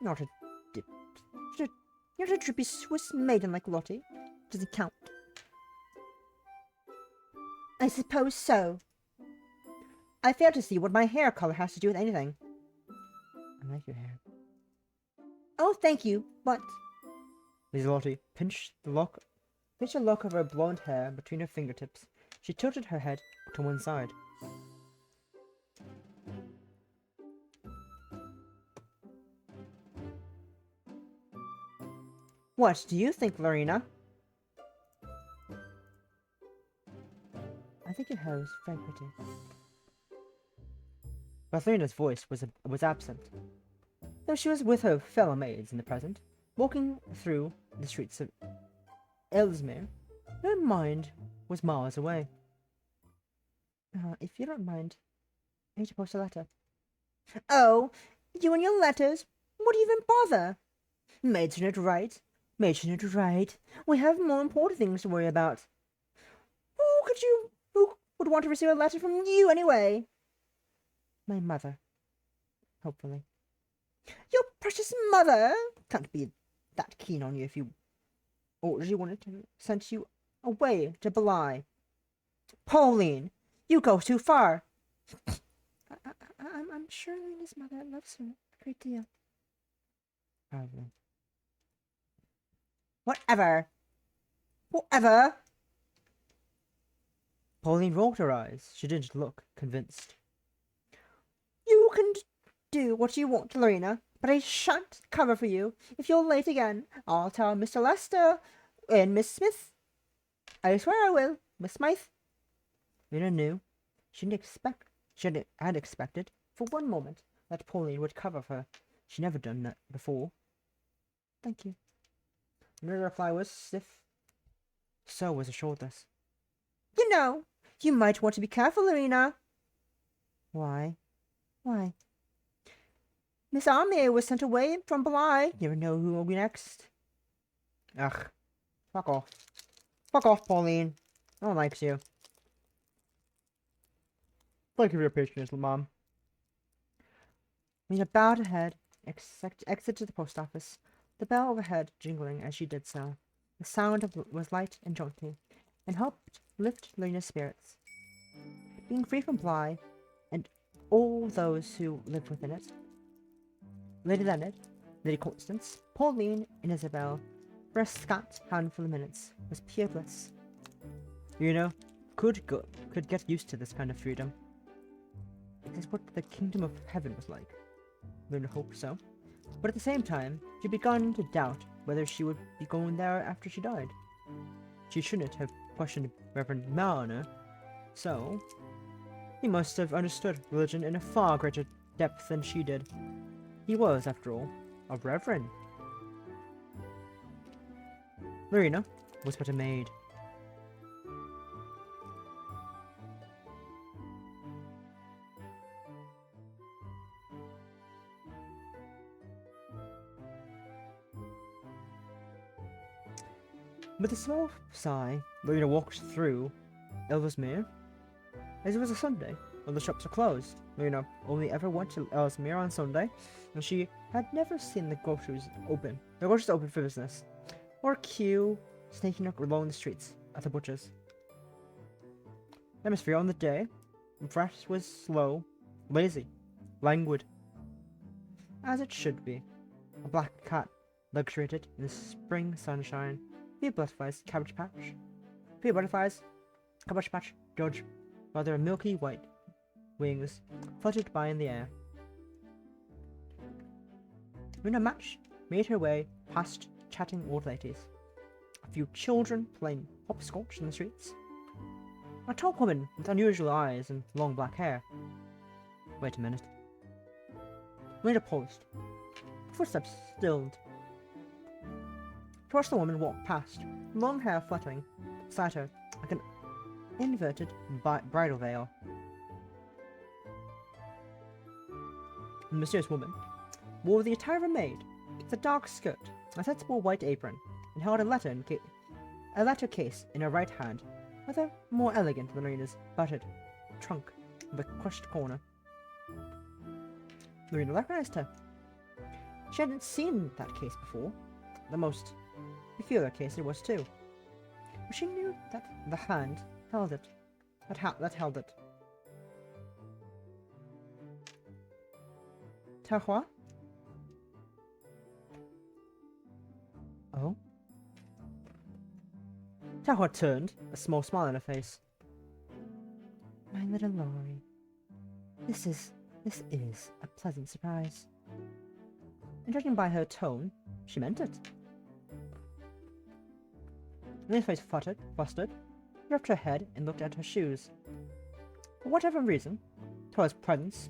Not a You're a drippy Swiss maiden like Lottie. Doesn't count. I suppose so. I fail to see what my hair color has to do with anything. I like your hair. Oh, thank you, but... Lieselotte pinched a lock of her blonde hair between her fingertips. She tilted her head to one side. What do you think, Lorina? I think your hair is very pretty. But Lorina's voice was absent, though she was with her fellow maids in the present, walking through the streets of Ellesmere. Her mind was miles away. If you don't mind, I need to post a letter. Oh, you and your letters? What do you even bother? Maids shouldn't write. Maids shouldn't write. We have more important things to worry about. Who would want to receive a letter from you anyway? My mother. Hopefully. Your precious mother can't be that keen on you if you... Or she wanted to send you away to Bly. Pauline, you go too far. I'm sure Lorina's mother loves her a great deal. Probably. Whatever. Pauline rolled her eyes. She didn't look convinced. You can do what you want, Lorina, but I shan't cover for you. If you're late again, I'll tell Mr. Lester and Miss Smith. I swear I will, Miss Smythe. Lorina knew. She had expected for one moment that Pauline would cover for her. She'd never done that before. Thank you. Lorina's reply was stiff. So was her shoulders. You know, you might want to be careful, Lorina. Why? Miss Armia was sent away from Bly. You never know who will be next. Ugh. Fuck off. Fuck off, Pauline. No one likes you. Thank you for your patience, Mom. Lorina bowed her head, exited the post office, the bell overhead jingling as she did so. The sound was light and jaunty, and helped lift Lorina's spirits. Being free from Bly, and all those who lived within it, Lady Leonard, Lady Constance, Pauline, and Isabel, for a scant handful of minutes, was pure bliss. Lorina could get used to this kind of freedom. It is what the kingdom of heaven was like. Lorina hoped so, but at the same time, she began to doubt whether she would be going there after she died. She shouldn't have questioned Reverend Marner, so he must have understood religion in a far greater depth than she did. He was, after all, a reverend. Lorina was but a maid. With a small sigh, Lorina walked through Ellesmere. As it was a Sunday, all the shops were closed. Lorina only ever went to Ellesmere on Sunday, and she had never seen the groceries open for business, or a queue snaking up along the streets at the butcher's. The atmosphere on the day, perhaps, was slow, lazy, languid, as it should be. A black cat luxuriated in the spring sunshine. Few butterflies, cabbage patch, George, rather a milky white wings fluttered by in the air. Lorina made her way past chatting old ladies, a few children playing hopscotch in the streets, a tall woman with unusual eyes and long black hair. Wait a minute. Lorina paused. Footsteps stilled. She watched the woman walk past, long hair fluttering beside her like an inverted bridal veil. The mysterious woman wore the attire of a maid, with a dark skirt, a sensible white apron, and held a letter case in her right hand, rather more elegant than Lorina's buttered trunk with a crushed corner. Lorina recognized her. She hadn't seen that case before. The most peculiar case it was too. But she knew that the hand held it. That held it. TaoHua? Oh? TaoHua turned, a small smile on her face. My little Lori. This is a pleasant surprise. And judging by her tone, she meant it. Lorina's face flustered, dropped her head and looked at her shoes. For whatever reason, TaoHua's presence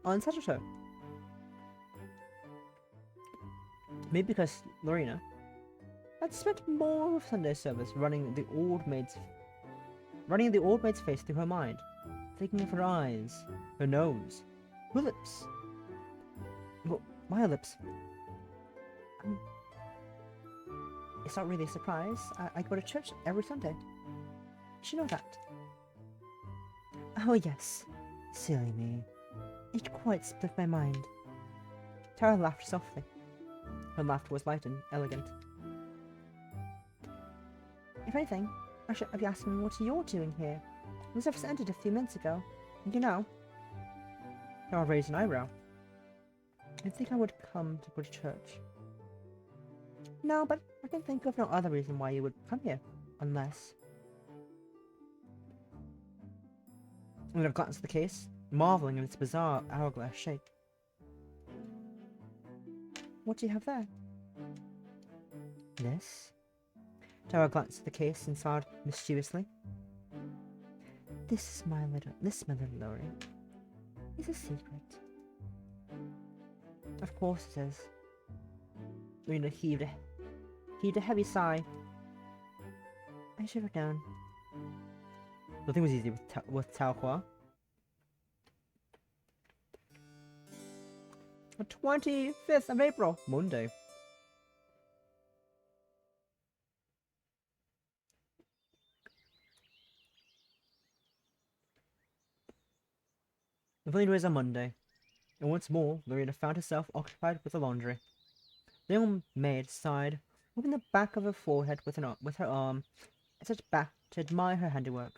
unsettled her. Maybe because Lorina had spent more of Sunday service running the old maid's face through her mind, thinking of her eyes, her nose, her lips. Well, my lips. It's not really a surprise. I go to church every Sunday. Did you know that? Oh yes, silly me. It quite split my mind. Tara laughed softly. Her laughter was light and elegant. If anything, I should be asking what you're doing here. I was just entered a few minutes ago, and you know. Tara raised an eyebrow. I think I would come to go to church. No, but I can think of no other reason why you would come here, unless... Lorina glanced at the case, marveling at its bizarre hourglass shape. What do you have there? This? Tara glanced at the case and smiled mischievously. This, my little Lori, is a secret. Of course it is. Lorina heaved a heavy sigh. I shivered down. Nothing was easy with TaoHua. The 25th of April, Monday. The following was a Monday, and once more Lorina found herself occupied with the laundry. The young maid sighed, rubbing the back of her forehead with her arm, and sat back to admire her handiwork.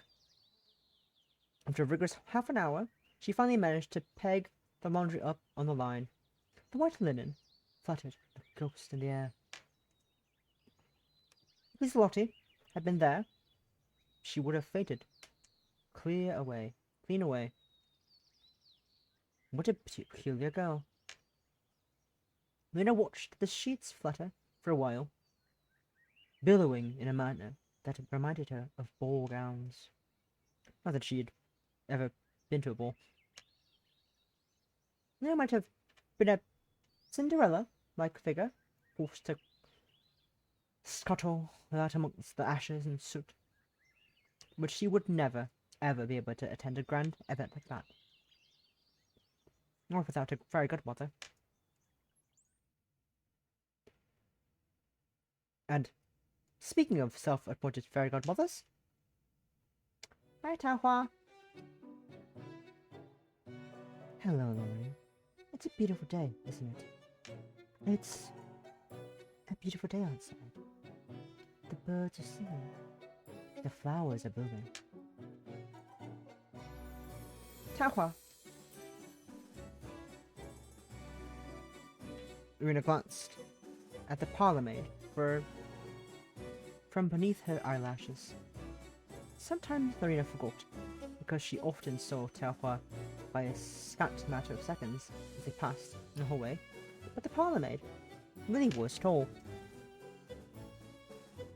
After a rigorous half an hour, she finally managed to peg the laundry up on the line. The white linen fluttered like a ghost in the air. If Lottie had been there, she would have fainted. Clean away. What a peculiar girl. Lorina watched the sheets flutter for a while, billowing in a manner that reminded her of ball gowns. Not that she had ever been to a ball. Lorina might have been a Cinderella-like figure, forced to scuttle about amongst the ashes and soot, but she would never, ever be able to attend a grand event like that. Or without a fairy godmother. And speaking of self-appointed fairy godmothers, hi TaoHua. Hello, Lori. It's a beautiful day, isn't it? It's a beautiful day outside. The birds are singing. The flowers are blooming. TaoHua. Lorina glanced at the parlour maid from beneath her eyelashes. Sometimes Lorina forgot, because she often saw TaoHua by a scant matter of seconds as they passed in the hallway, but the parlour maid really was tall.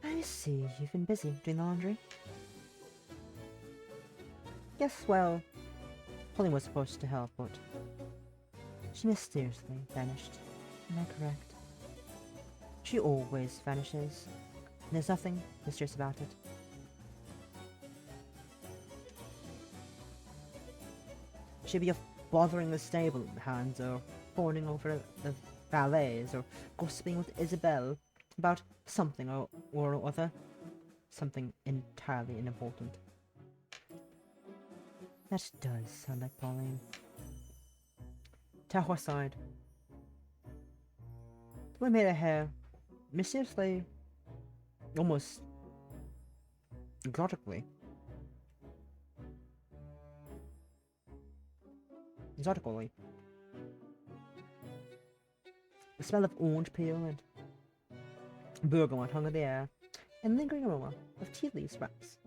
I see you've been busy doing the laundry. Yes, well, Polly was supposed to help, but she mysteriously vanished. Am I correct? She always vanishes. There's nothing mysterious about it. She'd be off bothering the stable hands, or fawning over the valets, or gossiping with Isabel about something or other. Something entirely unimportant. That does sound like Pauline. TaoHua sighed. The way made her hair mysteriously, almost exotically. Exotically. The smell of orange peel and bergamot hung in the air, and lingering aroma of tea leaf scraps.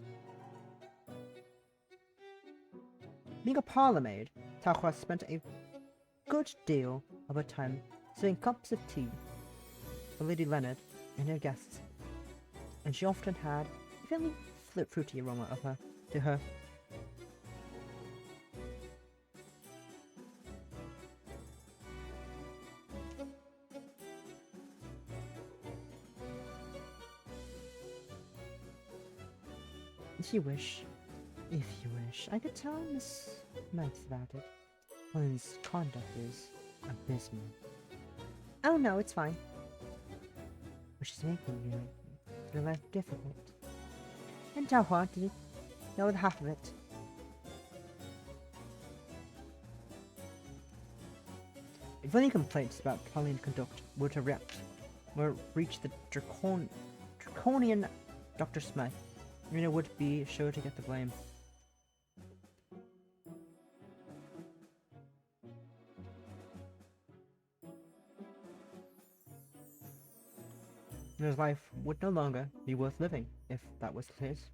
Being a parlour maid, TaoHua spent a good deal of her time serving cups of tea for Lady Leonard and her guests, and she often had a fairly fruity aroma of her to her. If you wish, I could tell Miss Max about it. Helen's conduct is abysmal. Oh no, it's fine. But she's making your life difficult. And TaoHua didn't know the half of it. If any complaints about Pauline's conduct were to reach the draconian Dr. Smith, Lorina would be sure to get the blame. His life would no longer be worth living if that was the case.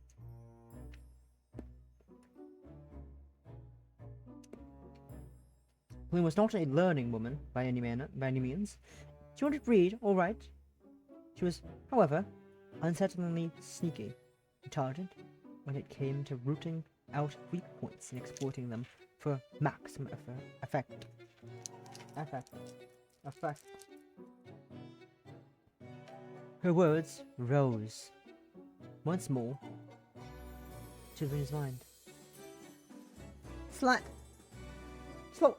Pauline was not a learning woman by any means. She wanted to read, all right. She was, however, unsettlingly sneaky, intelligent when it came to rooting out weak points and exploiting them for maximum effect. Her words rose once more to Lorina's mind. Slut! Slut!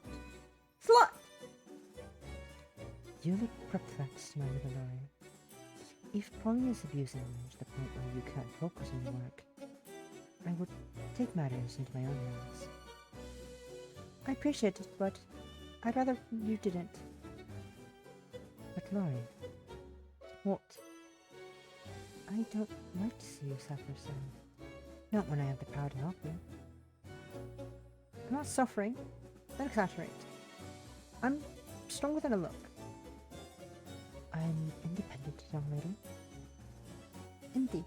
Slut! You look perplexed, my little Lorina. If Pauline is abusing you to the point where you can't focus on your work, I would take matters into my own hands. I appreciate it, but I'd rather you didn't. But Lori, what? I don't like to see you suffer so. Not when I have the power to help you. I'm not suffering. Don't exaggerate. I'm stronger than I look. I'm independent, young lady. Indeed.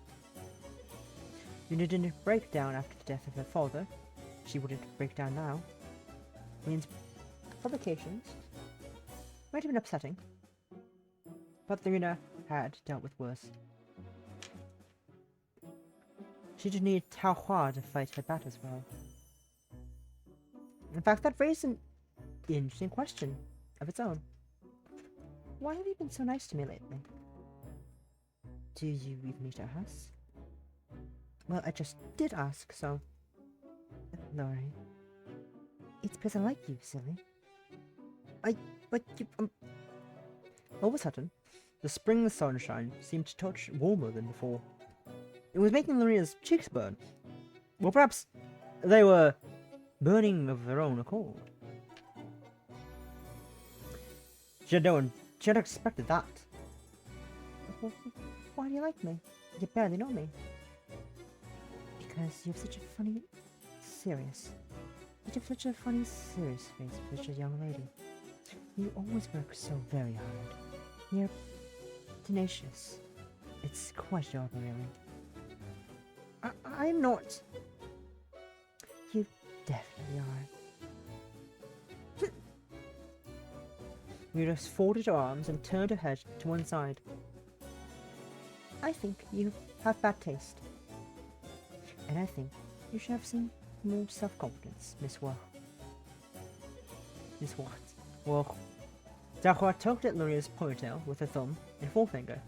Lorina didn't break down after the death of her father. She wouldn't break down now. Means publications might have been upsetting, but Lorina had dealt with worse. She didn't need TaoHua to fight her battles well. In fact, that raised an interesting question of its own. Why have you been so nice to me lately? Do you even eat at our house? Well, I just did ask, so... Lori... It's because I like you, silly. But you... All of a sudden, the spring sunshine seemed to touch warmer than before. It was making Lorina's cheeks burn. Well, perhaps they were burning of their own accord. She had expected that. Why do you like me? You barely know me. Because you have such a funny, serious... You have such a funny, serious face for such a young lady. You always work so very hard. You're tenacious. It's quite adorable, really. I'm not. You definitely are. Lorina folded her arms and turned her head to one side. I think you have bad taste. And I think you should have some more self-confidence, Miss Wa. Miss Watt. Well, TaoHua tugged at Lorina's ponytail with her thumb and forefinger.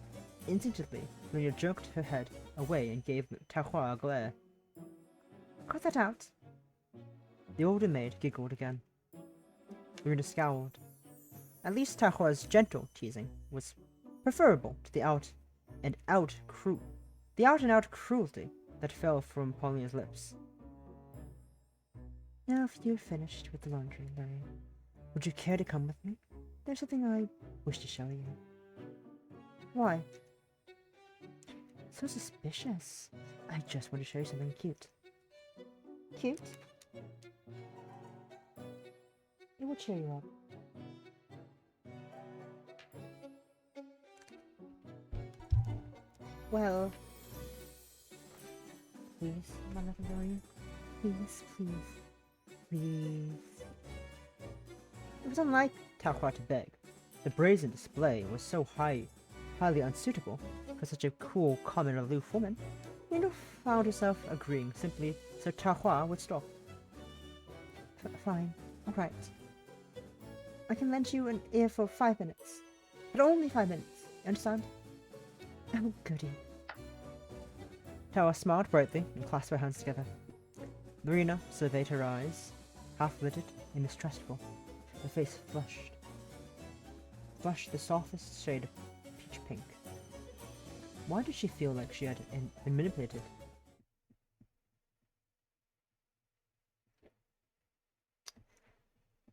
Instinctively, Lorina jerked her head away and gave TaoHua a glare. Cut that out. The older maid giggled again. Lorina scowled. At least TaoHua's gentle teasing was preferable to the out-and-out cruelty that fell from Paulina's lips. Now, if you're finished with the laundry, Lorina, would you care to come with me? There's something I wish to show you. Why? So suspicious. I just want to show you something cute. Cute? It will cheer you up. Well, please, my little Lorina. Please, please, please. It was unlike TaoHua to beg. The brazen display was so highly unsuitable for such a cool, calm, and aloof woman. Lorina found herself agreeing simply so TaoHua would stop. Fine, alright. I can lend you an ear for 5 minutes. But only 5 minutes, you understand? Oh, goody. TaoHua smiled brightly and clasped her hands together. Lorina surveyed her eyes, half-lidded and mistrustful. Her face flushed the softest shade of peach pink. Why did she feel like she had been manipulated?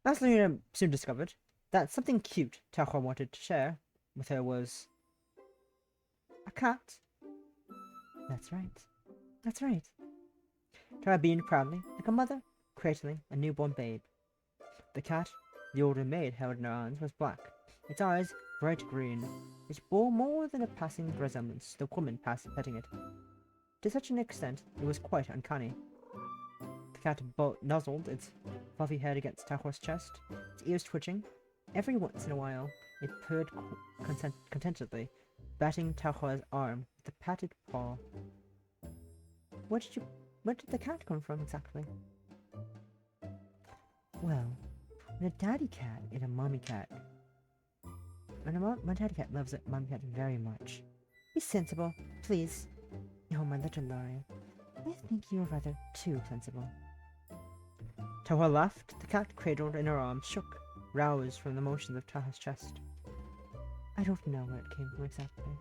As Lorina soon discovered, that something cute TaoHua wanted to share with her was a cat. That's right. That's right. TaoHua beamed proudly, like a mother cradling a newborn babe. The cat the older maid held in her arms was black, its eyes bright green, which bore more than a passing resemblance to the woman petting it. To such an extent, it was quite uncanny. The cat nuzzled its fluffy head against TaoHua's chest, its ears twitching. Every once in a while, it purred contentedly, batting TaoHua's arm with a patted paw. Where did the cat come from exactly? Well, when a daddy cat and a mommy cat. My daddy cat loves a mommy cat very much. Be sensible, please. Oh, my little Lorina. I think you're rather too sensible. TaoHua laughed. The cat cradled in her arms shook, roused from the motions of TaoHua's chest. I don't know where it came from exactly.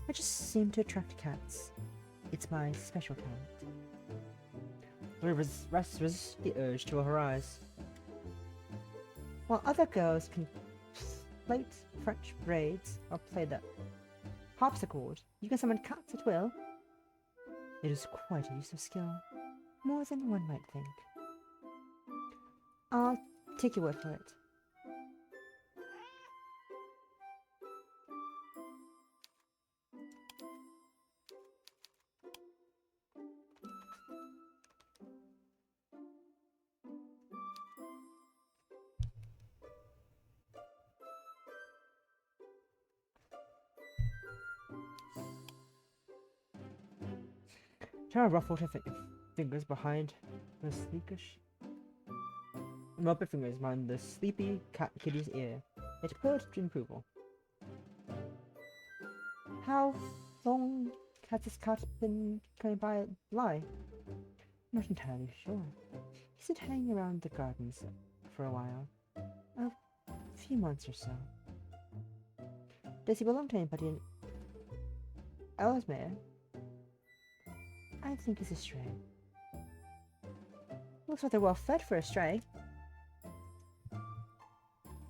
I just seem to attract cats. It's my special talent. Lorina resisted the urge to roll her eyes. While other girls can plait French braids or play the harpsichord, you can summon cats at will. It is quite a use of skill, more than one might think. I'll take your word for it. Tara ruffled her fingers behind her behind the sleepy kitty's ear. It purred in approval. How long has this cat been coming by lie? Not entirely sure. He's been hanging around the gardens for a while. A few months or so. Does he belong to anybody in Ellesmere? I think he's a stray. Looks rather well fed for a stray.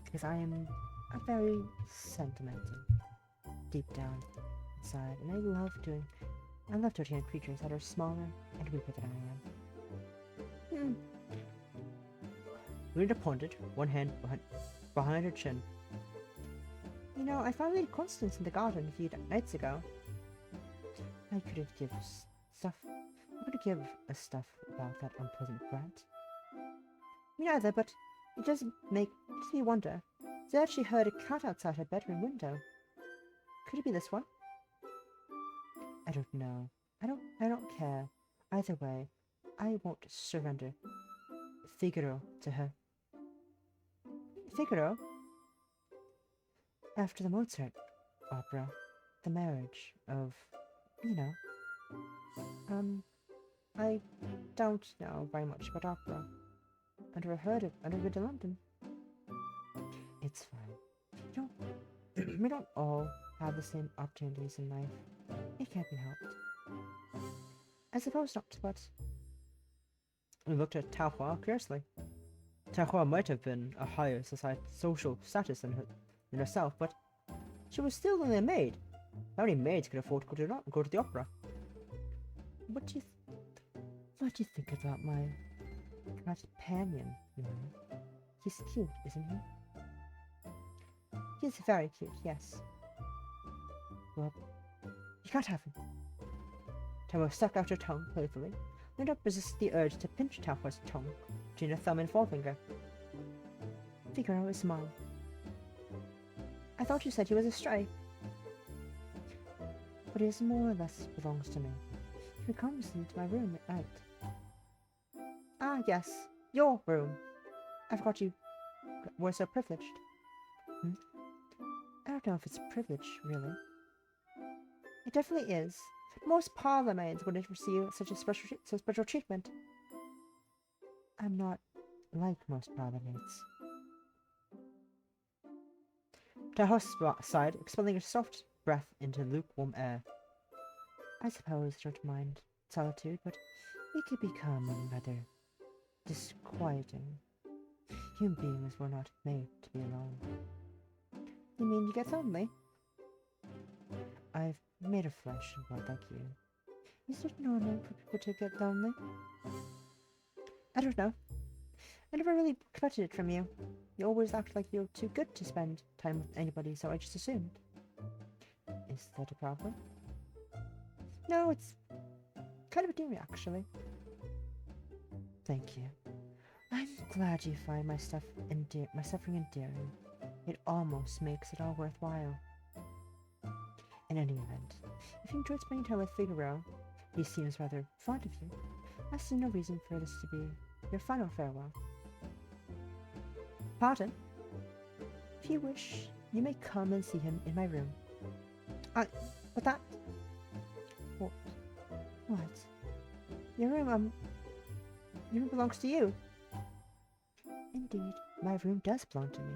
Because I am a very sentimental, deep down inside, and I love torturing creatures that are smaller and weaker than I am. Lorina pondered, one hand behind her chin. You know, I found Lady Constance in the garden a few nights ago. I couldn't give stuff. I give a stuff about that unpleasant brat. Me neither, but it does me wonder. I actually heard a cat outside her bedroom window. Could it be this one? I don't know. I don't care. Either way, I won't surrender Figaro to her. Figaro? After the Mozart opera, the marriage of, you know. I don't know very much about opera. I've never heard it. I've never been to London. It's fine. We don't all have the same opportunities in life. It can't be helped. I suppose not, but... We looked at TaoHua curiously. TaoHua might have been a higher social status than herself, but she was still only a maid. How many maids could afford to go to the opera? What do you think about my companion, you know? He's cute, isn't he? He's very cute, yes. Well, you can't have him. TaoHua stuck out her tongue playfully, and up resisted the urge to pinch TaoHua's tongue between her thumb and forefinger. Figaro is mine. I thought you said he was a stray. But he more or less belongs to me. He comes into my room at night. Ah, yes, your room. I forgot you were so privileged. I don't know if it's a privilege, really. It definitely is. Most parlour maids wouldn't receive such special treatment. I'm not like most parlour maids. TaoHua sighed, expelling a soft breath into lukewarm air. I suppose I don't mind solitude, but it could become rather disquieting. Human beings were not made to be alone. You mean you get lonely? I've made of flesh and blood like you. Is it normal for people to get lonely? I don't know. I never really expected it from you. You always act like you're too good to spend time with anybody, so I just assumed. Is that a problem? No, it's kind of endearing, actually. Thank you. I'm glad you find my suffering endearing. It almost makes it all worthwhile. In any event, if you enjoyed spending time with Figaro, he seems rather fond of you. I see no reason for this to be your final farewell. Pardon? If you wish, you may come and see him in my room. But that... What? Your room belongs to you. Indeed, my room does belong to me.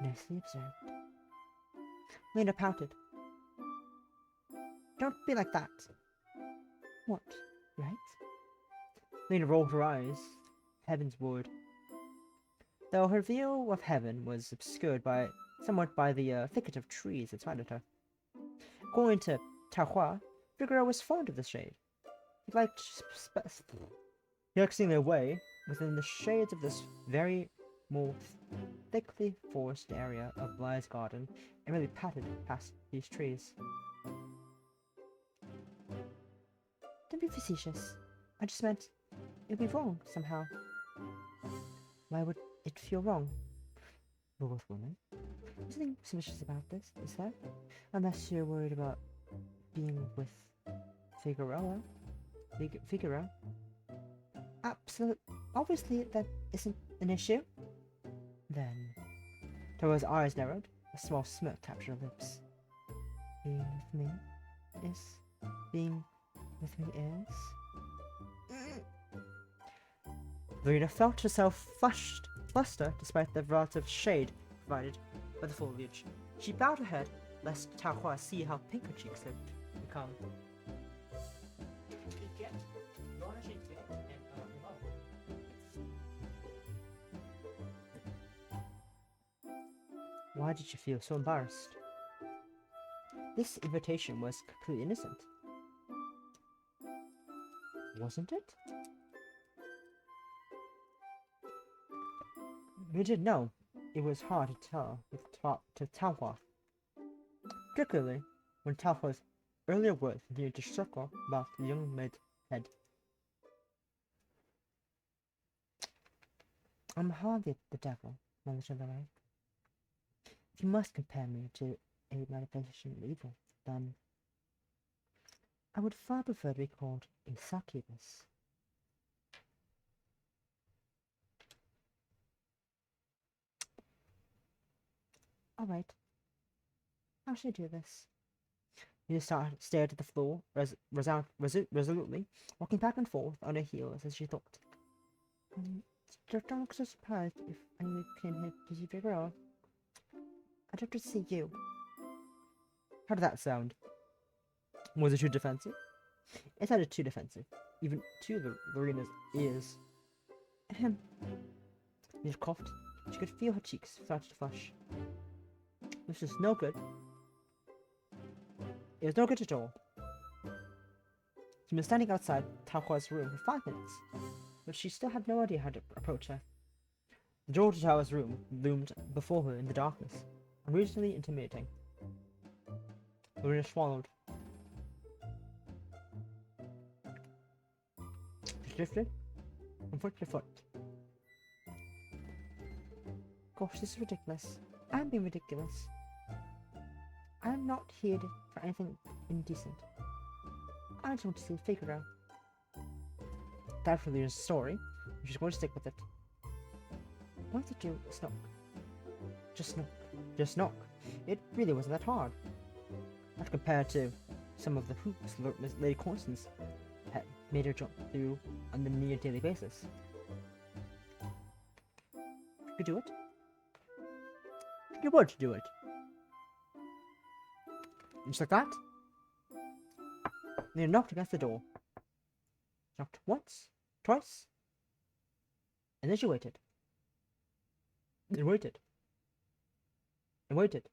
Nicely observed. Lena pouted. Don't be like that. What, right? Lena rolled her eyes heavenward. Though her view of heaven was obscured somewhat by the thicket of trees that surrounded her. According to TaoHua, Figaro was fond of the shade. He liked seeing their way within the shades of this very more thickly forested area of Blythe's garden, and really patted past these trees. Don't be facetious. I just meant it would be wrong somehow. Why would it feel wrong? We're both women. There's nothing suspicious about this, is there? Unless you're worried about being with Figaro. Absolutely. Obviously, that isn't an issue. Then, TaoHua's eyes narrowed. A small smirk captured her lips. Being with me is... Lorina felt herself fluster despite the relative shade provided by the foliage. She bowed her head, lest TaoHua see how pink her cheeks had become. Why did you feel so embarrassed? This invitation was completely innocent. Wasn't it? We didn't know. It was hard to tell to TaoHua. Particularly when TaoHua's earlier words continued to circle about the young maid's head. I'm hardly the devil, my little Lorraine. If you must compare me to a manifestation of evil, then I would far prefer to be called a succubus. Alright, how should I do this? You stared at the floor, resolutely, walking back and forth on her heels as she thought. Don't look so surprised if anyone came here to see your girl. I'd love to see you. How did that sound? Was it too defensive? It sounded too defensive, even to Lorina's ears. Ahem. She coughed. She could feel her cheeks start to flush. This was no good. It was no good at all. She was standing outside TaoHua's room for 5 minutes, but she still had no idea how to approach her. The door to TaoHua's room loomed before her in the darkness, unreasonably intimidating. Lorina swallowed. She drifted from foot to foot. Gosh, this is ridiculous. I'm being ridiculous. I'm not here for anything indecent. I just want to see Figaro. That for Lorina's story, and she's going to stick with it. What did you knock? Just knock. Just knock. It really wasn't that hard. Not compared to some of the hoops Lady Constance had made her jump through on a near daily basis. You could do it. You would do it. And just like that, they knocked against the door. Knocked once, twice, and then she waited. And waited. And waited.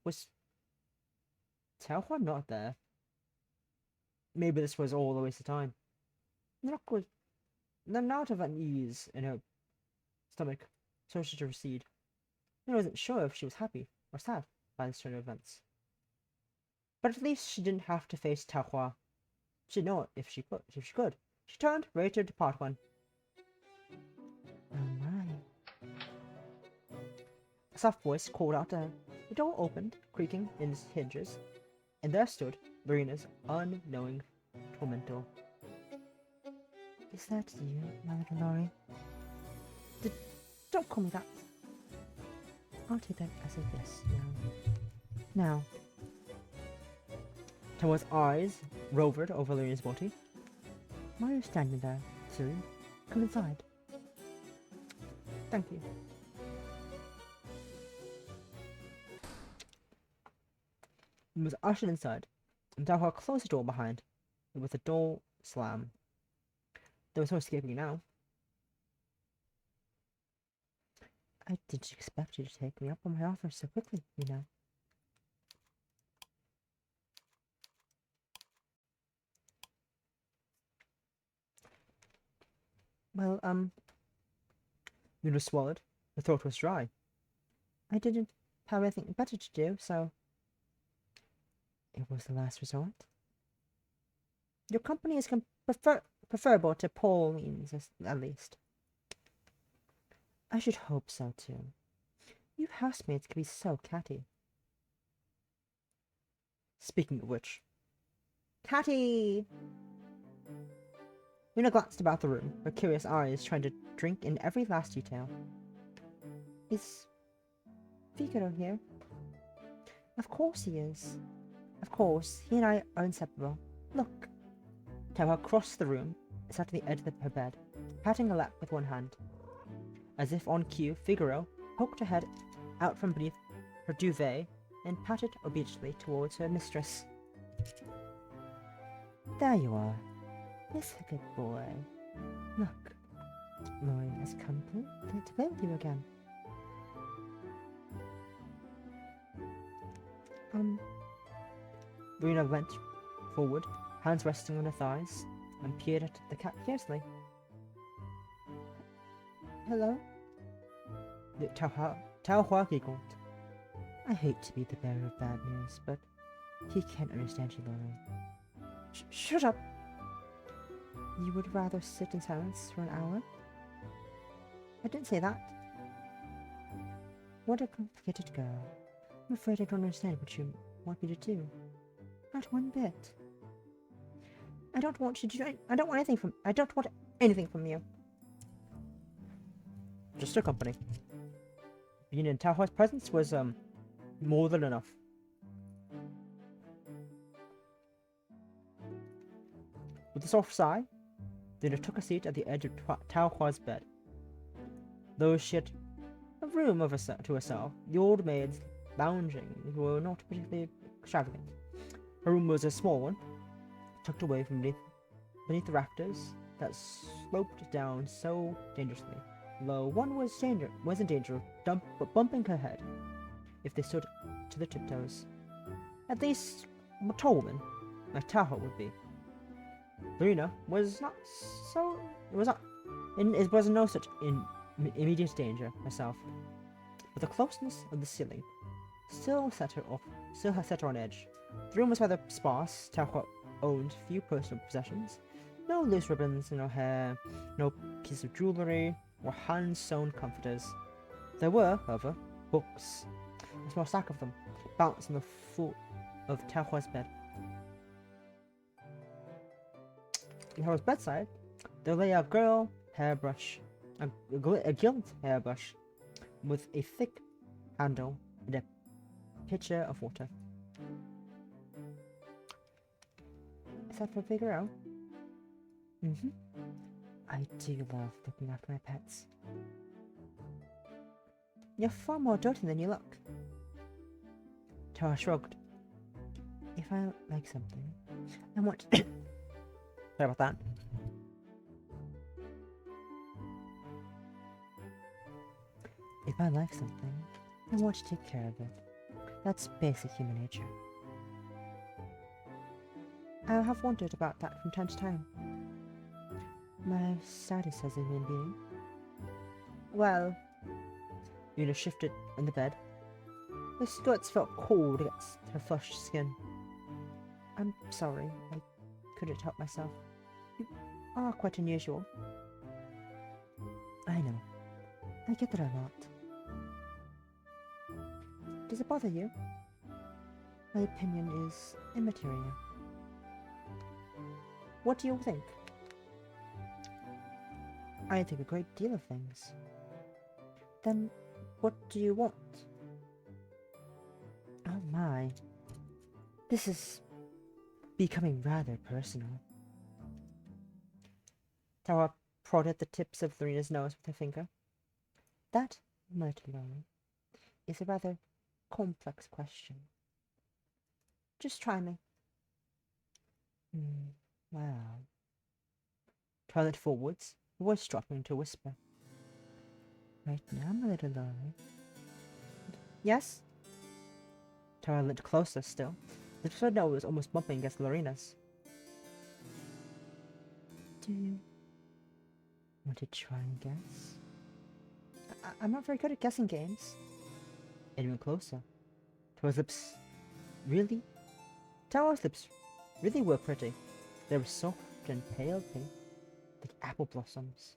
Was TaoHua not there? Maybe this was all a waste of time. The knock was the amount of unease in her stomach started to recede. I wasn't sure if she was happy or sad by this turn of events. But at least she didn't have to face TaoHua. She'd know it if she could. She turned, ready to depart one. Oh my. A soft voice called out to her. The door opened, creaking in its hinges, and there stood Lorina's unknowing tormentor. Is that you, my little Lori? Don't call me that. I'll take that as a yes now. Now. TaoHua's eyes rovered over Lorina's body. Why are you standing there, silly? Come inside. Thank you. He was ushered inside, and TaoHua closed the door behind it with a dull slam. There was no escaping now. I didn't expect you to take me up on my offer so quickly, you know. Well, Luna swallowed. Her throat was dry. I didn't have anything better to do, so it was the last resort. Your company is preferable to Pauline's, at least. I should hope so, too. You housemates can be so catty. Speaking of which... Catty! Luna glanced about the room, her curious eyes trying to drink in every last detail. Is Figaro here? Of course he is. Of course, he and I are inseparable. Look. TaoHua crossed the room and sat at the edge of her bed, patting her lap with one hand. As if on cue, Figaro poked her head out from beneath her duvet and patted obediently towards her mistress. There you are. Yes, a good boy. Look, Lori has come to play with you again. Lorina went forward, hands resting on her thighs, and peered at the cat fiercely. Hello? TaoHua giggled. I hate to be the bearer of bad news, but he can't understand you, Lori. Shut up! You would rather sit in silence for an hour? I didn't say that. What a complicated girl. I'm afraid I don't understand what you want me to do. Not one bit. I don't want you to do. I don't want anything from you. Just her company. Being in TaoHua's presence was more than enough. With a soft sigh, Lorina took a seat at the edge of TaoHua's bed. Though she had a room to herself, the old maids lounging were not particularly extravagant. Her room was a small one, tucked away from beneath the rafters that sloped down so dangerously low. One was in danger of bumping her head if they stood to their tiptoes. At least a tall woman like TaoHua would be. Lorina was in no such immediate danger herself, but the closeness of the ceiling still set her on edge. The room was rather sparse. TaoHua owned few personal possessions. No loose ribbons in her hair, no pieces of jewellery, or hand-sewn comforters. There were, however, books, a small stack of them, balanced on the foot of TaoHua's bed. At TaoHua's bedside, there lay a gilt hairbrush with a thick handle and a pitcher of water. Is that for bigger out? Mm-hmm. I do love looking after my pets. You're far more dirty than you look. TaoHua shrugged. If I like something, I want to... Sorry about that. If I like something, I want to take care of it. That's basic human nature. I have wondered about that from time to time. My status as a human being. Well, Lorina shifted in the bed. The skirts felt cold against her flushed skin. I'm sorry, I couldn't help myself. You are quite unusual. I know. I get that a lot. Does it bother you? My opinion is immaterial. What do you think? I think a great deal of things. Then, what do you want? Oh my. This is becoming rather personal. TaoHua prodded the tips of Lorina's nose with her finger. That, my little darling, is a rather complex question. Just try me. Well. TaoHua leaned forwards, her voice dropping to a whisper. Right now, my little darling. Yes? TaoHua leaned closer still. The tip of her nose was almost bumping against Lorina's. Do you want to try and guess? I'm not very good at guessing games. It went closer. TaoHua's lips really were pretty. They were soft and pale pink, like apple blossoms.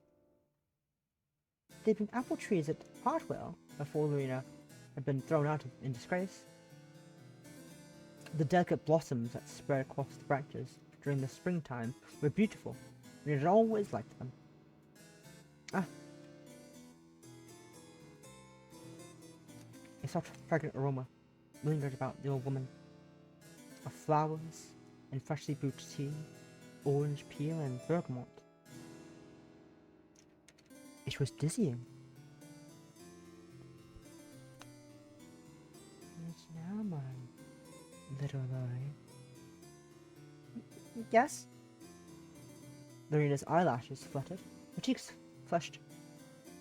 They'd been apple trees at Hartwell before Lorina had been thrown out in disgrace. The delicate blossoms that spread across the branches during the springtime were beautiful, and it had always liked them. A soft, fragrant aroma lingered about the old woman, of flowers and freshly brewed tea, orange peel and bergamot. It was dizzying. And now, my little Lorraine. Yes? Lorina's eyelashes fluttered, her cheeks flushed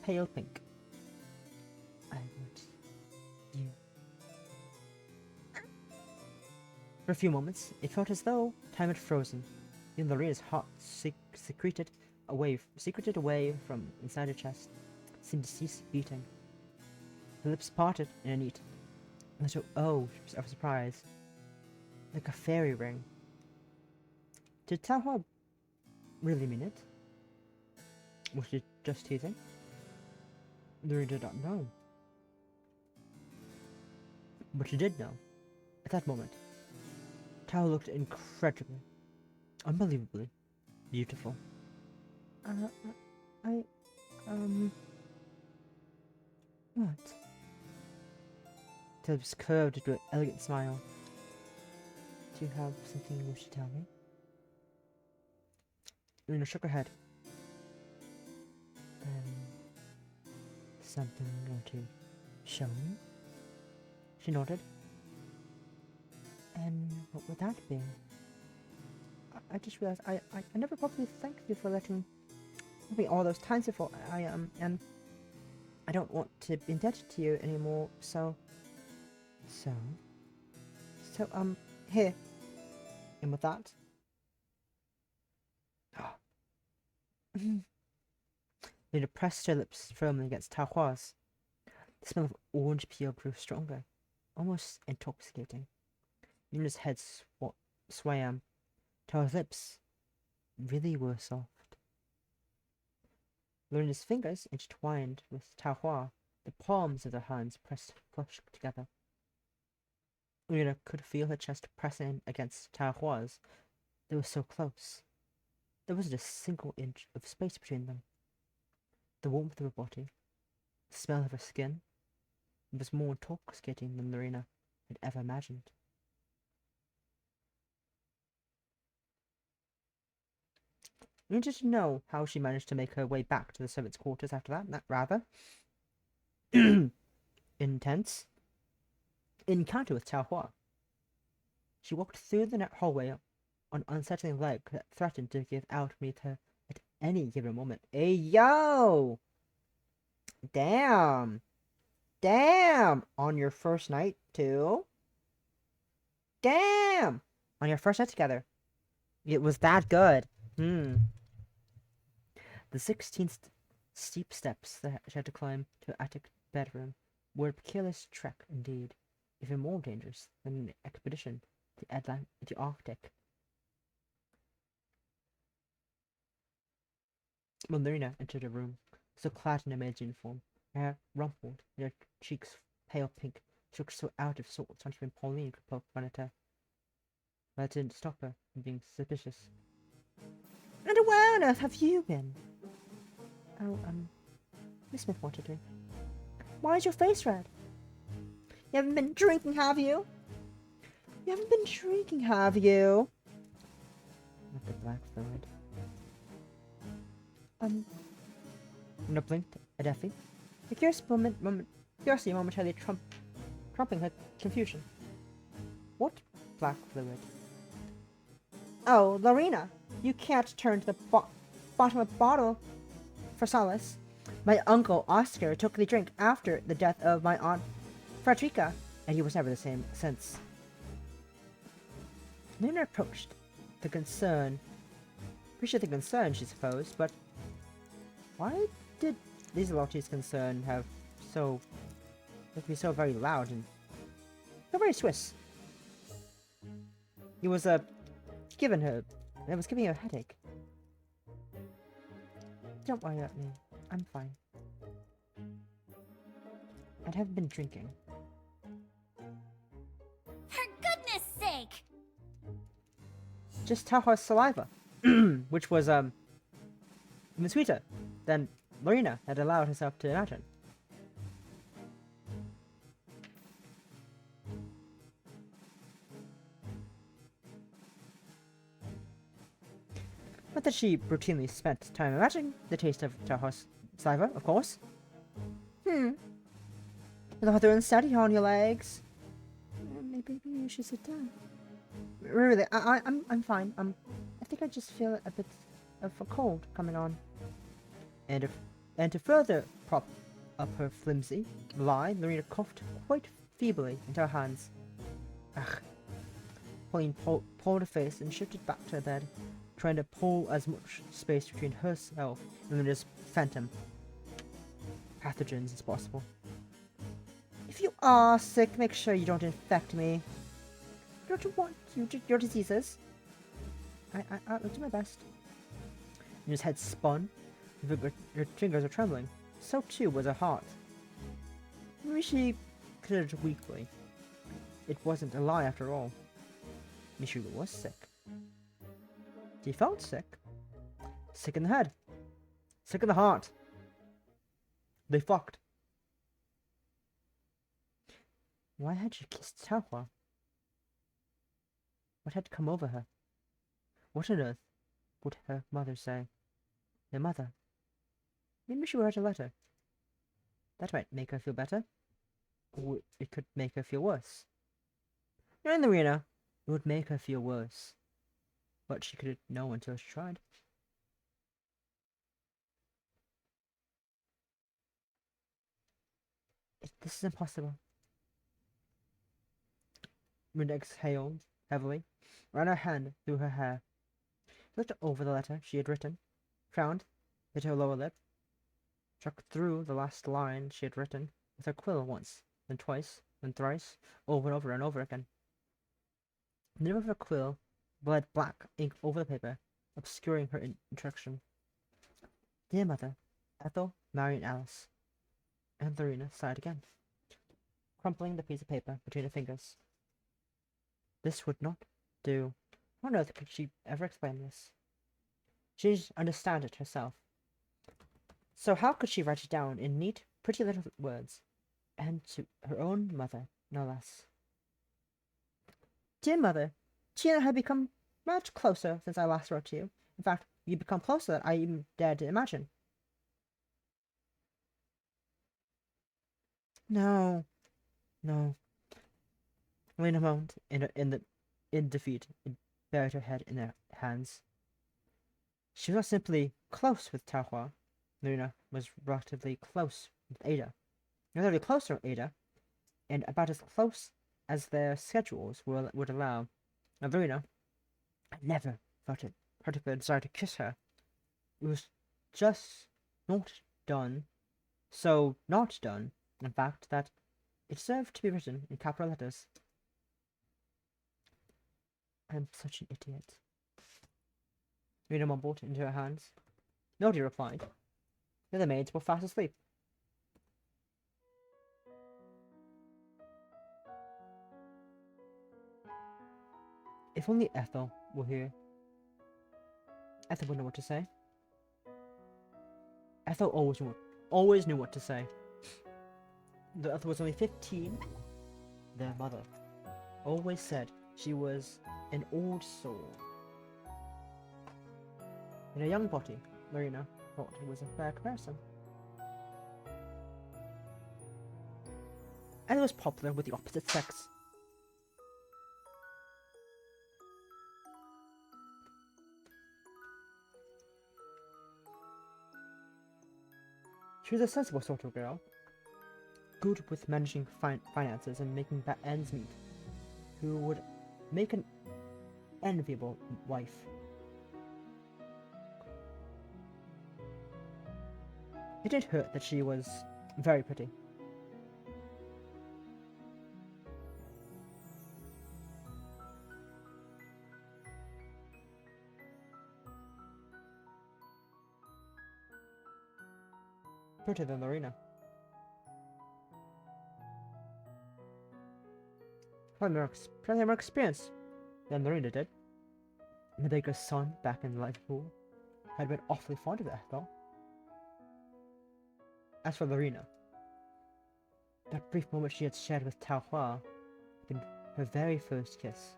pale pink. I want you. For a few moments, it felt as though time had frozen. Then Lorina's heart secreted away from inside her chest, seemed to cease beating. Her lips parted in a neat little O of surprise, like a fairy ring. Did TaoHua really mean it? Was she just teasing? Lorina did not know. But she did know. At that moment, Tao looked incredibly, unbelievably beautiful. What? Her lips curved into an elegant smile. Do you have something you wish to tell me? Lorina shook her head. Something you want to show me? She nodded. And what would that be? I just realized I never properly thanked you for letting me all those times before. And I don't want to be indebted to you anymore, so here. And with that, Lina pressed her lips firmly against TaoHua's. The smell of orange peel grew stronger, almost intoxicating. Lina's head swam. TaoHua's lips really were soft. Lorina's fingers intertwined with TaoHua, the palms of their hands pressed flush together. Lorina could feel her chest pressing against TaoHua's. They were so close. There wasn't a single inch of space between them. The warmth of her body, the smell of her skin, was more intoxicating than Lorina had ever imagined. Lorina didn't know how she managed to make her way back to the servants' quarters after that rather intense encounter with TaoHua. She walked through the hallway on unsettling leg that threatened to give out beneath her at any given moment. Hey, yo! Damn! On your first night, too? Damn! On your first night together. It was that good. The 16 steep steps that she had to climb to her attic bedroom were a perilous trek indeed, even more dangerous than an expedition to the Arctic. When Lorina entered her room, still clad in her maid's uniform, her hair rumpled and her cheeks pale pink, she looked so out of sorts not even Pauline could poke fun at her. But that didn't stop her from being suspicious. And where on earth have you been? Oh, Miss Smith wanted to. Why is your face red? You haven't been drinking, have you? You haven't been drinking, have you? Not the black fluid. Lorina blinked at Effie. The curiosity momentarily trumping her confusion. What black fluid? Oh, Lorina, you can't turn to the bottom of the bottle for solace. My uncle Oscar took the drink after the death of my aunt Frederica, and he was never the same since. Lorina approached the concern. Appreciate the concern, she supposed, but why did Lieselotte's concern have to be so very loud and so very Swiss? It was giving her a headache. Don't worry about me. I'm fine. I haven't been drinking. For goodness sake! Just TaoHua's saliva, which was even sweeter than Lorina had allowed herself to imagine. Not that she routinely spent time imagining the taste of TaoHua's saliva, of course. Rather unsteady on your legs. Maybe you should sit down. Really, I'm fine. I think I just feel a bit of a cold coming on. And to further prop up her flimsy lie, Lorina coughed quite feebly into her hands. Ugh. Pauline pulled her face and shifted back to her bed, trying to pull as much space between herself and Lorina's phantom pathogens as possible. If you are sick, make sure you don't infect me. Don't you want your diseases? I'll do my best. Lorina's head spun. Her fingers were trembling. so too was her heart. Maybe she considered weakly. It wasn't a lie after all. Maybe she was sick. She felt sick. Sick in the head. Sick in the heart. They fucked. Why had she kissed TaoHua? What had come over her? What on earth would her mother say? Their mother. Maybe she would write a letter. That might make her feel better. Or it could make her feel worse. Knowing Lorina, it would make her feel worse. But she couldn't know until she tried. This is impossible. Lorina exhaled heavily, ran her hand through her hair, looked over the letter she had written, frowned, bit her lower lip, struck through the last line she had written with her quill once, then twice, then thrice, over and over and over again. The nib of her quill bled black ink over the paper, obscuring her instruction. Dear Mother, Ethel, Mary, and Alice. And Lorina sighed again, crumpling the piece of paper between her fingers. This would not do. How on earth could she ever explain this? She didn't understand it herself. So how could she write it down in neat, pretty little words, and to her own mother, no less? Dear Mother, she and I have become much closer since I last wrote to you. In fact, you've become closer than I even dared to imagine. No. Lorina moaned in defeat and buried her head in her hands. She was not simply close with TaoHua. Lorina was relatively close with Ada. Relatively closer with Ada, and about as close as their schedules would allow. Now Lorina had never felt a particular desire to kiss her. It was just not done. So not done, in fact, that it served to be written in capital letters. I'm such an idiot. Lorina mumbled into her hands. Nobody replied. The other maids were fast asleep. If only Ethel were here. Ethel would know what to say. Ethel always knew what to say. Though Ethel was only 15, their mother always said she was an old soul. In a young body, Lorina thought it was a fair comparison. Ethel was popular with the opposite sex. She was a sensible sort of girl, good with managing finances and making ends meet, who would make an enviable wife. It did hurt that she was very pretty. Prettier than Lorina. Probably more experience than Lorina did. The baker's son back in Liverpool had been awfully fond of Ethel. As for Lorina, that brief moment she had shared with TaoHua had been her very first kiss.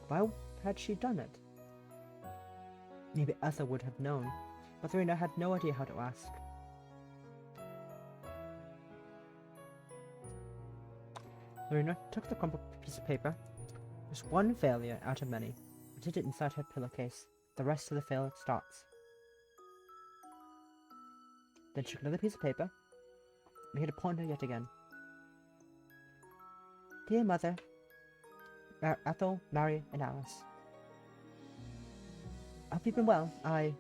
Why had she done it? Maybe Ethel would have known, but Lorina had no idea how to ask. Lorina took the crumpled piece of paper. Just one failure out of many, and hid it inside her pillowcase. The rest of the failed starts. Then she took another piece of paper, and hid upon her yet again. Dear Mother, Ethel, Mary, and Alice. I hope you've been well. I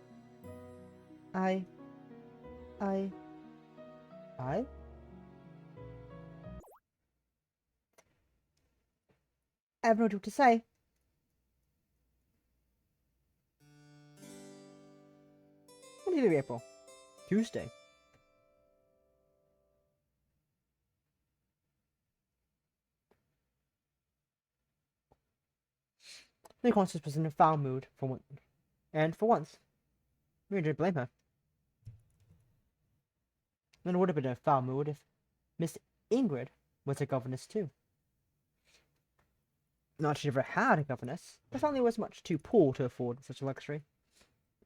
have no idea what to say. What do you do, April? Tuesday. Lady Constance was in a foul mood for once, and for once, we didn't blame her. And it would have been a foul mood if Miss Ingrid was a governess too. Not she ever had a governess. The family was much too poor to afford such a luxury.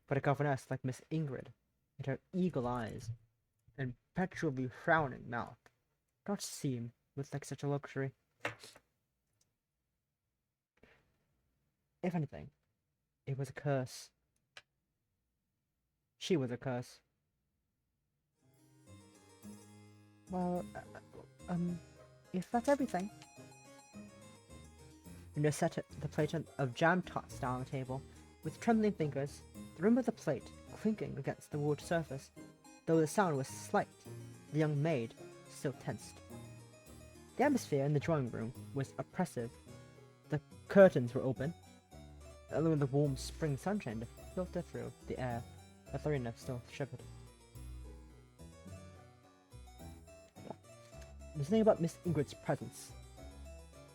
But a governess like Miss Ingrid, with her eagle eyes and perpetually frowning mouth, did not seem with like such a luxury. If anything, it was a curse. She was a curse. Well, if that's everything. Rina set the plate of jam tarts down on the table. With trembling fingers, the rim of the plate clinking against the wood surface. Though the sound was slight, the young maid still tensed. The atmosphere in the drawing room was oppressive. The curtains were open, allowing the warm spring sunshine to filter through the air, but Lorina still shivered. There's something about Miss Ingrid's presence.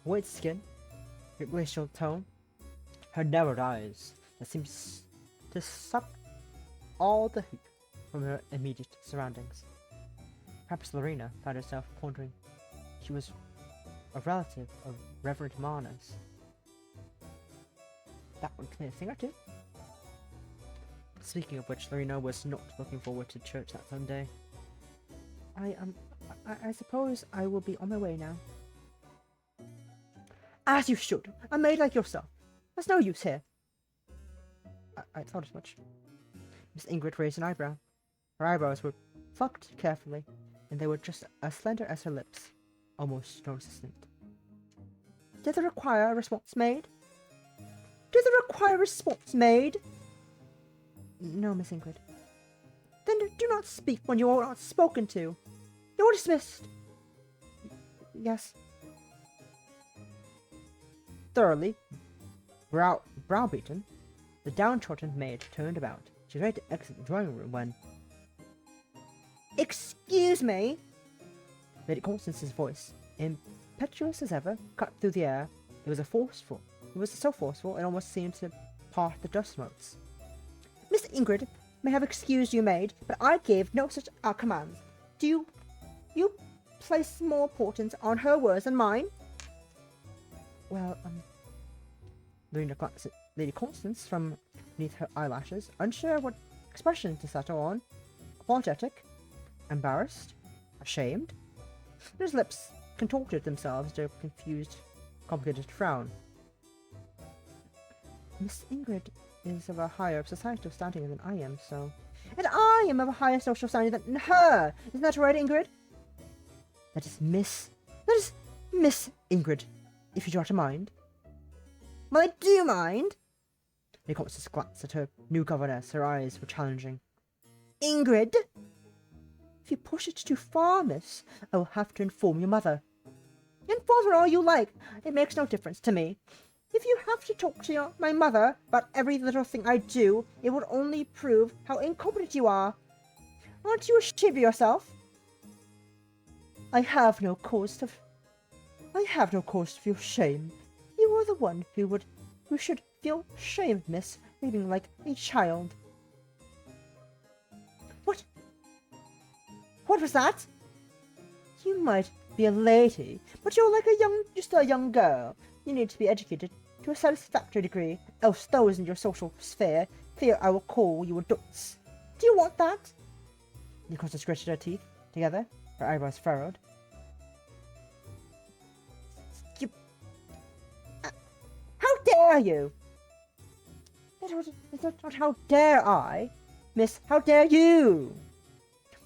White skin, her glacial tone, her narrowed eyes that seemed to suck all the heat from her immediate surroundings. Perhaps Lorina found herself pondering. She was a relative of Reverend Mana's. That would clear a thing or two. Speaking of which, Lorina was not looking forward to church that Sunday. I suppose I will be on my way now. As you should. A maid like yourself. There's no use here. I thought as much. Miss Ingrid raised an eyebrow. Her eyebrows were plucked carefully, and they were just as slender as her lips, almost non-existent. Does it require a response maid? Does it require a response maid? No, Miss Ingrid. Then do not speak when you are not spoken to. You're dismissed. Yes. Thoroughly browbeaten, the downtrodden maid turned about. She was ready to exit the drawing room when... Excuse me! Lady Constance's voice, impetuous as ever, cut through the air. It was so forceful it almost seemed to part the dust motes. Miss Ingrid may have excused you, maid, but I gave no such commands. Do you place more importance on her words than mine? Well, Lorina glanced at Lady Constance from beneath her eyelashes, unsure what expression to settle on. Apologetic, embarrassed, ashamed. His lips contorted themselves into a confused, complicated frown. Miss Ingrid is of a higher societal standing than I am, so... And I am of a higher social standing than her! Isn't that right, Ingrid? That is Miss Ingrid, if you do not mind. Well, I do mind. Lady Constance glanced at her new governess. Her eyes were challenging. Ingrid! If you push it too far, miss, I will have to inform your mother. Inform her all you like. It makes no difference to me. If you have to talk to my mother about every little thing I do, it would only prove how incompetent you are. Aren't you ashamed of yourself? I have no cause to feel shame. You are the one who should feel shame, miss, behaving like a child. What was that? You might be a lady, but you're like just a young girl. You need to be educated to a satisfactory degree, else those in your social sphere fear I will call you a dunce. Do you want that? Nicosa gritted her teeth together, her eyebrows furrowed. How dare you? Not how dare I, miss, how dare you?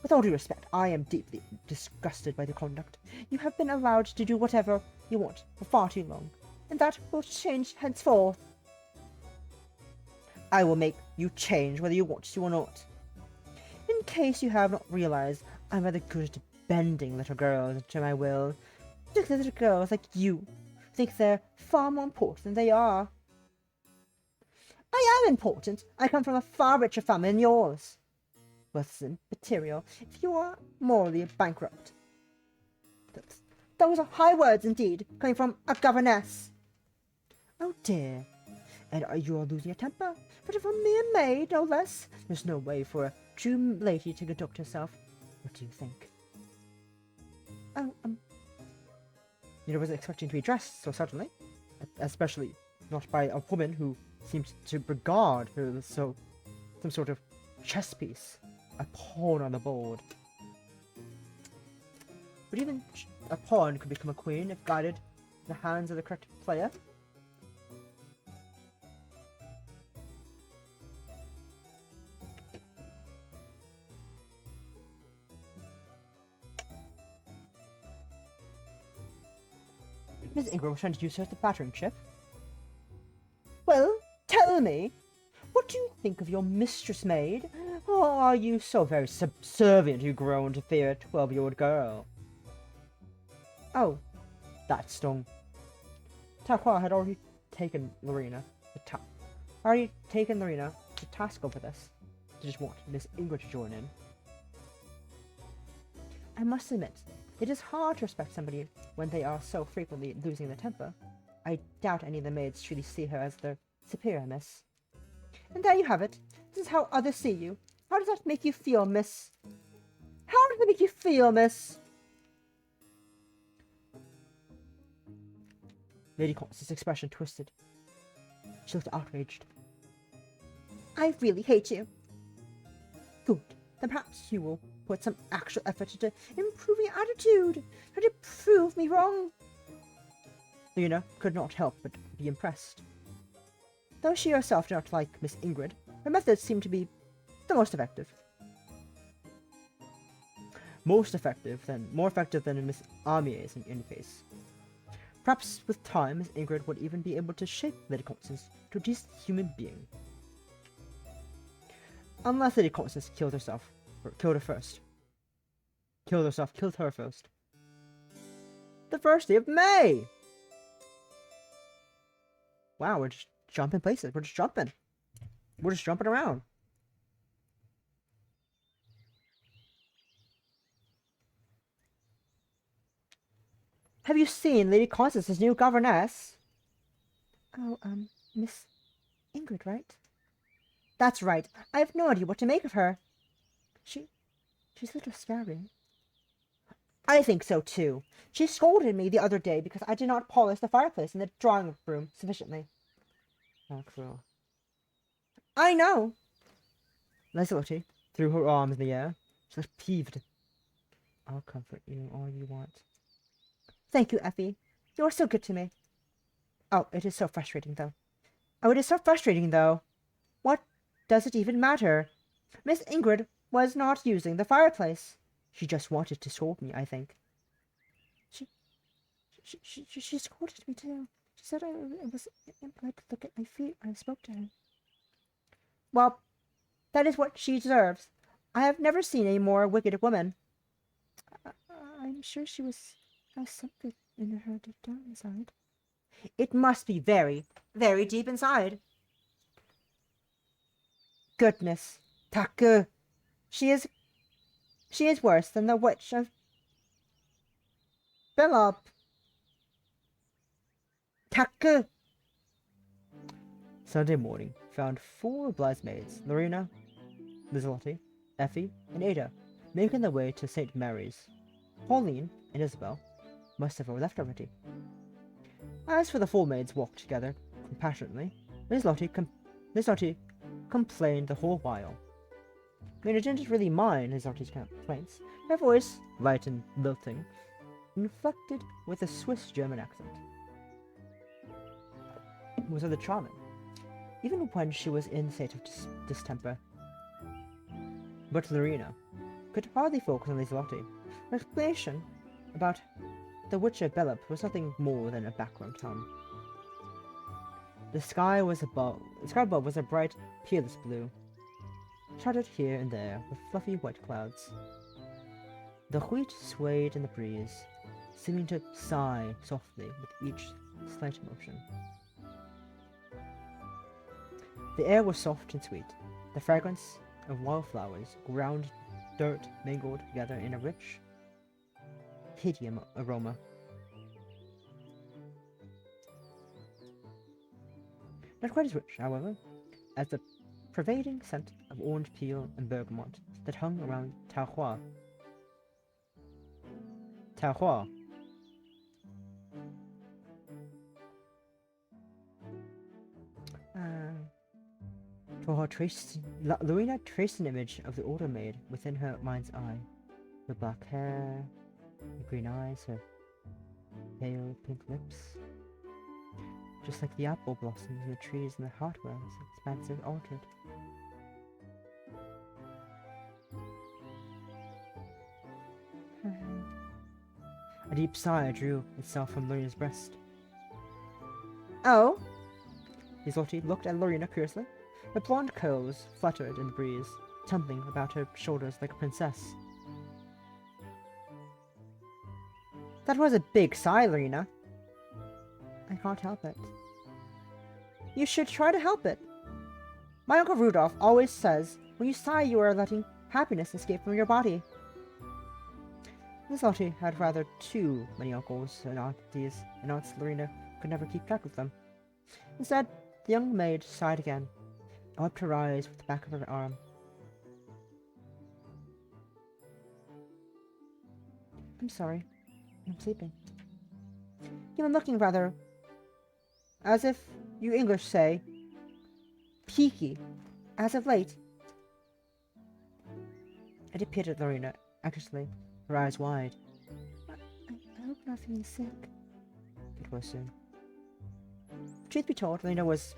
With all due respect, I am deeply disgusted by the conduct. You have been allowed to do whatever you want for far too long, and that will change henceforth. I will make you change whether you want to or not. In case you have not realized, I'm rather good at bending little girls into my will. Particularly little girls like you think they're far more important than they are. I am important. I come from a far richer family than yours. Worth material, if you are morally bankrupt. Those are high words indeed, coming from a governess. Oh dear. And you are losing your temper? But of a mere maid, no less. There's no way for a true lady to conduct herself. What do you think? Oh, you know, wasn't expecting to be dressed so suddenly. Especially not by a woman who seems to regard her as some sort of chess piece. A pawn on the board. But even a pawn could become a queen if guided in the hands of the correct player. Miss Ingram was trying to use her as the battering chip. Well, tell me, what do you think of your mistress, maid? Or are you so very subservient you grown to fear a 12-year-old girl? Oh, that stung. TaoHua had already taken Lorina to task over this. They just want Miss Ingrid to join in. I must admit, it is hard to respect somebody when they are so frequently losing their temper. I doubt any of the maids truly see her as their superior, miss. And there you have it. This is how others see you. How does that make you feel, miss? How does it make you feel, miss? Lady Constance's expression twisted. She looked outraged. I really hate you. Good. Then perhaps you will put some actual effort into improving your attitude. Try to prove me wrong. Lorina could not help but be impressed. Though she herself did not like Miss Ingrid, her methods seemed to be the most effective. More effective than Miss Amier's in any case. Perhaps with time, Miss Ingrid would even be able to shape Lady Constance to a decent human being. Unless Lady Constance killed her first. The first day of May! Wow, we're just jumping places. We're just jumping around. Have you seen Lady Constance's new governess? Oh, Miss Ingrid, right? That's right. I have no idea what to make of her. She's a little scary. I think so too. She scolded me the other day because I did not polish the fireplace in the drawing room sufficiently. How cruel. I know! Leslie threw her arms in the air. She looked peeved. I'll comfort you all you want. Thank you, Effie. You are so good to me. Oh, it is so frustrating, though. What does it even matter? Miss Ingrid was not using the fireplace. She just wanted to scold me, I think. She scolded me, too. She said I was impolite to look at my feet when I spoke to her. Well, that is what she deserves. I have never seen a more wicked woman. I'm sure she has something in her deep down inside. It must be very, very deep inside. Goodness, Taku. She is worse than the witch of Billop. Taku. Sunday morning found 4 bridesmaids, Lorina, Lizelotte, Effie, and Ada, making their way to St. Mary's. Pauline and Isabel must have left already. As for the 4 maids walked together compassionately, Lizelotte complained the whole while. Mina didn't really mind Lizlotte's complaints. Her voice, light and lilting, inflected with a Swiss-German accent, was rather charming, even when she was in a state of distemper. But Lorina could hardly focus on Lizelotte. Her explanation about the Witch of Bellop was nothing more than a background hum. The sky above was a bright, peerless blue, shadowed here and there with fluffy white clouds. The wheat swayed in the breeze, seeming to sigh softly with each slight motion. The air was soft and sweet. The fragrance of wildflowers, ground dirt mingled together in a rich, hideous aroma. Not quite as rich, however, as the pervading scent of orange peel and bergamot that hung around TaoHua. TaoHua. Lorina traced an image of the older maid within her mind's eye. Her black hair, her green eyes, her pale pink lips. Just like the apple blossoms in the trees in the heartwell's expansive orchard. A deep sigh drew itself from Lorina's breast. Oh? Isolde looked at Lorina curiously. Her blonde curls fluttered in the breeze, tumbling about her shoulders like a princess. That was a big sigh, Lorina. I can't help it. You should try to help it. My Uncle Rudolph always says, when you sigh you are letting happiness escape from your body. Miss Lottie had rather too many uncles and aunties, and aunts Lorina could never keep track of them. Instead, the young maid sighed again, and wiped her eyes with the back of her arm. I'm sorry. I'm sleeping. You've been looking rather, as if you English say, peaky, as of late. It appeared at Lorina, anxiously, her eyes wide. I hope I'm not feeling sick. It was soon. Truth be told, Lorina was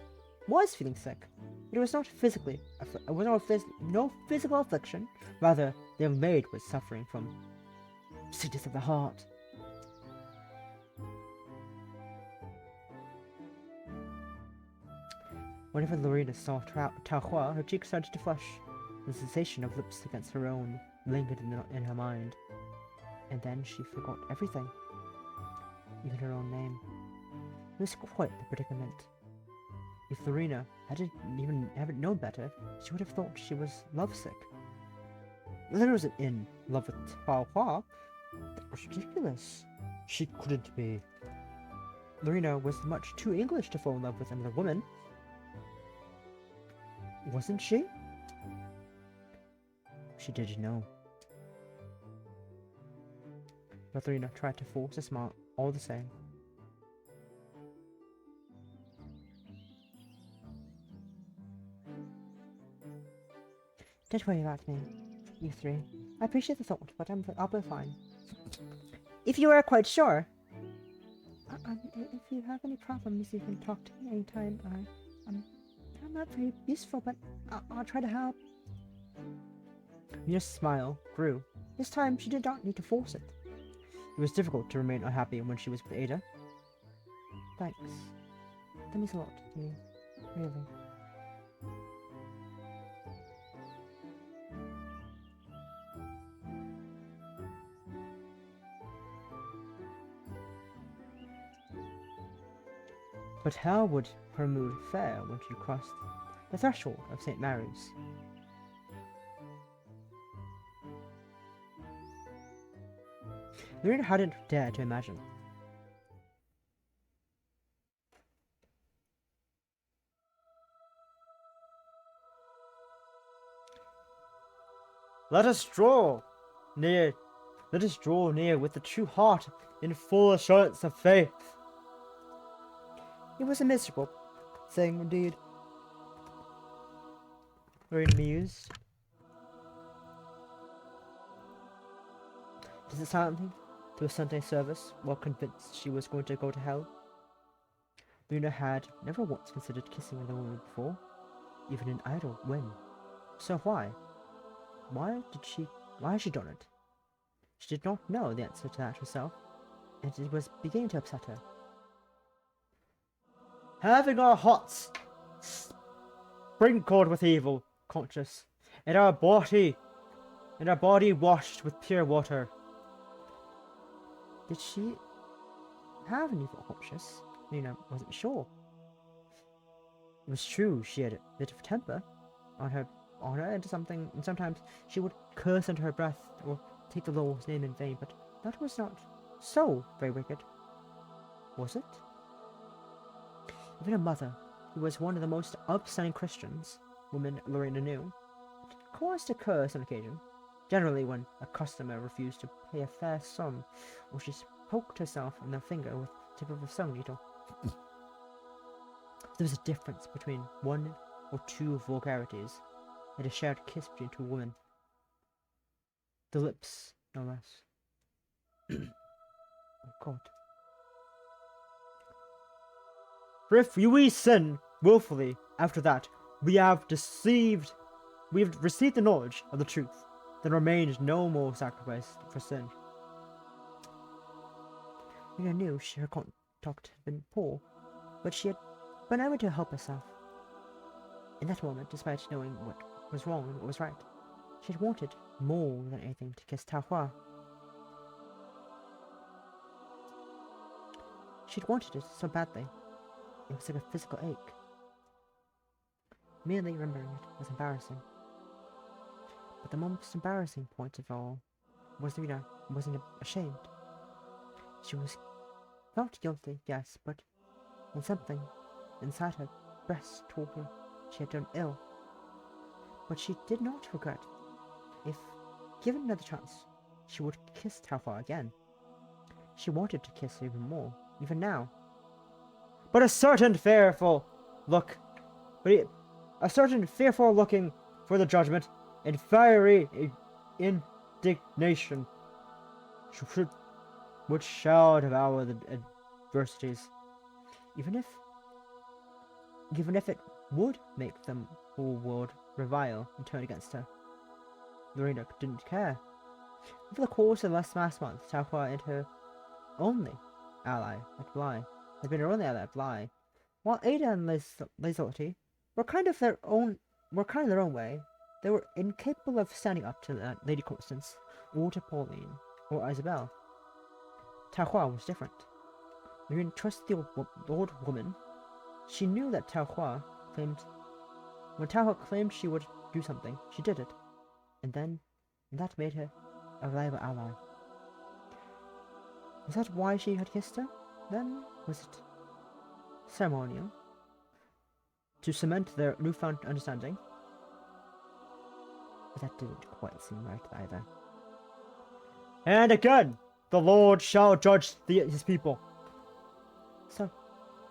feeling sick. But it was not physically, it was no physical affliction. Rather, the young maid was suffering from sickness of the heart. Whenever Lorina saw TaoHua, her cheeks started to flush. The sensation of lips against her own lingered in her mind. And then she forgot everything. Even her own name. It was quite the predicament. If Lorina hadn't known better, she would have thought she was lovesick. Lorina wasn't in love with TaoHua. That was ridiculous. She couldn't be. Lorina was much too English to fall in love with another woman. Wasn't she? She did know. But Lorina tried to force a smile all the same. Don't worry about me, you three. I appreciate the thought, but I'll be fine. If you are quite sure. If you have any problems, you can talk to me anytime. I'm not very useful, but I'll try to help. Mina's smile grew. This time, she did not need to force it. It was difficult to remain unhappy when she was with Ada. Thanks. That means a lot to me. Really. But how would her mood fare when she crossed the threshold of St. Mary's? Lorina hadn't dared to imagine. Let us draw near with the true heart in full assurance of faith. It was a miserable thing indeed. Lorina mused. To sit silently to a Sunday service while convinced she was going to go to hell. Lorina had never once considered kissing another woman before, even in idle whim. So why? Why had she done it? She did not know the answer to that herself, and it was beginning to upset her. Having our hearts sprinkled with evil conscience, and our body washed with pure water. Did she have an evil conscience? Lorina wasn't sure. It was true she had a bit of temper on her and sometimes she would curse under her breath or take the Lord's name in vain, but that was not so very wicked. Was it? Even her mother who was one of the most upstanding Christians women Lorina knew, caused a curse on occasion. Generally when a customer refused to pay a fair sum, or she poked herself in the finger with the tip of a sewing needle. There was a difference between 1 or 2 vulgarities and a shared kiss between 2 women. The lips, no less. Oh God. For if we sin willfully after that, we have received the knowledge of the truth, then remained no more sacrifice for sin. Lorina knew her conduct had been poor, but she had been able to help herself. In that moment, despite knowing what was wrong and what was right, she had wanted more than anything to kiss TaoHua. She'd wanted it so badly. It was like a physical ache. Merely remembering it was embarrassing. But the most embarrassing point of all was Lorina wasn't ashamed. She felt guilty, yes, but when something inside her breast told her she had done ill. But she did not regret. If given another chance, she would kiss TaoHua again. She wanted to kiss her even more, even now. But a certain fearful looking for the judgment and fiery indignation which shall devour the adversities, even if it would make the whole world revile and turn against her. Lorina didn't care. Over the course of the last month, TaoHua and her only ally at Bly had been her only ally at Bly, while Ada and Lazility were kind of their own way. They were incapable of standing up to Lady Constance, or to Pauline, or Isabel. TaoHua was different. Lorina trusted the old woman. She knew that when TaoHua claimed she would do something, she did it, and that made her a reliable ally. Was that why she had kissed her? Then was it ceremonial? To cement their newfound understanding? But that didn't quite seem right either. And again, the Lord shall judge his people. So,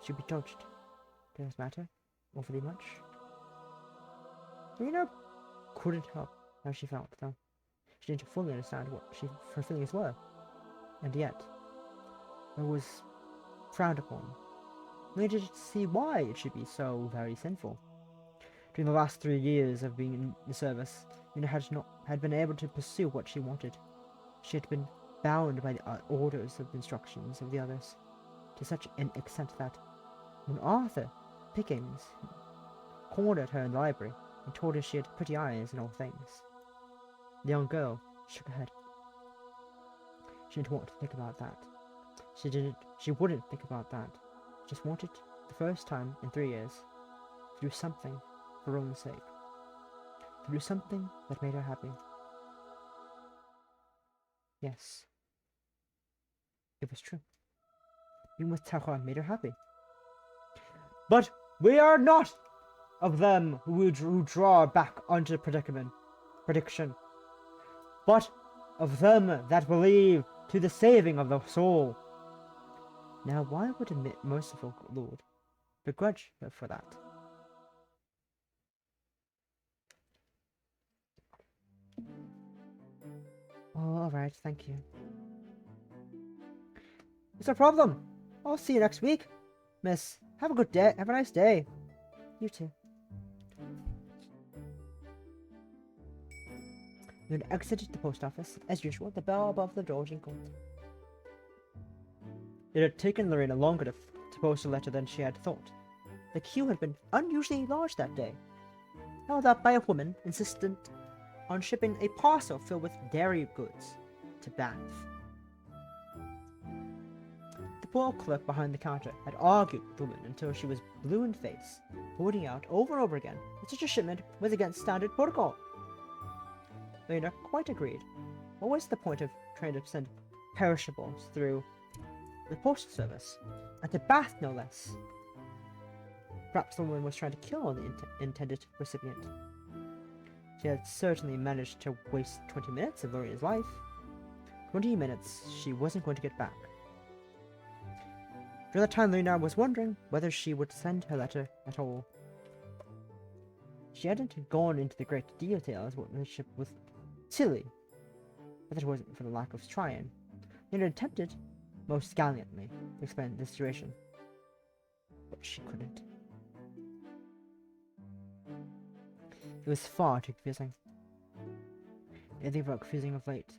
she'll be judged. Does it matter awfully much? Lorina couldn't help how she felt, though. She didn't fully understand what her feelings were. And yet, it was frowned upon. Lorina didn't see why it should be so very sinful. During the last 3 years of being in the service, Lorina had been able to pursue what she wanted. She had been bound by the orders of instructions of the others, to such an extent that when Arthur Pickings cornered her in the library and told her she had pretty eyes in all things, the young girl shook her head. She didn't want to think about that. She wouldn't think about that. She just wanted, the first time in 3 years, to do something for her own sake. To do something that made her happy. Yes. It was true. Being with TaoHua made her happy. But we are not of them who draw back unto prediction, but of them that believe to the saving of the soul. Now why would a merciful Lord begrudge her for that? Oh, alright, thank you. It's no problem. I'll see you next week, miss. Have a good day. Have a nice day. You too. Then exited the post office. As usual, the bell above the door jingled. It had taken Lorina longer to post a letter than she had thought. The queue had been unusually large that day, held up by a woman insistent on shipping a parcel filled with dairy goods to Bath. The poor clerk behind the counter had argued with the woman until she was blue in the face, pointing out over and over again that such a shipment was against standard protocol. Lorina quite agreed. What was the point of trying to send perishables through the postal service, and to Bath no less? Perhaps the woman was trying to kill the intended recipient. She had certainly managed to waste 20 minutes of Lorina's life. 20 minutes she wasn't going to get back. During that time, Lorina was wondering whether she would send her letter at all. She hadn't gone into the great details what relationship with Tilly, but that wasn't for the lack of trying. Lorina attempted, most gallantly, to explain the situation, but she couldn't. It was far too confusing. Anything but confusing of late.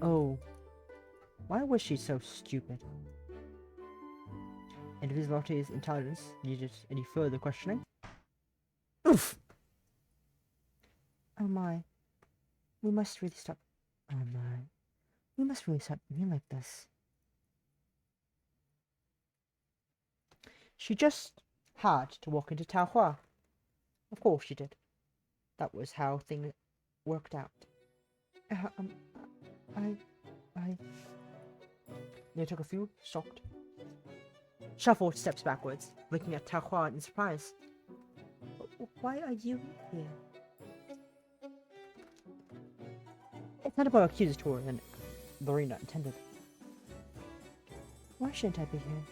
Oh. Why was she so stupid? And if Lotte's intelligence needed any further questioning? Oof! Oh my. We must really stop. Oh my. We must really stop being like this. She just had to walk into TaoHua. Of course she did. That was how things worked out. They took a few shocked, shuffled steps backwards, looking at TaoHua in surprise. Why are you here? It sounded more accusatory than Lorina intended. Why shouldn't I be here?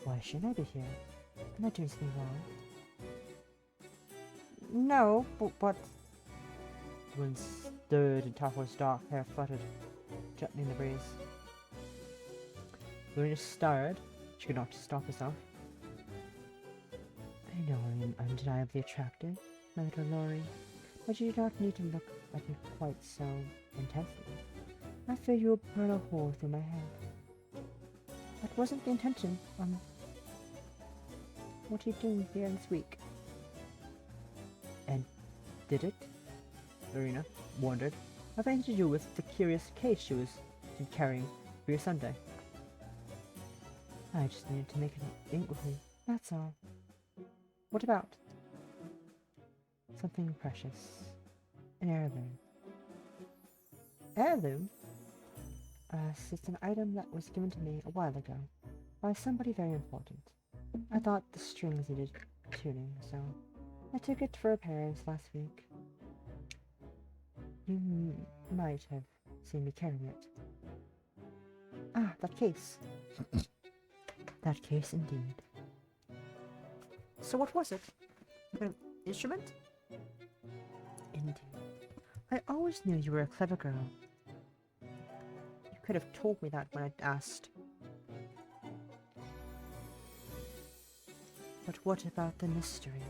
Why shouldn't I be here? Am I doing something wrong? No, but... The wind stirred and TaoHua's dark hair fluttered, gently in the breeze. Lorina stared. She could not stop herself. I know I am undeniably attractive, my little Lori, but you do not need to look at me quite so intensely. I fear you will burn a hole through my head. That wasn't the intention. What are you doing here this week? And did it? Lorina wondered, having to do with the curious case she was carrying for your Sunday. I just needed to make an inquiry, that's all. What about? Something precious. An heirloom. Heirloom? It's an item that was given to me a while ago by somebody very important. I thought the strings needed tuning, so I took it for repairs last week. You might have seen me carrying it. Ah, that case. That case indeed. So what was it? An instrument? Indeed. I always knew you were a clever girl. You could have told me that when I asked. But what about the mystery?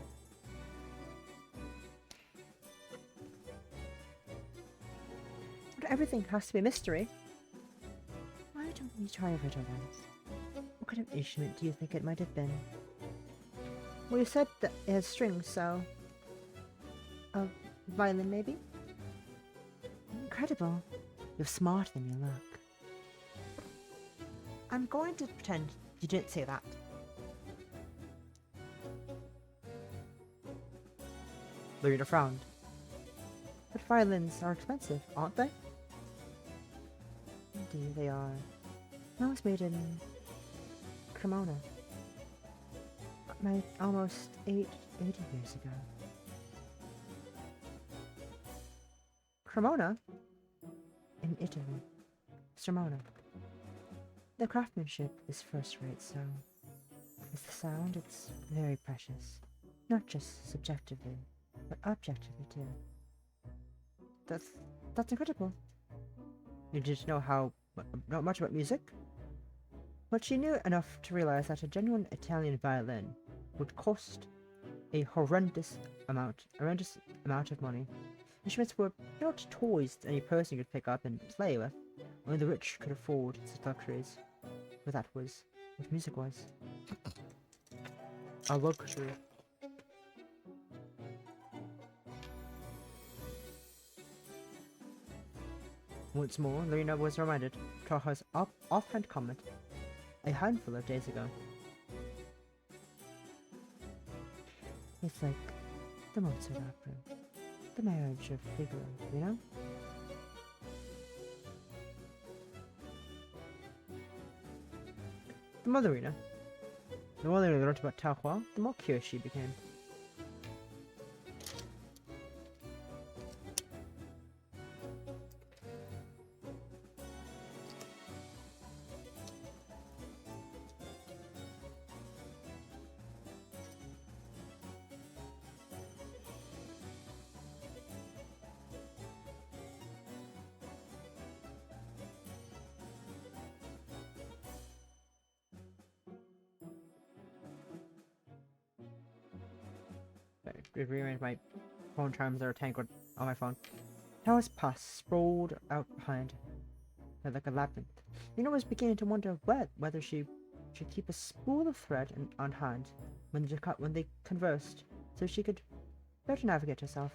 But everything has to be a mystery. Why don't we try a riddle then? What kind of instrument do you think it might have been? Well, you said that it has strings, so... A violin, maybe? Incredible. You're smarter than you look. I'm going to pretend you didn't say that. Lorina frowned. But violins are expensive, aren't they? Indeed, they are. Mine was made in Cremona. Made almost 80 years ago. Cremona? In Italy. Sermona. The craftsmanship is first-rate, so is the sound. It's very precious. Not just subjectively, but objectively too. That's incredible. You didn't know not much about music? But she knew enough to realize that a genuine Italian violin would cost a horrendous amount of money. Instruments were not toys that any person could pick up and play with. Only the rich could afford such luxuries. But that was what music was. A luxury. Once more, Lorina was reminded of TaoHua's offhand comment a handful of days ago. It's like the Mozart opera, the marriage of Figaro, you know? The more Lorina learned about TaoHua, the more curious she became. Rearrange my phone charms that are tangled on my phone. Tao's pus sprawled out behind her like a labyrinth. Lorina was beginning to wonder whether she should keep a spool of thread on hand when they conversed, so she could better navigate herself.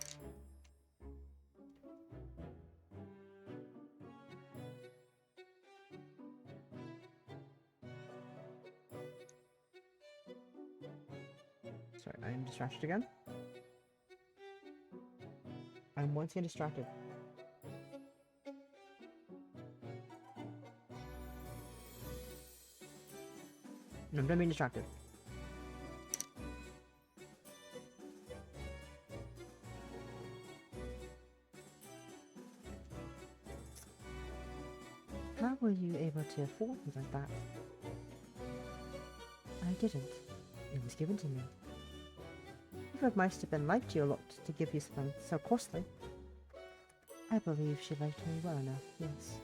Sorry, I am distracted again. I'm once again distracted. No, I'm done being distracted. How were you able to afford things like that? I didn't. It was given to me. It must have been like you a lot to give you something so costly. I believe she liked me well enough, yes.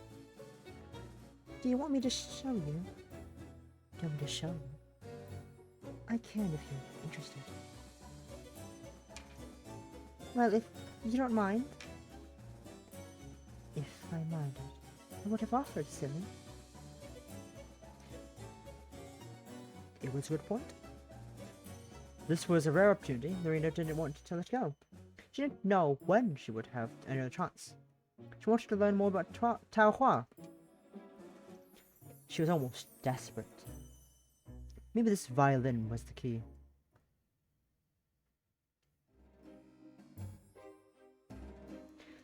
Do you want me to show you? Do you want me to show you? I can if you're interested. Well, if you don't mind. If I minded, I would have offered, silly. It was a good point. This was a rare opportunity. Lorina didn't want to let go. She didn't know when she would have another chance. She wanted to learn more about TaoHua. She was almost desperate. Maybe this violin was the key.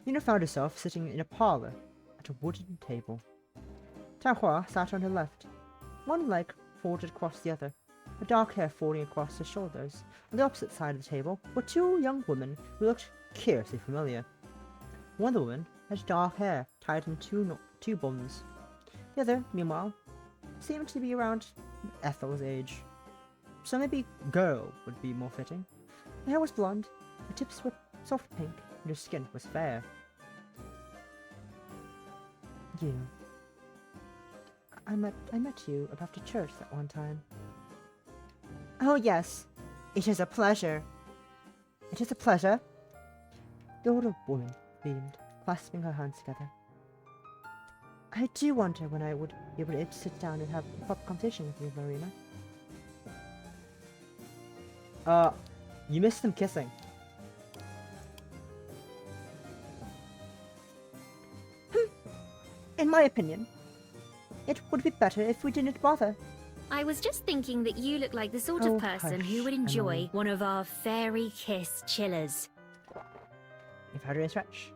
Lorina found herself sitting in a parlor at a wooden table. TaoHua sat on her left, one leg folded across the other, her dark hair falling across her shoulders. On the opposite side of the table were two young women who looked curiously familiar. One of the women had dark hair tied in two buns. The other, meanwhile, seemed to be around Ethel's age. So maybe girl would be more fitting. Her hair was blonde, her tips were soft pink, and her skin was fair. You. I met you after church that one time. Oh yes, it is a pleasure. It is a pleasure. The older woman beamed, clasping her hands together. I do wonder when I would be able to sit down and have a proper conversation with you, Lorina. You missed them kissing. In my opinion, it would be better if we didn't bother. I was just thinking that you look like the sort of person who would enjoy Emily. one of our fairy kiss chillers. If I do a stretch.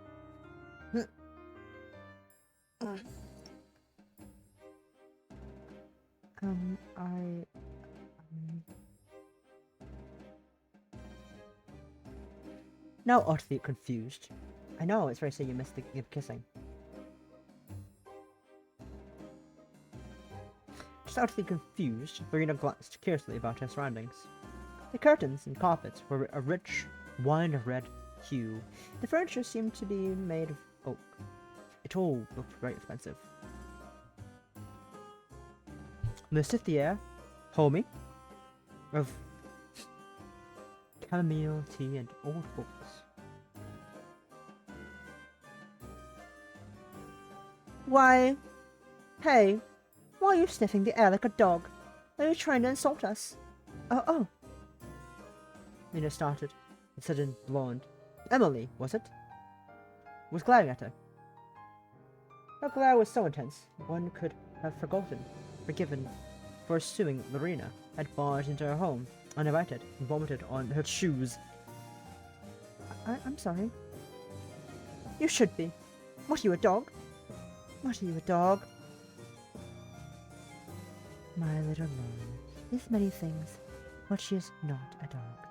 Now utterly confused. I know, it's very sad you missed the kissing. Just utterly confused, Lorina glanced curiously about her surroundings. The curtains and carpets were a rich, wine-red hue. The furniture seemed to be made of oak. It all looked very expensive. The Scythia, homey, of chamomile tea and old books. Why? Hey, why are you sniffing the air like a dog? Are you trying to insult us? Oh. Lina started, a sudden blonde. Emily, was it? Was glaring at her. Her glare was so intense, one could have forgiven for assuming Lorina had barged into her home, uninvited, and vomited on her shoes. I'm sorry. You should be. What are you, a dog? What are you, a dog? My little Lorina is many things, but she is not a dog.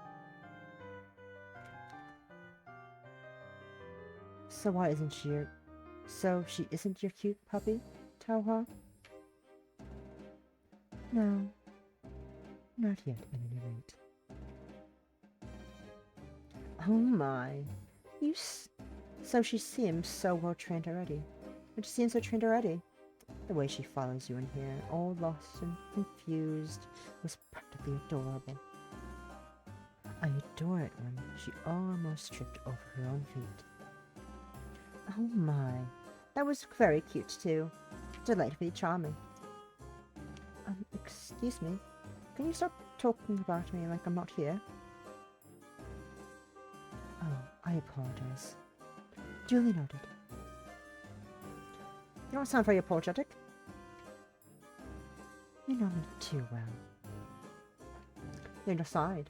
So why isn't she your... So she isn't your cute puppy, TaoHua? No, not yet at any rate. Oh my, so she seems so well trained already. And she seems so trained already. The way she follows you in here, all lost and confused, was practically adorable. I adore it when she almost tripped over her own feet. Oh my, that was very cute too. Delightfully charming. Excuse me, can you stop talking about me like I'm not here? Oh, I apologize. Duly noted. You don't sound very apologetic. You know me too well. You're aside.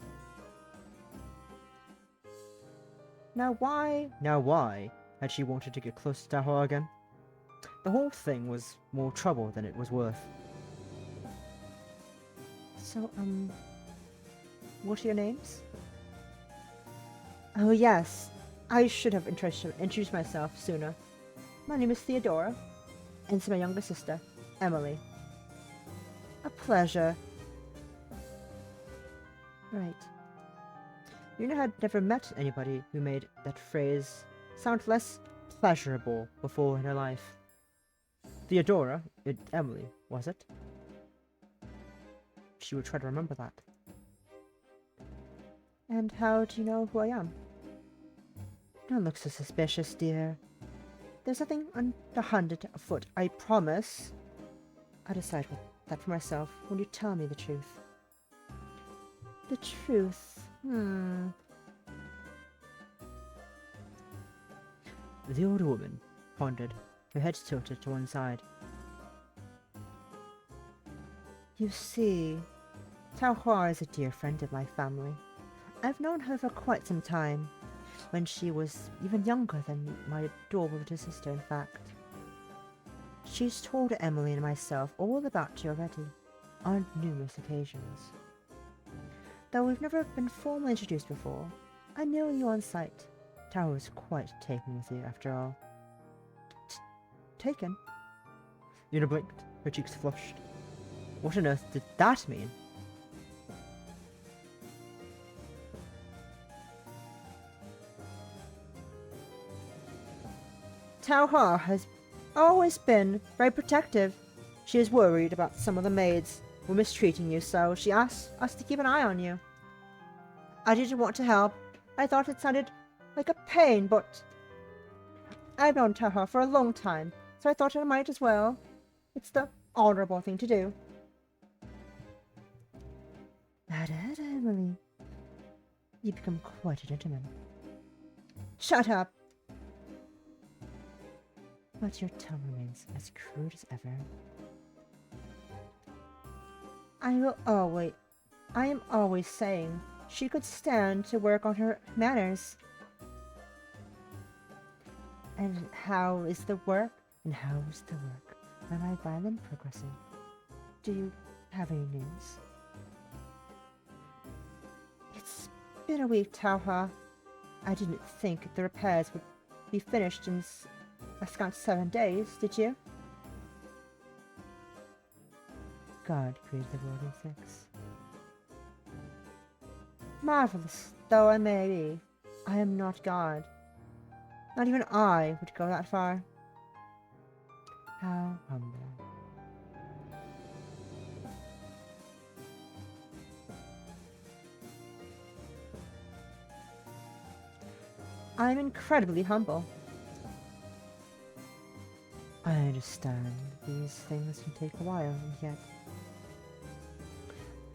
Now why had she wanted to get close to TaoHua again? The whole thing was more trouble than it was worth. So, what are your names? Oh yes, I should have introduced myself sooner. My name is Theodora, and it's my younger sister, Emily. A pleasure. Right. Lorina had never met anybody who made that phrase sound less pleasurable before in her life. Theodora, Emily, was it? She would try to remember that. And how do you know who I am? Don't look so suspicious, dear. There's nothing underhanded afoot, I promise. I'll decide that for myself when you tell me the truth. The truth? The older woman pondered, her head tilted to one side. You see, TaoHua is a dear friend of my family. I've known her for quite some time, when she was even younger than my adorable little sister, in fact. She's told Emily and myself all about you already, on numerous occasions. Though we've never been formally introduced before, I knew you on sight. TaoHua was quite taken with you, after all. Taken? Lorina blinked, her cheeks flushed. What on earth did that mean? TaoHua has always been very protective. She is worried about some of the maids were mistreating you, so she asked us to keep an eye on you. I didn't want to help. I thought it sounded like a pain, but I've known TaoHua for a long time, so I thought I might as well. It's the honorable thing to do. Emily. You become quite a gentleman. Shut up! But your tongue remains as crude as ever. I am always saying she could stand to work on her manners. And how is the work? On my violin progressing? Do you have any news? It's been a week, TaoHua. I didn't think the repairs would be finished in a scant 7 days, did you? God created the world in 6. Marvelous though I may be, I am not God. Not even I would go that far. How humble. I'm incredibly humble. I understand these things can take a while, and yet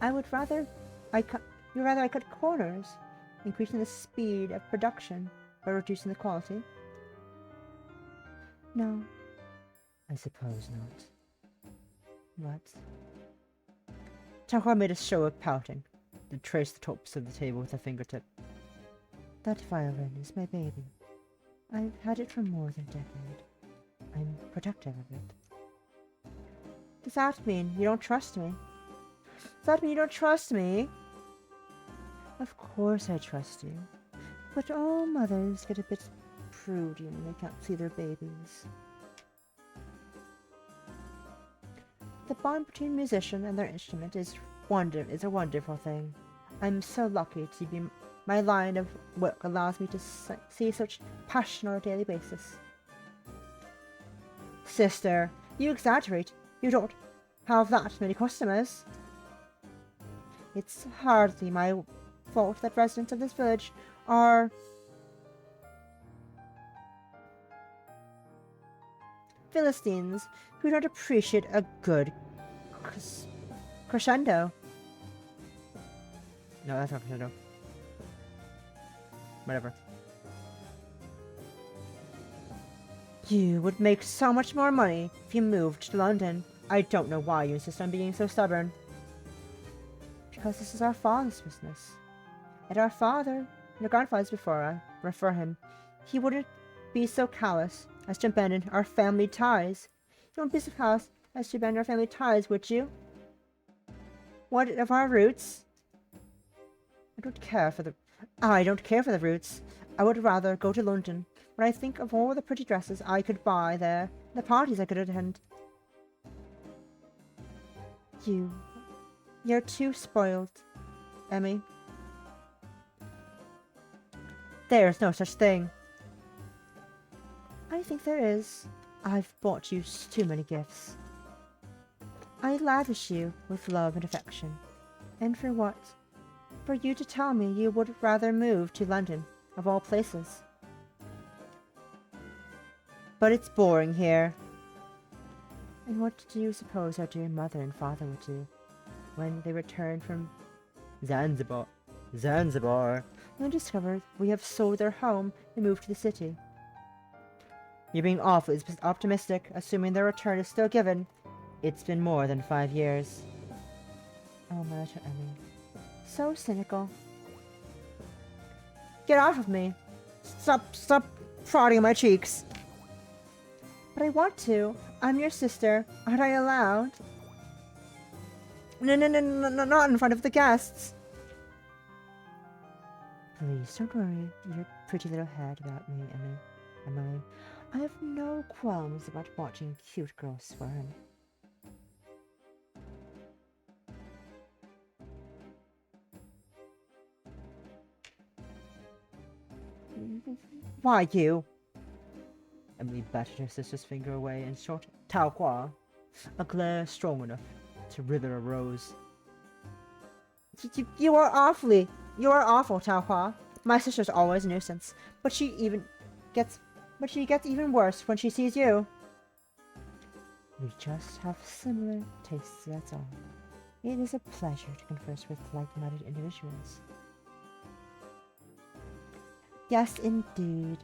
you'd rather I cut corners, increasing the speed of production by reducing the quality? No, I suppose not. What? TaoHua made a show of pouting, to trace the tops of the table with a fingertip. That violin is my baby. I've had it for more than a decade. I'm protective of it. Does that mean you don't trust me? Does that mean you don't trust me? Of course I trust you. But all mothers get a bit prudy when they can't see their babies. The bond between musician and their instrument is a wonderful thing. I'm so lucky to be my line of work allows me to see such passion on a daily basis. Sister, you exaggerate. You don't have that many customers. It's hardly my fault that residents of this village are Philistines who don't appreciate a good crescendo. No, that's not crescendo. Whatever. You would make so much more money if you moved to London. I don't know why you insist on being so stubborn. Because this is our father's business. And our father, and our grandfathers before him, he wouldn't be so callous as to abandon our family ties. You wouldn't be so callous as to abandon our family ties, would you? What of our roots? I don't care for the roots. I would rather go to London when I think of all the pretty dresses I could buy there, the parties I could attend. You're too spoiled, Emmy. There's no such thing. I think there is. I've bought you too many gifts. I lavish you with love and affection. And for what? For you to tell me you would rather move to London, of all places. But it's boring here. And what do you suppose our dear mother and father would do when they return from Zanzibar and discover we have sold their home and moved to the city? You're being awfully optimistic, assuming their return is still given. It's been more than 5 years. Oh, my little Emmy. So cynical. Get off of me. Stop prodding my cheeks. But I want to. I'm your sister. Aren't I allowed? No, not in front of the guests. Please, don't worry your pretty little head about me, Emily. I have no qualms about watching cute girls swearing. Why you? Emily batted her sister's finger away and shot TaoHua, a glare strong enough to wither a rose. You are awful, TaoHua. My sister's always a nuisance, but she gets even worse when she sees you. We just have similar tastes, that's all. It is a pleasure to converse with like-minded individuals. Yes, indeed.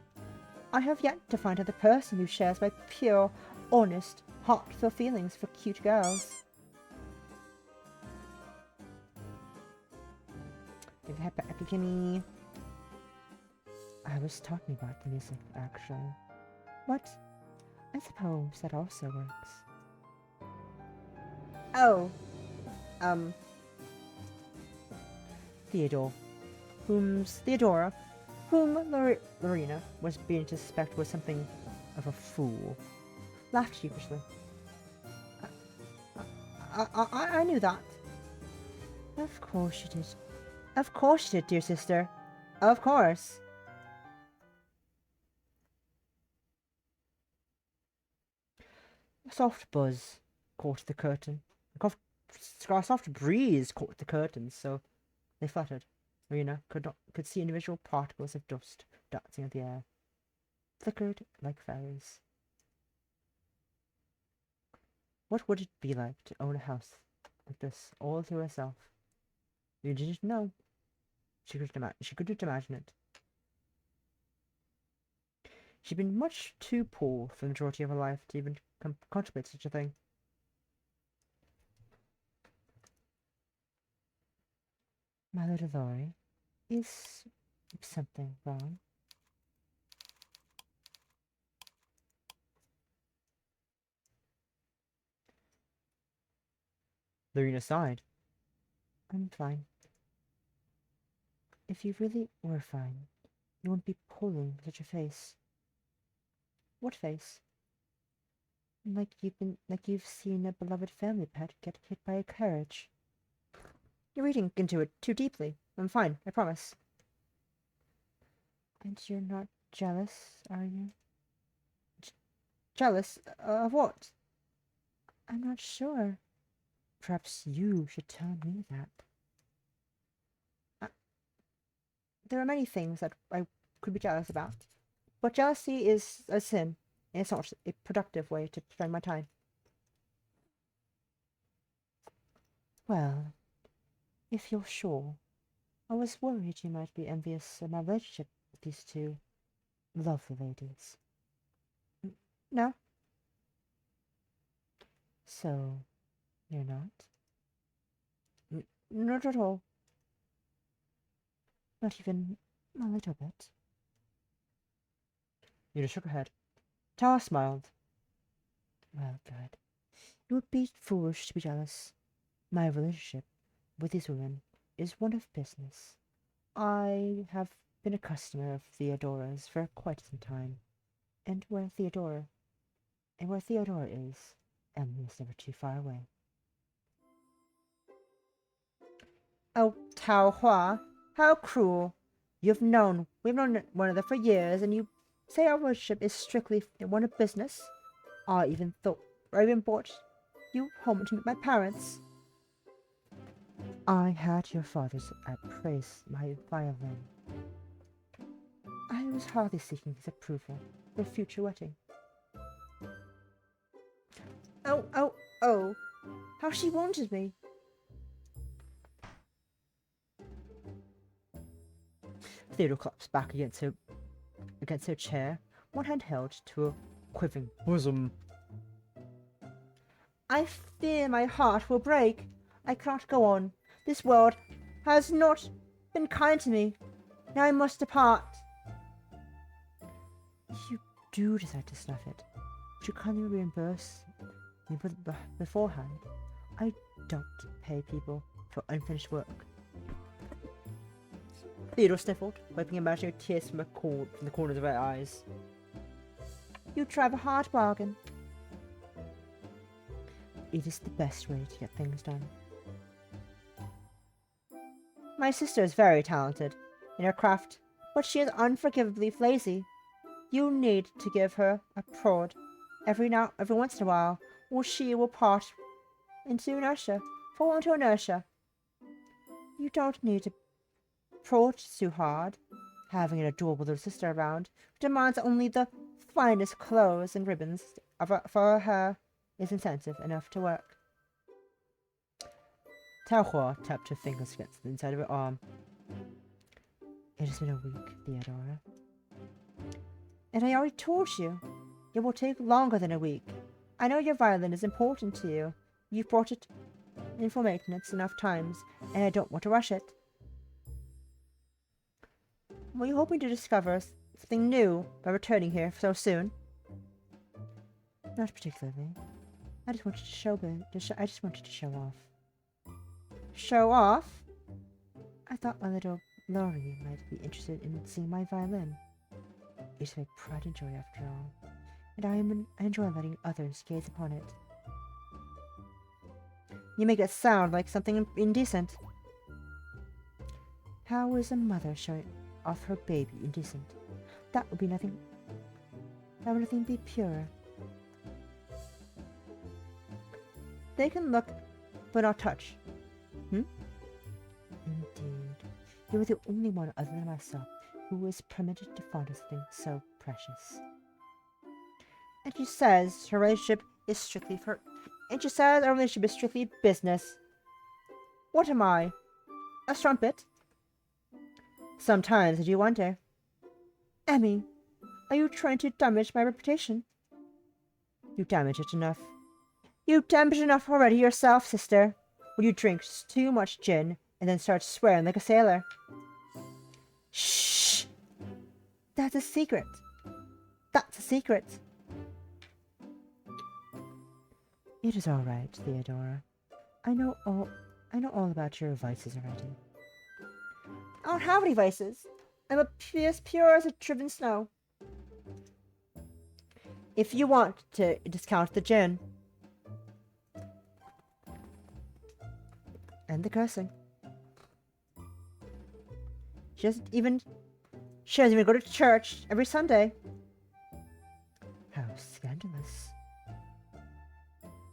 I have yet to find the person who shares my pure, honest, heartfelt feelings for cute girls. Give that back to Kimmy. I was talking about the music, actually. What? I suppose that also works. Oh. Theodora, whom Lorina was beginning to suspect was something of a fool, laughed sheepishly. I knew that. Of course you did. Of course you did, dear sister. Of course. A soft buzz caught the curtain. A soft breeze caught the curtains, so they fluttered. Lorina could see individual particles of dust dancing in the air, flickered like fairies. What would it be like to own a house like this, all to herself? You didn't know. She couldn't imagine it. She'd been much too poor for the majority of her life to even contemplate such a thing. My little Lori, is something wrong? Lorina sighed. I'm fine. If you really were fine, you wouldn't be pulling such a face. What face? Like you've seen a beloved family pet get hit by a carriage. You're reading into it too deeply. I'm fine, I promise. And you're not jealous, are you? Jealous? Of what? I'm not sure. Perhaps you should tell me that. There are many things that I could be jealous about, but jealousy is a sin, and it's not a productive way to spend my time. Well, if you're sure, I was worried you might be envious of my relationship with these two lovely ladies. No? So, you're not? Not at all. Not even a little bit. You just shook her head. TaoHua smiled. Well, good. It would be foolish to be jealous. My relationship with these women is one of business. I have been a customer of Theodora's for quite some time, and where Theodora is, Emily is never too far away. Oh, TaoHua, how cruel! We've known one another for years, and you say our relationship is strictly one of business? I even brought you home to meet my parents. I had your father's praise my violin. I was hardly seeking his approval for a future wedding. Oh, how she wanted me. Theodore collapsed back against her chair, one hand held to her quivering bosom. I fear my heart will break. I cannot go on. This world has not been kind to me. Now I must depart. If you do decide to snuff it, would you kindly reimburse me beforehand? I don't pay people for unfinished work. Theodore sniffled, wiping imaginary tears from the corners of her eyes. You drive a hard bargain. It is the best way to get things done. My sister is very talented in her craft, but she is unforgivably lazy. You need to give her a prod every once in a while, or she will fall into inertia. You don't need to prod too hard. Having an adorable little sister around who demands only the finest clothes and ribbons for her is incentive enough to work. TaoHua tapped her fingers against the inside of her arm. It has been a week, Theodora. And I already told you, it will take longer than a week. I know your violin is important to you. You've brought it in for maintenance enough times, and I don't want to rush it. Were you hoping to discover something new by returning here so soon? Not particularly. I just wanted to show off. Show off? I thought my little Lorina might be interested in seeing my violin. It's my pride and joy after all, and I enjoy letting others gaze upon it. You make it sound like something indecent. How is a mother showing off her baby indecent? That would nothing be purer. They can look, but not touch. Indeed. You are the only one other than myself who is permitted to fondle something so precious. And she says our relationship is strictly business. What am I? A strumpet? Sometimes I do wonder. Emmy, are you trying to damage my reputation? You damage it enough. You damage enough already yourself, sister, when you drink too much gin and then start swearing like a sailor. Shh! That's a secret. It is all right, Theodora. I know I know all about your vices already. I don't have any vices. I'm as pure as a driven snow. If you want to discount the gin. And the cursing. She doesn't even go to church every Sunday. How scandalous.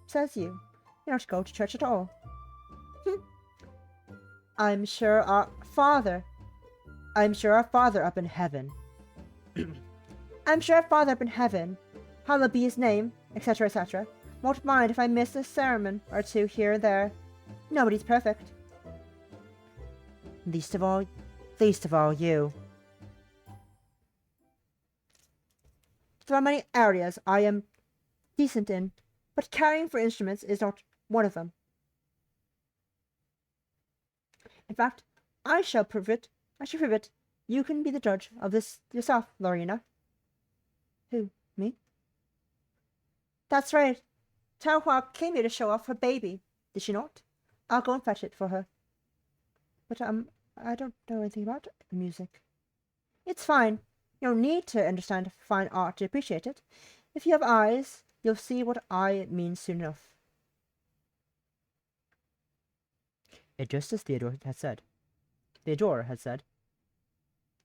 Says you. You don't go to church at all. I'm sure our Father up in heaven. Hallowed be his name, etc., etc. Won't mind if I miss a sermon or two here and there. Nobody's perfect. Least of all you. There are many areas I am decent in, but caring for instruments is not one of them. In fact, I shall prove it. You can be the judge of this yourself, Lorina. Who, me? That's right. TaoHua came here to show off her baby, did she not? I'll go and fetch it for her. But, I don't know anything about music. It's fine. You don't need to understand fine art to appreciate it. If you have eyes, you'll see what I mean soon enough. It just as Theodore had said.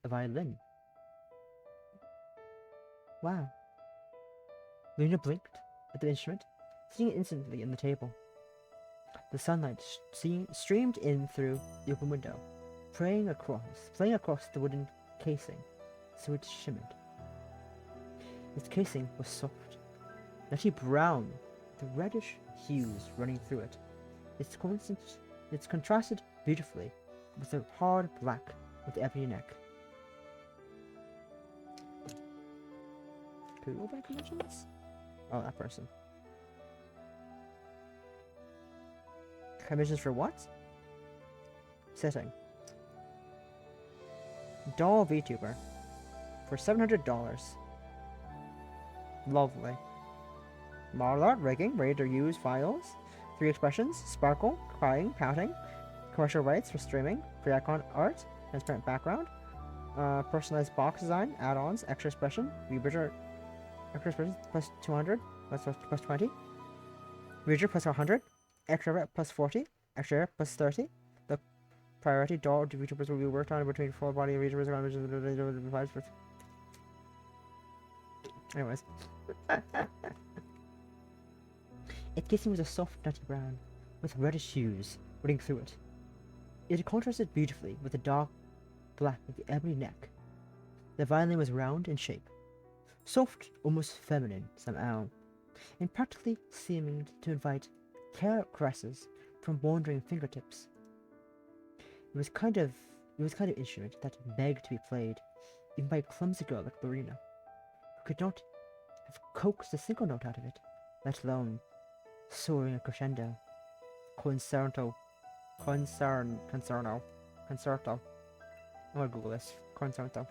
A violin. Wow. Luna blinked at the instrument, seeing it instantly on the table. The sunlight streamed in through the open window, playing across the wooden casing, so it shimmered. Its casing was soft, nutty brown, with reddish hues running through it. It's contrasted beautifully with the hard black with the ebony neck. Who back mention this? Oh, that person. Commissions for what? Setting. Doll VTuber. For $700. Lovely. Model art, rigging, ready to use files. 3 expressions, sparkle, crying, pouting. Commercial rights for streaming. Free icon art, transparent background. Personalized box design, add-ons, extra expression. Rebridger, extra expression plus 200, plus 20. Rebridger plus 100. Extra rep plus 40. Extra rep plus 30. The priority doll VTubers will be worked on between full body VTubers and anyways. Its casing was a soft, nutty brown, with reddish hues running through it. It contrasted beautifully with the dark black of the ebony neck. The violin was round in shape, soft, almost feminine somehow, and practically seeming to invite caresses from wandering fingertips. It was kind of instrument that begged to be played, even by a clumsy girl like Lorina, who could not have coaxed a single note out of it, let alone soaring a crescendo. Concerto. I'm gonna Google this. Concerto.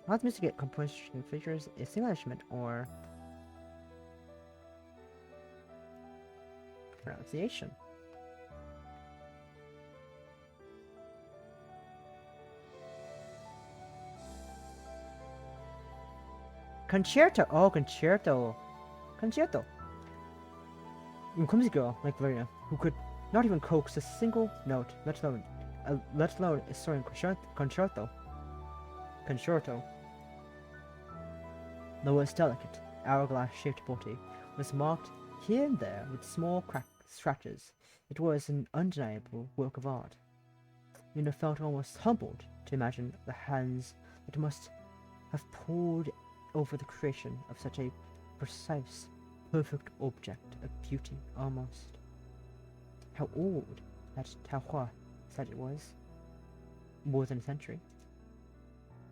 How the music composition features a single instrument or pronunciation. Concerto. Oh, concerto. Concerto. A clumsy girl like Lorina, who could not even coax a single note, let alone a soaring concerto. Though its delicate, hourglass-shaped body was marked here and there with small scratches, it was an undeniable work of art. Luna felt almost humbled to imagine the hands that must have pored over the creation of such a precise, perfect object of beauty almost. How old that TaoHua said it was. More than a century.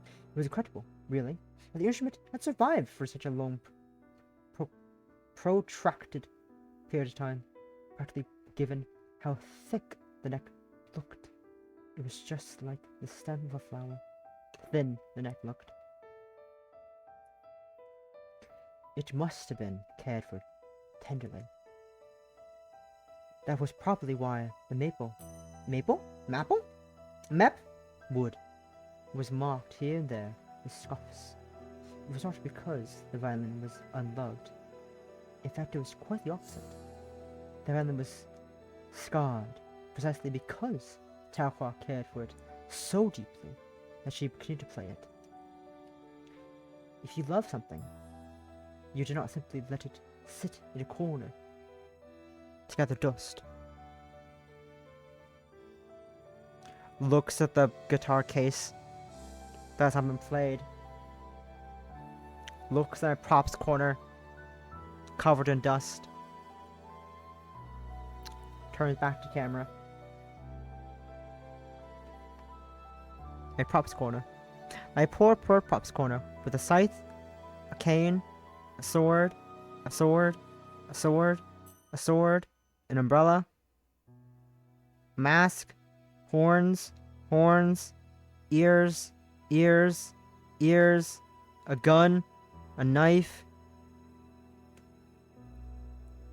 It was incredible, really, that the instrument had survived for such a long, protracted period of time, practically given how thick the neck looked. It was just like the stem of a flower. Thin, the neck looked. It must have been cared for tenderly. That was probably why the map wood was marked here and there with scuffs. It was not because the violin was unloved. In fact, it was quite the opposite. The violin was scarred precisely because TaoHua cared for it so deeply that she continued to play it. If you love something, you do not simply let it sit in a corner to gather dust. Looks at the guitar case that hasn't been played. Looks at a props corner covered in dust. Turns back to camera. A props corner. My poor props corner with a scythe, a cane, a sword, a sword, a sword, a sword, an umbrella, a mask, horns, ears, a gun, a knife,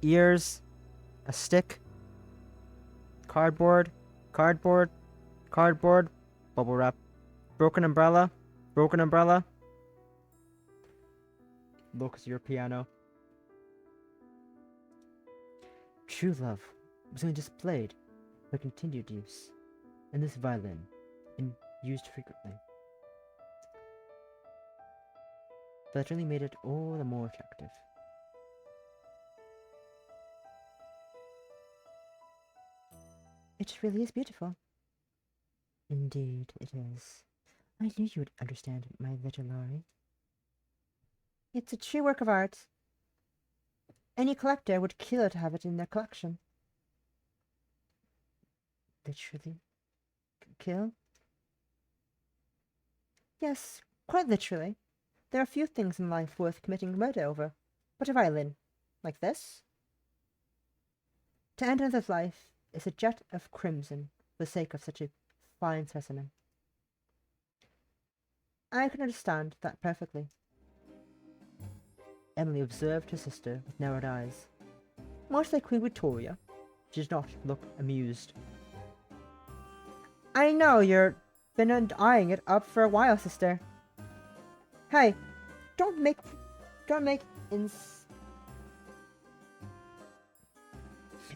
ears, a stick, cardboard, bubble wrap, broken umbrella, looks at your piano. True love was only displayed for continued use, and this violin, and used frequently. That only made it all the more attractive. It really is beautiful. Indeed, it is. I knew you would understand my little Lori. It's a true work of art. Any collector would kill to have it in their collection. Literally? Kill? Yes, quite literally. There are few things in life worth committing murder over, but a violin, like this. To end another's life is a jet of crimson for the sake of such a fine specimen. I can understand that perfectly. Emily observed her sister with narrowed eyes. Much like Queen Victoria, she did not look amused. I know you've been eyeing it up for a while, sister. Hey, don't make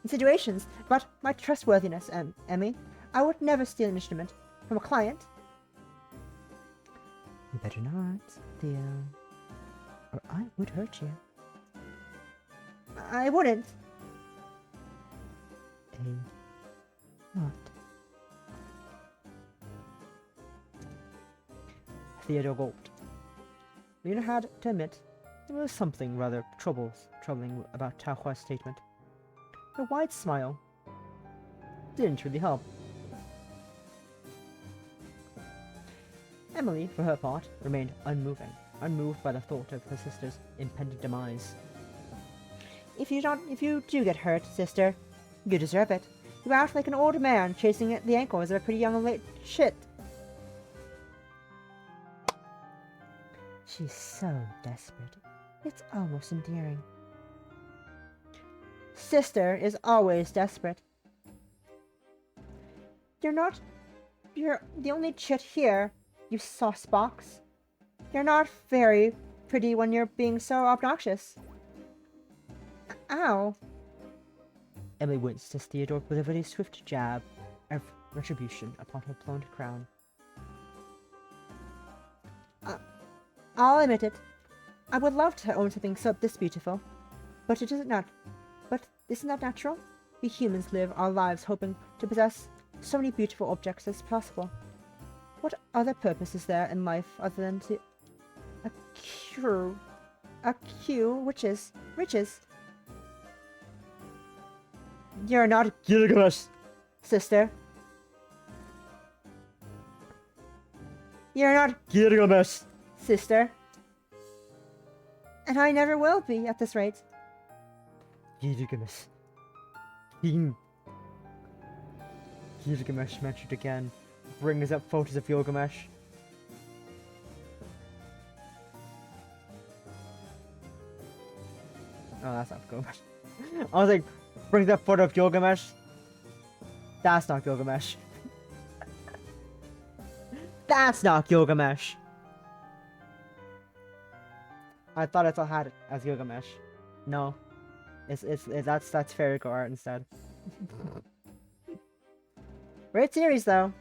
insinuations about my trustworthiness, Emmy. I would never steal an instrument from a client. You better not, Theo, or I would hurt you. I wouldn't. Not. Theodore gulped. Lena had to admit there was something rather troubling about TaoHua's statement. Her wide smile didn't really help. Emily, for her part, remained unmoved by the thought of her sister's impending demise. If you do get hurt, sister, you deserve it. You act like an old man chasing at the ankles of a pretty young lady. Shit. She's so desperate. It's almost endearing. Sister is always desperate. You're the only chit here, you saucebox. You're not very pretty when you're being so obnoxious. Ow. Emily winced as Theodore delivered a swift jab of retribution upon her blonde crown. I'll admit it. I would love to own something so this beautiful, but isn't that natural? We humans live our lives hoping to possess so many beautiful objects as possible. What other purpose is there in life other than to accrue riches? You're not Gilgamesh, sister. You're not Gilgamesh, sister. And I never will be at this rate. Gilgamesh mentioned again. Brings up photos of Gilgamesh. Oh, that's not Gilgamesh. I was like, brings up photo of Gilgamesh. That's not Gilgamesh. That's not Gilgamesh. I thought I still had it as Gilgamesh. No, that's fairy art instead. Great series though.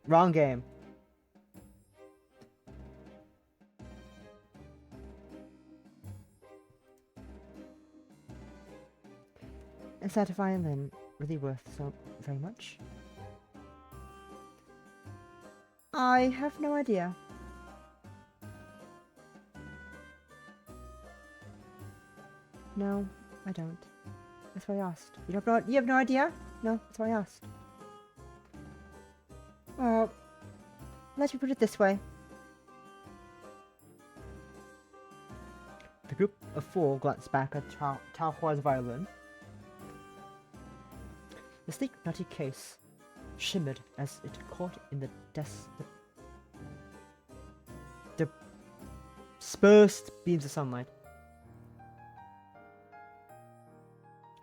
Wrong game. Is that violin really worth so very much? I have no idea. No, I don't. That's why I asked. You have no idea? No, that's why I asked. Well, let me put it this way. The group of four glanced back at TaoHua's violin. The sleek, nutty case shimmered as it caught in the dispersed beams of sunlight.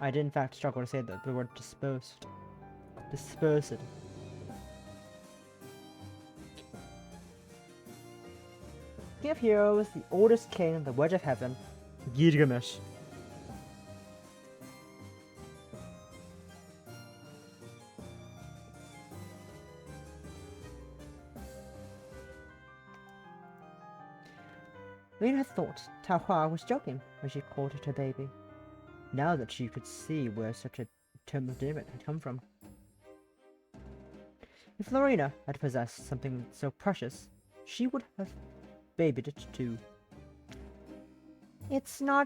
I did in fact struggle to say the word dispersed. Dispersed. King of Heroes, the oldest king of the Wedge of Heaven, Gilgamesh. Lorina had thought TaoHua was joking when she called it her baby, now that she could see where such a term of endearment had come from. If Lorina had possessed something so precious, she would have babied it too. It's no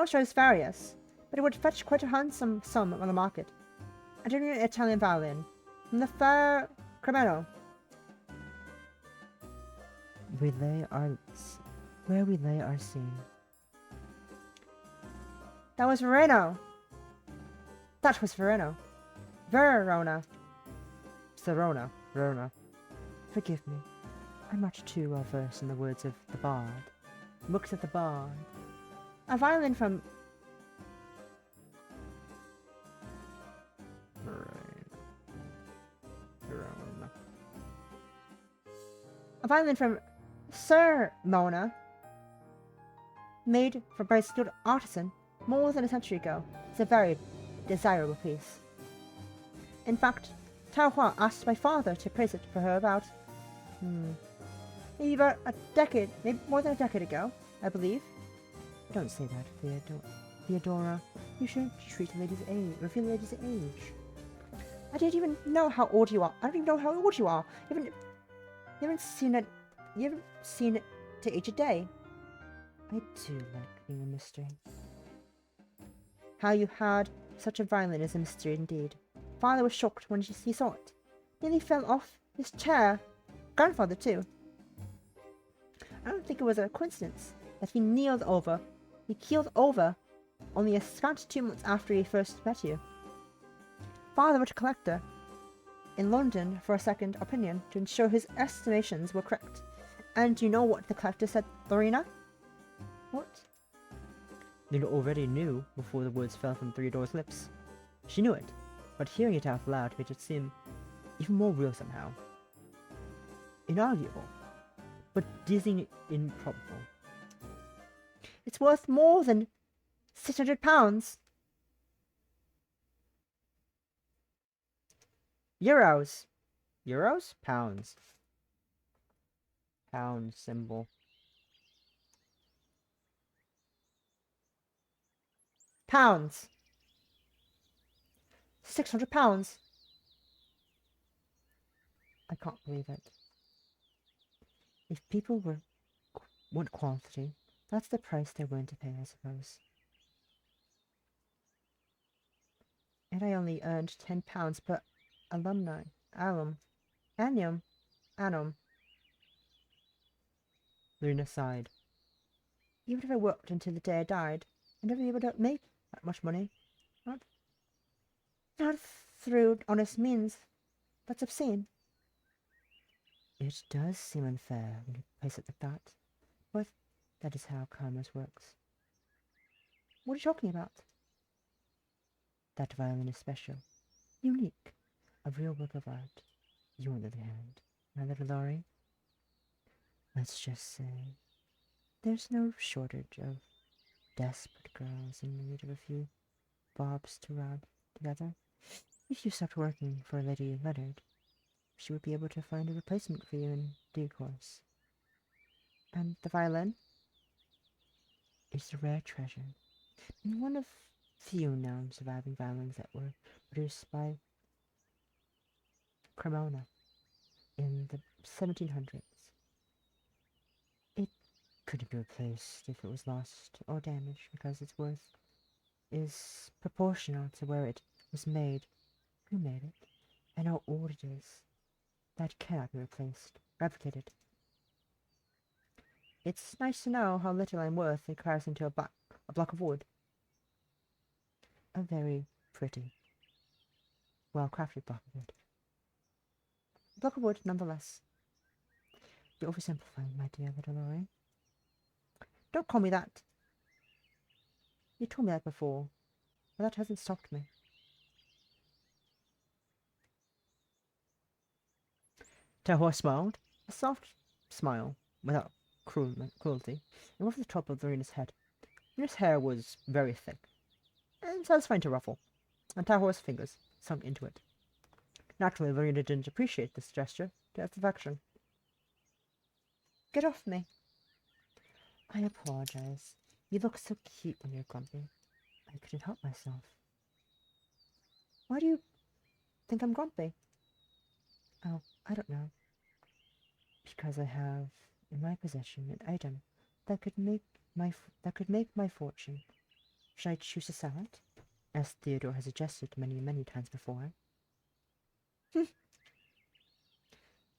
Stradivarius, but it would fetch quite a handsome sum on the market. A genuine Italian violin from the fair Cremeno. Where we lay our scene. That was Verona. That was Verona. Verona. Verona. Forgive me. I'm much too well versed in the words of the bard. Looks at the bard. A violin from... Verona. A violin from Sir Mona, made by a skilled artisan more than a century ago. It's a very desirable piece. In fact, TaoHua asked my father to praise it for her about, maybe about maybe more than a decade ago, I believe. Don't say that, Theodora. You shouldn't treat a lady's age, reveal a lady's age. I don't even know how old you are. I don't even know how old you are. You haven't seen it. You haven't seen it to age a day. I do like being a mystery. How you had such a violin is a mystery indeed. Father was shocked when he saw it. Nearly fell off his chair. Grandfather too. I don't think it was a coincidence that he keeled over only a scant 2 months after he first met you. Father was a collector in London for a second opinion to ensure his estimations were correct. And you know what the collector said, Lorina? What? Lorina already knew before the words fell from Theodora's lips. She knew it, but hearing it out loud made it seem even more real somehow. Inarguable, but dizzyingly improbable. It's worth more than £600. Euros. Euros? Pounds. Pound symbol. Pounds. £600. I can't believe it. If people want quantity, that's the price they're willing to pay, I suppose. And I only earned £10 per annum. Lorina sighed. Even if I worked until the day I died, I'd never be able to make that much money. Not Not through honest means. That's obscene. It does seem unfair when you place it like that, but that is how commerce works. What are you talking about? That violin is special, unique, a real work of art. You, on the other hand, my little Laurie, let's just say there's no shortage of desperate girls in need of a few bobs to rub together. If you stopped working for Lady Leonard, she would be able to find a replacement for you in due course. And the violin is a rare treasure, and one of few known surviving violins that were produced by Cremona in the 1700s. It couldn't be replaced if it was lost or damaged because its worth is proportional to where it was made, who made it, and how old it is. That cannot be replicated. It's nice to know how little I'm worth in comparison to a block of wood. A very pretty, well-crafted block of wood. A block of wood, nonetheless. You're oversimplifying, my dear little Laurie. Don't call me that. You told me that before, but that hasn't stopped me. TaoHua smiled, a soft smile, without cruelty, and over the top of Lorina's head. Lorina's hair was very thick, and satisfying to ruffle, and TaoHua's fingers sunk into it. Naturally, Lorina didn't appreciate this gesture to its affection. Get off me. I apologize. You look so cute when you're grumpy. I couldn't help myself. Why do you think I'm grumpy? Oh, I don't know. Because I have in my possession an item that could make my fortune. Should I choose to sell it? As Theodore has suggested many, many times before.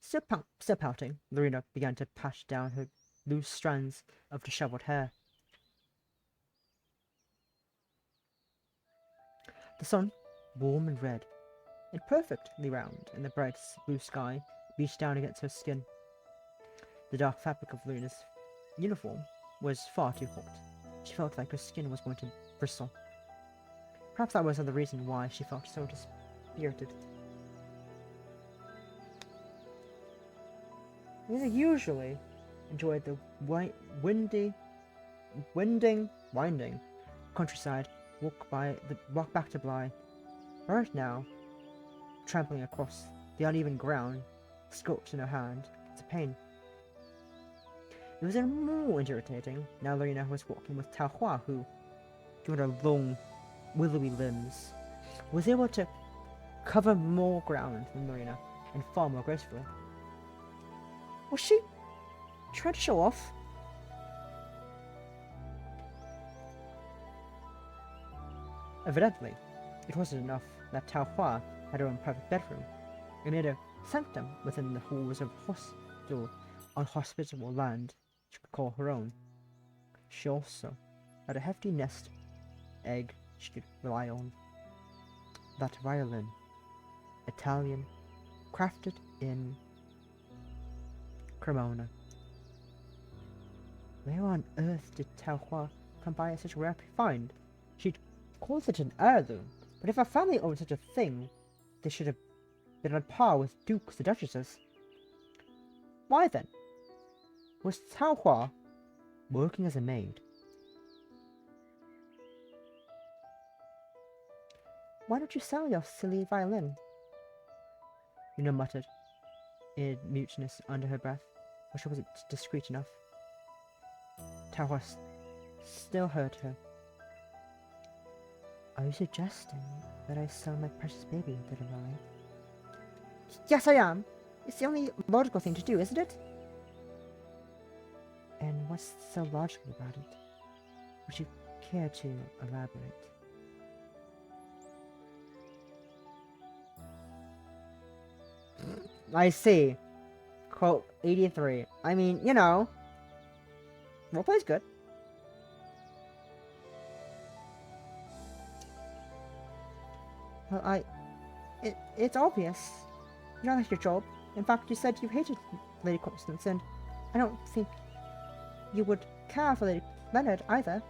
Still pouting, Lorina began to pat down her loose strands of disheveled hair. The sun, warm and red, and perfectly round in the bright blue sky, beat down against her skin. The dark fabric of Lorina's uniform was far too hot. She felt like her skin was going to bristle. Perhaps that was the reason why she felt so dispirited. Lorina usually enjoyed the winding countryside walk back to Bly. Right now, trampling across the uneven ground, scorched in her hand, it's a pain. It was even more irritating now Lorina was walking with TaoHua, who, given her long, willowy limbs, was able to cover more ground than Lorina, and far more gracefully. Was she trying to show off? Evidently, it wasn't enough that TaoHua had her own private bedroom, and made a sanctum within the halls of unhospitable land she could call her own. She also had a hefty nest egg she could rely on. That violin, Italian, crafted in Cremona. Where on earth did TaoHua come by such a rare find? She'd called it an heirloom, but if a family owned such a thing, they should have been on par with dukes and duchesses. Why then? Was TaoHua working as a maid? Why don't you sell your silly violin? Lorina muttered in muteness under her breath, but she wasn't discreet enough. TaoHua still heard her. Are you suggesting that I sell my precious baby, little Laurie? Yes, I am. It's the only logical thing to do, isn't it? And what's so logical about it? Would you care to elaborate? I see. Quote 83. I mean, you know, roleplay's good. Well, it's obvious. You don't like your job. In fact, you said you hated Lady Constance, and I don't think you would care for Lady Leonard either.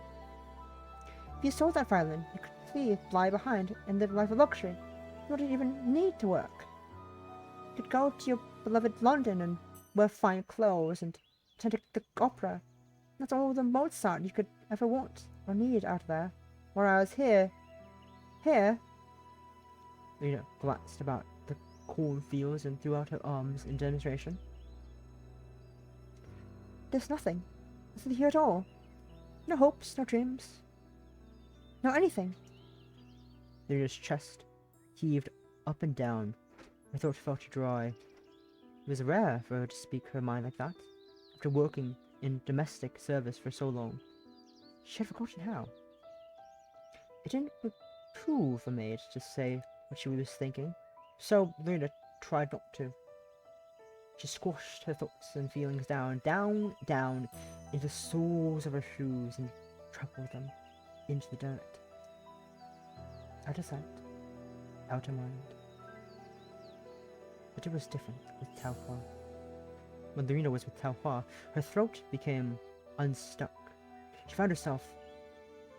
If you sold that violin, you could leave, lie behind, and live a life of luxury. You wouldn't even need to work. You could go to your beloved London and wear fine clothes and attend the opera. That's all the Mozart you could ever want or need out there. Whereas here, Lorina glanced about the cornfields and threw out her arms in demonstration. There's nothing. Nothing here at all. No hopes, no dreams. No anything. Lorina's chest heaved up and down. Her throat felt dry. It was rare for her to speak her mind like that, after working in domestic service for so long. She had forgotten how. It didn't behoove a maid to say what she was thinking, so Lorina tried not to. She squashed her thoughts and feelings down into the soles of her shoes and trampled them into the dirt. Out of sight, out of mind. But it was different with TaoHua. When Lorina was with TaoHua, her throat became unstuck. She found herself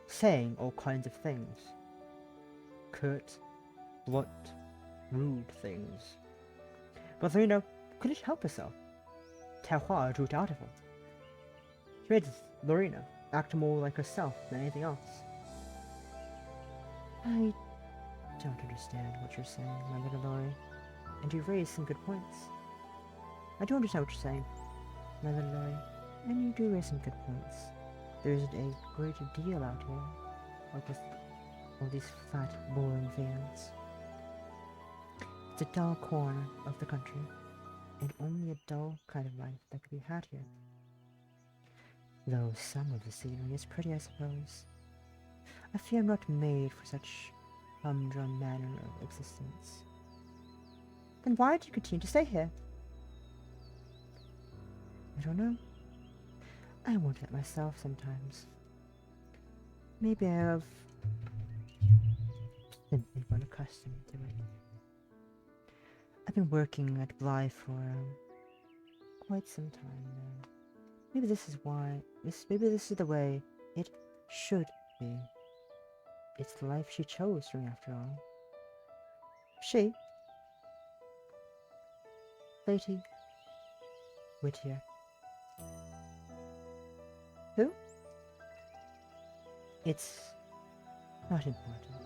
saying all kinds of things. Curt, blunt, rude things. But Lorina couldn't help herself. TaoHua drew it out of her. She made Lorina act more like herself than anything else. I don't understand what you're saying, my little Lori, and you raised some good points. I do understand what you're saying, my little Lori, and you do raise some good points. There's a great deal out here, like with all these fat, boring fields. It's a dull corner of the country, and only a dull kind of life that could be had here. Though some of the scenery is pretty, I suppose. I fear I'm not made for such humdrum manner of existence. Then why do you continue to stay here? I don't know. I wonder that myself sometimes. Maybe I have simply grown accustomed to it. I've been working at Blythe for quite some time now. Maybe this is why. Maybe this is the way it should be. It's the life she chose for me, after all. She, Lady Whittier. Who? It's not important.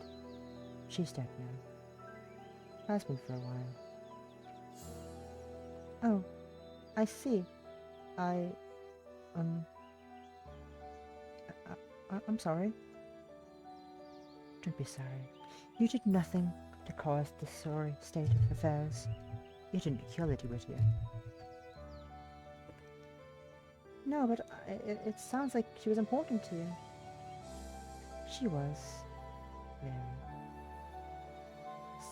She's dead now. Has been for a while. Oh, I see. I'm sorry. Don't be sorry. You did nothing to cause this sorry state of affairs. You didn't kill Lady Whittier. No, but it sounds like she was important to you. She was. Very.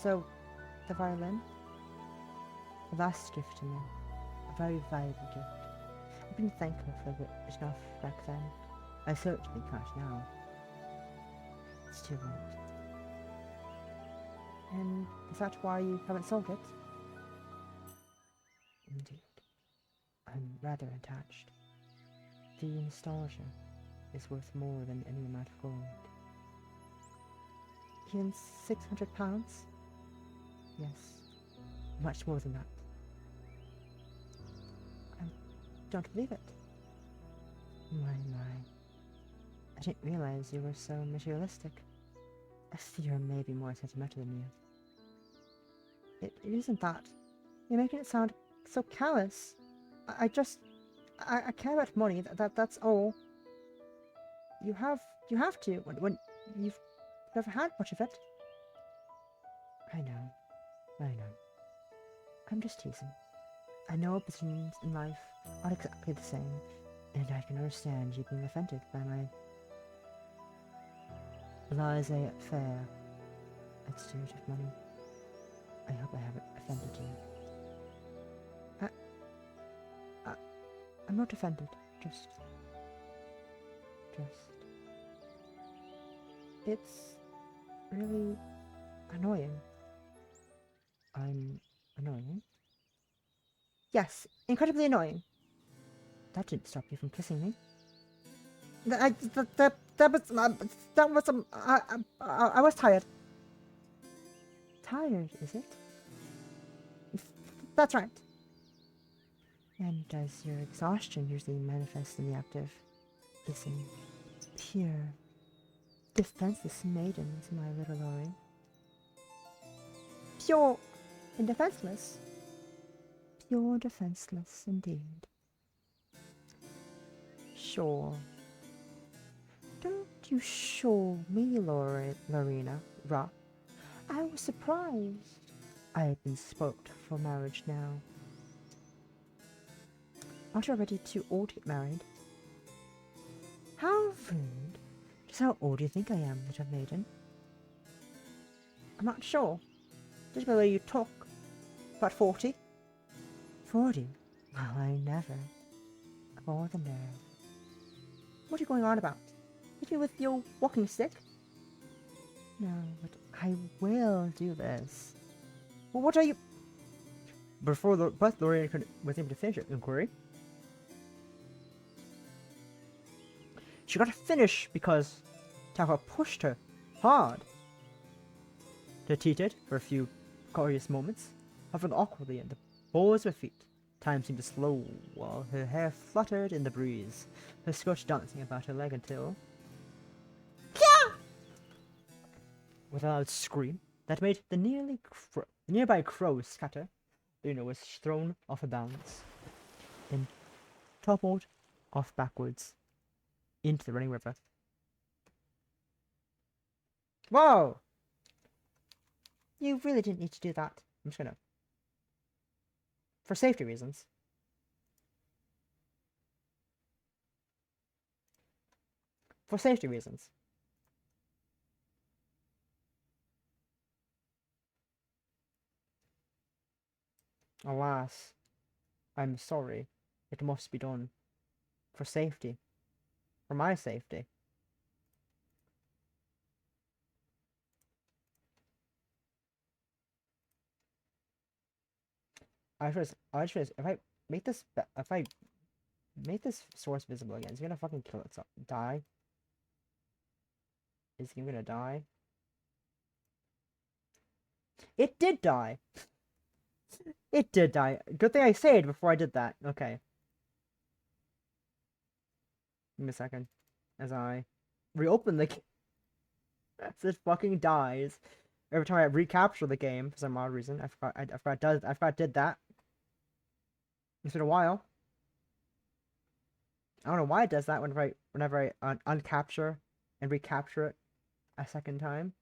So, the violin? The last gift to me. A very valuable gift. I've been thankful for it enough back then. I certainly can't now. It's too late. And is that why you haven't sold it? Indeed. I'm rather attached. The nostalgia is worth more than any amount of gold. Even £600? Yes. Much more than that. I don't believe it. My. I didn't realize you were so materialistic. I fear I'm maybe more sentimental than you. It isn't that. You're making it sound so callous. I care about money. That's all. You have to when you've never had much of it. I know. I'm just teasing. I know opinions in life aren't exactly the same, and I can understand you being offended by my laissez-faire attitude of money. I hope I haven't offended you. I'm not offended, just... It's really Annoying. I'm annoying. Yes, incredibly annoying. That didn't stop you from kissing me. I was tired. Tired, is it? That's right. And does your exhaustion usually manifest in the act of kissing? Pure, defenseless maidens, my little Lori. Pure and defenseless? Pure defenseless, indeed. Sure. Don't you show me, Lorina. I was surprised. I had been spoke for marriage now. Aren't you already too old to get married? How rude. Just how old do you think I am, little maiden? I'm not sure. Just by the way you talk. About 40? 40? Well, I never. All the nerve. What are you going on about? Hit me with your walking stick? No, but I will do this. Well, what are you... Before Lorina was able to finish her inquiry, she got to finish because TaoHua pushed her hard. They teetered for a few curious moments, hovering awkwardly at the balls of her feet. Time seemed to slow while her hair fluttered in the breeze, her skirt dancing about her leg until... Kia! With a loud scream that made the nearby crows scatter, Luna was thrown off her balance, then toppled off backwards into the running river. Whoa! You really didn't need to do that. I'm just gonna... For safety reasons. For safety reasons. Alas, I'm sorry. It must be done. For safety. For my safety. I just realized if I make this source visible again, it's gonna fucking kill itself. Die. Is he gonna die? It did die. It did die. Good thing I saved before I did that. Okay. Give me a second. As I reopen the game. As it fucking dies. Every time I recapture the game for some odd reason. I forgot it did that. It's been a while. I don't know why it does that whenever I uncapture and recapture it a second time.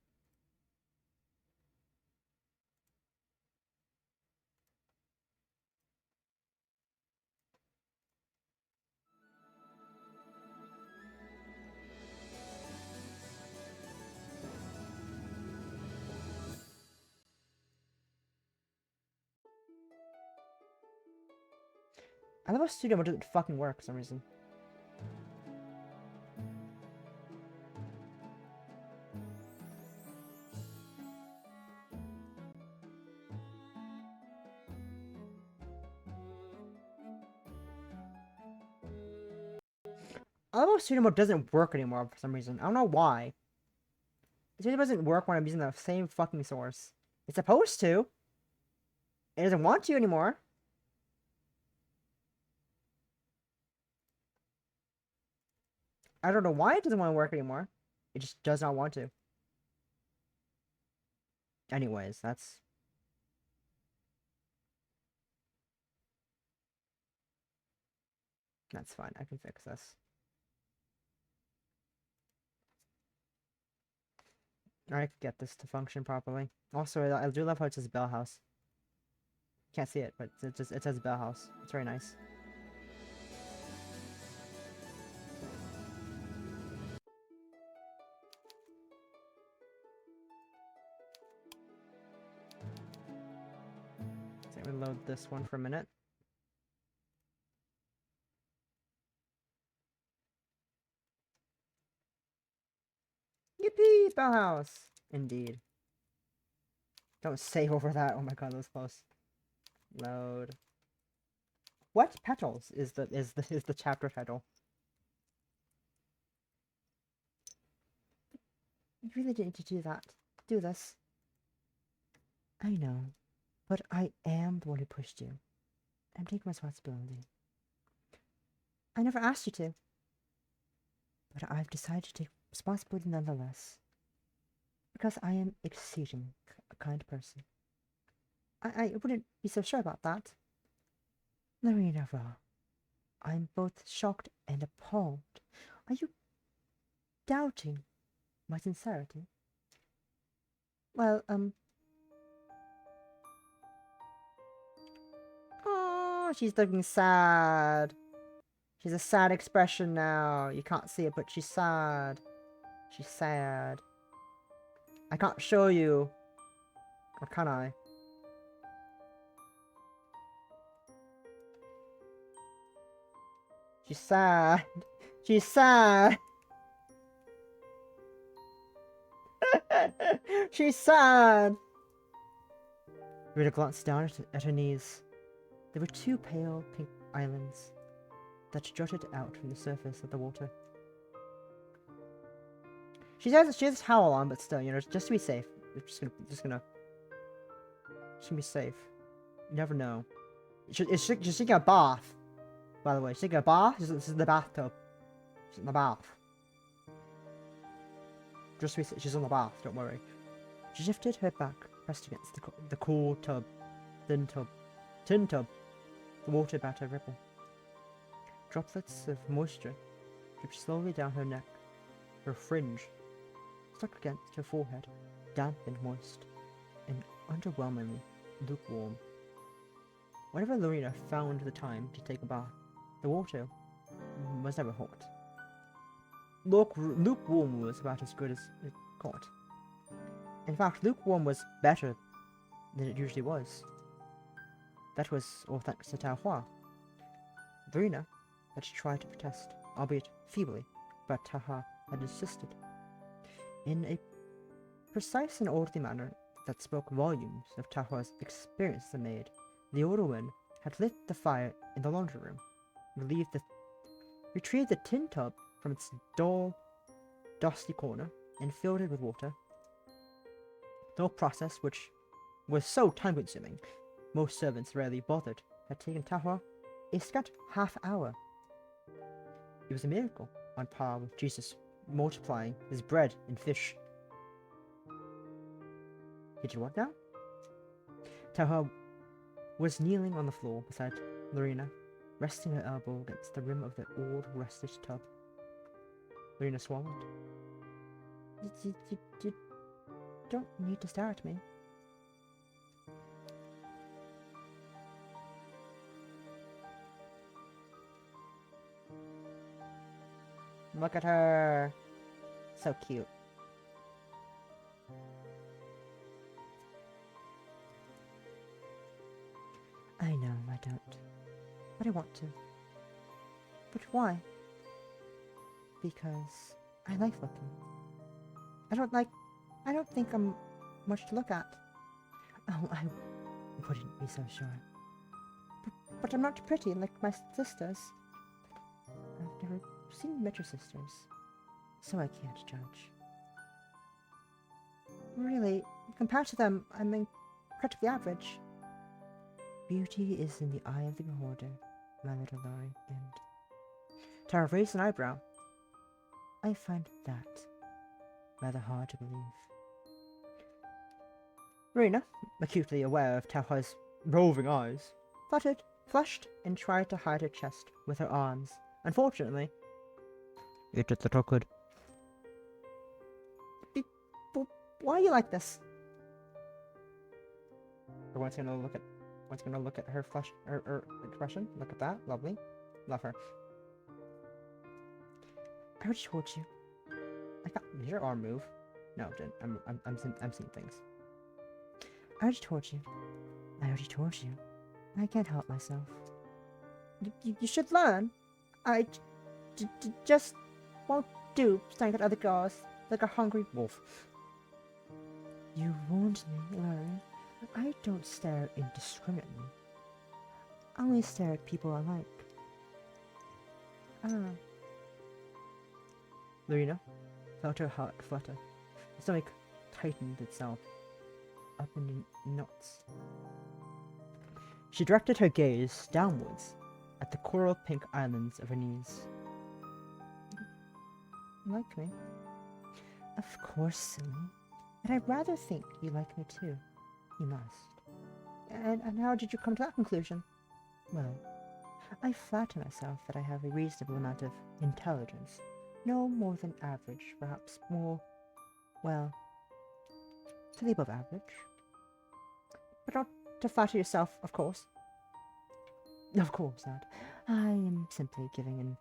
I love how studio mode doesn't fucking work for some reason. I love how studio mode doesn't work anymore for some reason. I don't know why. It really doesn't work when I'm using the same fucking source. It's supposed to. It doesn't want to anymore. I don't know why it doesn't want to work anymore. It just does not want to. Anyways, that's... That's fine. I can fix this. I can get this to function properly. Also, I do love how it says Bell House. Can't see it, but it says Bell House. It's very nice. So I'm gonna load this one for a minute. Yippee! Bell House! Indeed. Don't save over that. Oh my god, that was close. Load. What petals is the chapter title? You really didn't need to do that. Do this. I know, but I am the one who pushed you. I'm taking responsibility. I never asked you to, but I've decided to take responsibility nonetheless. Because I am exceedingly a kind person. I wouldn't be so sure about that. Lorina, I'm both shocked and appalled. Are you doubting my sincerity? Well, oh, she's looking sad. She's a sad expression now. You can't see it, but she's sad. She's sad. I can't show you. Or can I? She's sad. She's sad. She's sad. Rita glanced down at her knees. There were two pale pink islands that jutted out from the surface of the water. She has a towel on, but still, you know, just to be safe. Just gonna be safe. You never know. She's taking a bath, by the way. She's taking a bath. This is the bathtub. She's in the bath. Just to be safe, she's in the bath. Don't worry. She shifted her back, pressed against the cool tub, tin tub. The water about her ripple. Droplets of moisture dripped slowly down her neck. Her fringe stuck against her forehead, damp and moist, and underwhelmingly lukewarm. Whenever Lorina found the time to take a bath, the water was never hot. Lukewarm was about as good as it got. In fact, lukewarm was better than it usually was. That was all thanks to TaoHua. Lorina had tried to protest, albeit feebly, but TaoHua had insisted. In a precise and orderly manner that spoke volumes of TaoHua's experience as a maid, the older woman had lit the fire in the laundry room, retrieved the tin tub from its dull, dusty corner, and filled it with water. The whole process, which was so time-consuming, most servants rarely bothered, had taken TaoHua a scant half-hour. It was a miracle, on par with Jesus multiplying his bread and fish. Did you what now? TaoHua was kneeling on the floor beside Lorina, resting her elbow against the rim of the old rusted tub. Lorina swallowed. You don't need to stare at me. Look at her. So cute. I know I don't. But I want to. But why? Because I like looking. I don't think I'm much to look at. Oh, I wouldn't be so sure. But I'm not pretty like my sisters. I've never met your sisters, so I can't judge. Really, compared to them, I'm incredibly average. Beauty is in the eye of the beholder, my little Lori, and Tara raised an eyebrow. I find that rather hard to believe. Lorina, acutely aware of TaoHua's roving eyes, fluttered, flushed, and tried to hide her chest with her arms. Unfortunately, it did the awkward. Why are you like this? Everyone's gonna look at her flush her expression. Look at that, lovely, love her. I already told you. Did your arm move? No, it didn't. I'm seeing things. I already told you. I can't help myself. You should learn. I just won't do staring at other girls like a hungry wolf. You warned me, Larry. I don't stare indiscriminately. I only stare at people I like. Ah. Lorina felt her heart flutter. Her stomach tightened itself up in knots. She directed her gaze downwards at the coral pink islands of her knees. Like me? Of course, silly. And I'd rather think you like me too. You must. And how did you come to that conclusion? Well, I flatter myself that I have a reasonable amount of intelligence. No more than average, perhaps more, well, to the above average. But not to flatter yourself, of course. Of course not. I am simply giving an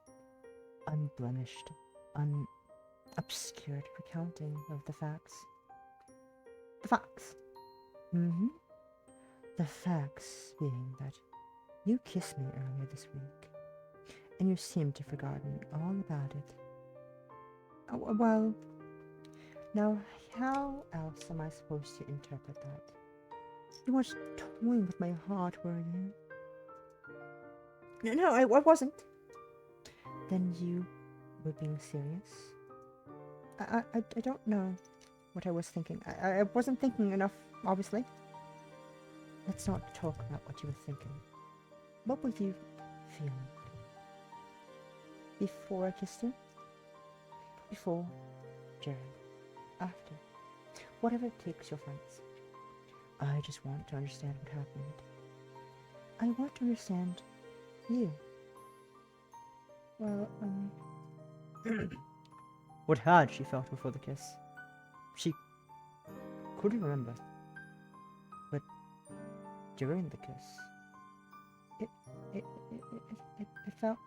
unblemished, unobscured recounting of the facts. The facts? Mm-hmm. The facts being that you kissed me earlier this week, and you seem to have forgotten all about it. Oh, well, now how else am I supposed to interpret that? You weren't toying with my heart, were you? No, I wasn't. Then you were being serious? I don't know what I was thinking. I wasn't thinking enough, obviously. Let's not talk about what you were thinking. What were you feeling? Before I kissed you? Before, during, after. Whatever takes your fancy. I just want to understand what happened. I want to understand you. Well, what had she felt before the kiss? She couldn't remember. But during the kiss, it felt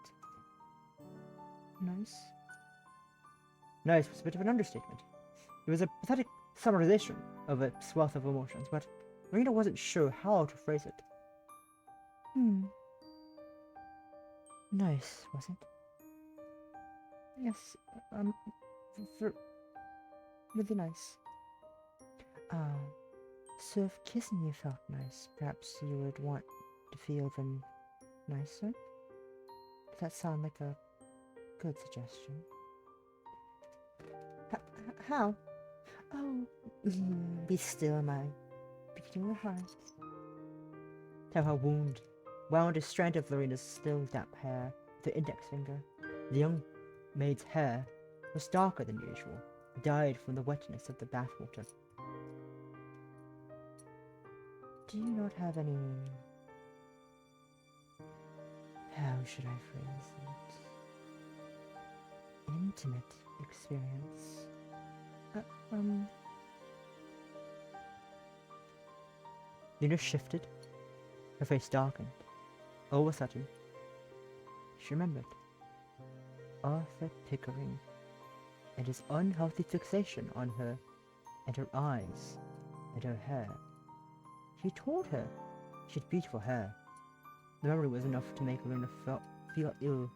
nice. Nice was a bit of an understatement. It was a pathetic summarization of a swath of emotions, but Lorina wasn't sure how to phrase it. Nice, was it? Yes, really nice. So if kissing you felt nice, perhaps you would want to feel even nicer? Does that sound like a good suggestion? How? Oh, be still, my beating heart. TaoHua wound a strand of Lorina's still damp hair with her index finger. The young maid's hair was darker than usual, dyed from the wetness of the bathwater. Do you not have any... how should I phrase it? Intimate experience? Luna shifted. Her face darkened. All of a sudden, she remembered Arthur Pickering and his unhealthy fixation on her and her eyes and her hair. He told her she had beautiful hair. The memory was enough to make Luna feel ill.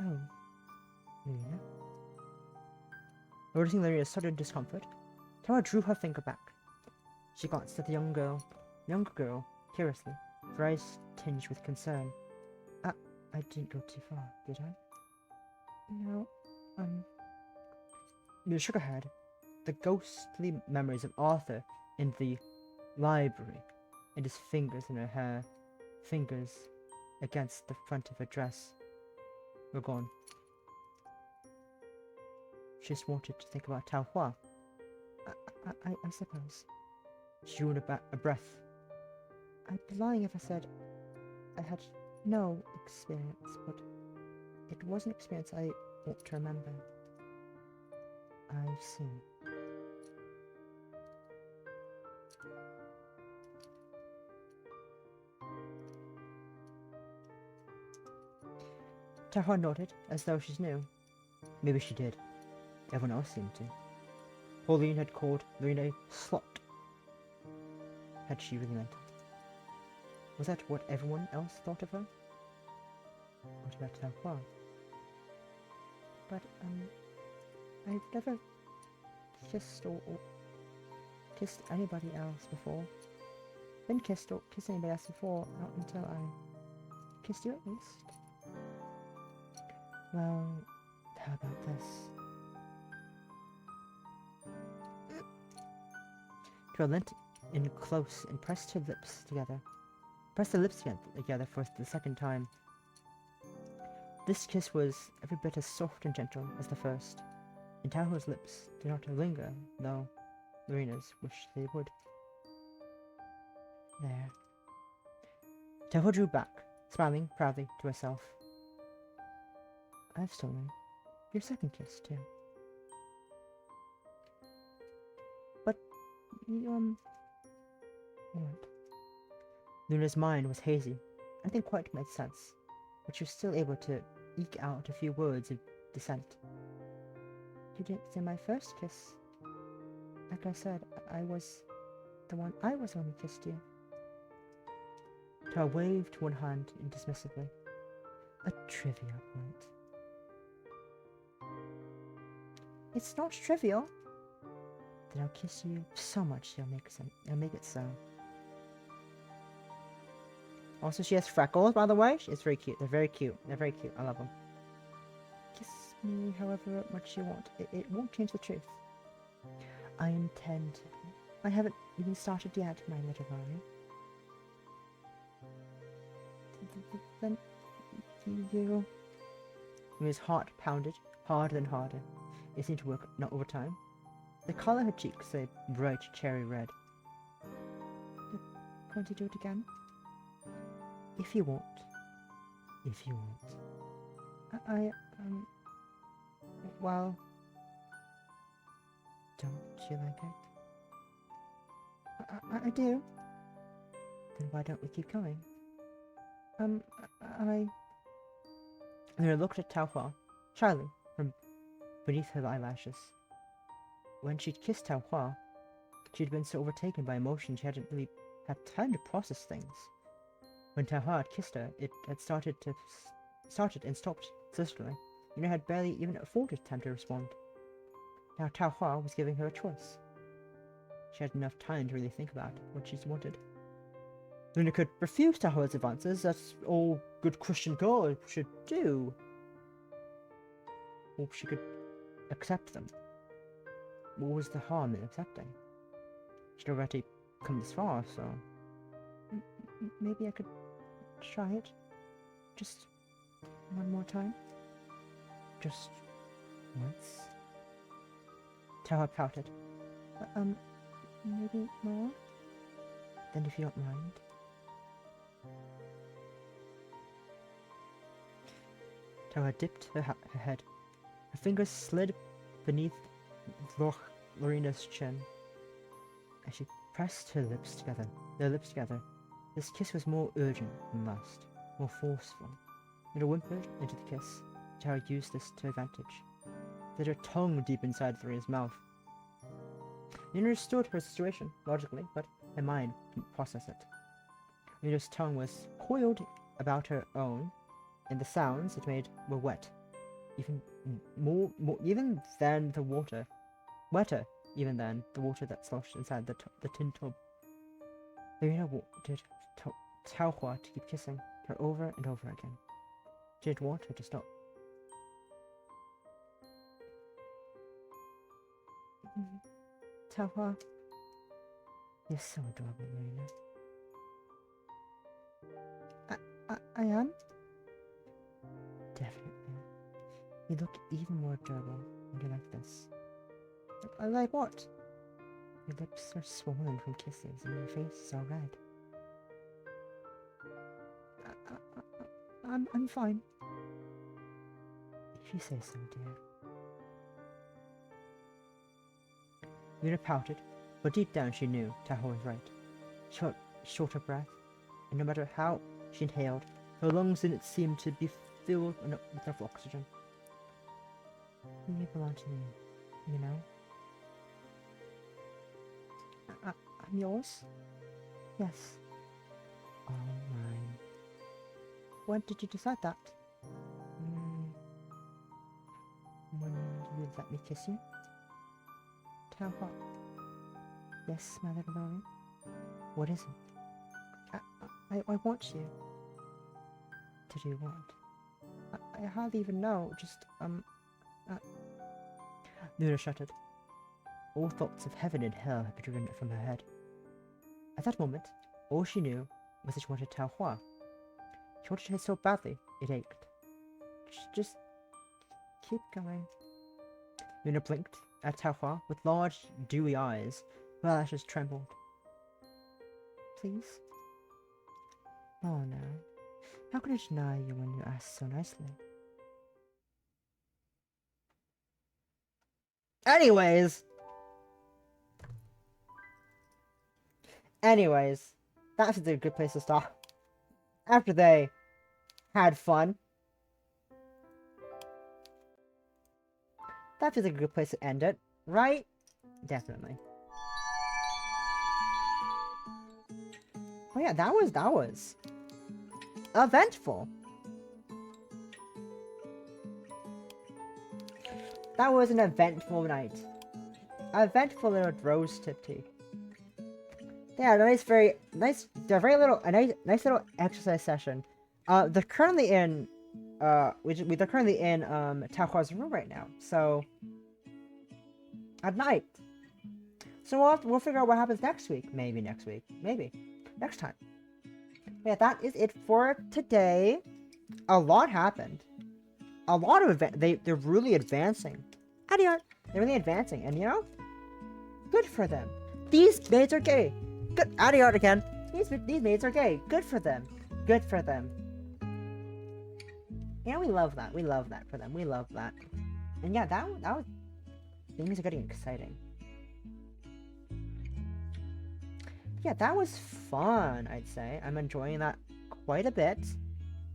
Oh, Luna? Noticing Lorina's sudden discomfort, Tara drew her finger back. She glanced at the younger girl, curiously, her eyes tinged with concern. I didn't go too far, did I? No, Luna shook her head. The ghostly memories of Arthur in the library, and his fingers in her hair, fingers against the front of her dress, were gone. She just wanted to think about TaoHua. I suppose. She drew a breath. I'd be lying if I said I had no experience, but it was an experience I want to remember. I see. TaoHua nodded, as though she knew. Maybe she did. Everyone else seemed to. Pauline had called Lorina slut. Had she really meant it? Was that what everyone else thought of her? What about TaoHua? But, I've never kissed or kissed anybody else before. Been kissed or kissed anybody else before, not until I kissed you at least. Well, how about this? She leant in close and pressed her lips together. Pressed the lips together for the second time. This kiss was every bit as soft and gentle as the first, and TaoHua's lips did not linger, though Lorina's wished they would. There. TaoHua drew back, smiling proudly to herself. I've stolen your second kiss, too. But, what? Luna's mind was hazy. Nothing quite made sense, but she was still able to eke out a few words of dissent. You didn't say my first kiss. Like I said, I was the one who kissed you. TaoHua waved one hand dismissively. A trivia point. It's not trivial. Then I'll kiss you so much you'll make it so. Also, she has freckles, by the way. It's very cute. They're very cute. They're very cute. I love them. Kiss me however much you want. It won't change the truth. I intend. I haven't even started yet, my little Barney. Then you... His heart pounded harder and harder. It seemed to work not over time. The color of her cheeks a bright cherry red. Can't you do it again? If you won't. If you won't. Well... Don't you like it? I do. Then why don't we keep going? Luna looked at TaoHua, shyly, from beneath her eyelashes. When she'd kissed TaoHua, she'd been so overtaken by emotion she hadn't really had time to process things. When TaoHua had kissed her, it had started and stopped suddenly. Luna had barely even afforded time to respond. Now TaoHua was giving her a choice. She had enough time to really think about what she wanted. Luna could refuse TaoHua's advances, that's all good Christian girl should do. Or she could accept them. What was the harm in accepting? She'd already come this far, so... Maybe I could try it. Just one more time. Just once. TaoHua pouted. Maybe more? Then if you don't mind. TaoHua dipped her head. Her fingers slid beneath Lorina's chin. As she pressed their lips together, this kiss was more urgent than last, more forceful. Luna whimpered into the kiss. TaoHua used this to advantage. That her tongue deep inside Lorina's mouth. Luna understood her situation, logically, but her mind couldn't process it. Luna's tongue was coiled about her own, and the sounds it made were wet. Even than the water. Wetter, even than the water that sloshed inside the tin tub. Lorina wanted TaoHua to keep kissing her over and over again. She didn't want her to stop. TaoHua, you're so adorable, Lorina. I am? Definitely. You look even more adorable when you're like this. Like what? Your lips are swollen from kisses and your face is all red. I'm fine. If you say so, dear. Luna pouted, but deep down she knew TaoHua was right. She felt short of breath, and no matter how she inhaled, her lungs didn't seem to be filled with enough oxygen. You belong to me, you know? I'm yours? Yes. All mine. When did you decide that? When you let me kiss you? TaoHua. Yes, my little darling. What is it? I want you. To do what? I hardly even know. Just, Luna shuddered. All thoughts of heaven and hell had been driven from her head. At that moment, all she knew was that she wanted TaoHua. She wanted her so badly, it ached. Just keep going. Luna blinked at TaoHua with large, dewy eyes. Her eyelashes trembled. Please? Oh no. How could I deny you when you asked so nicely? Anyways, that's a good place to stop. After they had fun, that feels like a good place to end it, right? Definitely. Oh yeah, that was eventful. That was an eventful night. Eventful little rose tip tea. Yeah, nice little exercise session. They're currently in TaoHua's room right now. So at night. So we'll figure out what happens next week. Maybe next week. Maybe next time. Yeah, that is it for today. A lot happened. A lot of they're really advancing. Adios. They're really advancing, and you know, good for them. These maids are gay. Good. Adios again. These maids are gay. Good for them. Good for them. Yeah, we love that. We love that for them. We love that. And yeah, that was. Things are getting exciting. Yeah, that was fun, I'd say. I'm enjoying that quite a bit.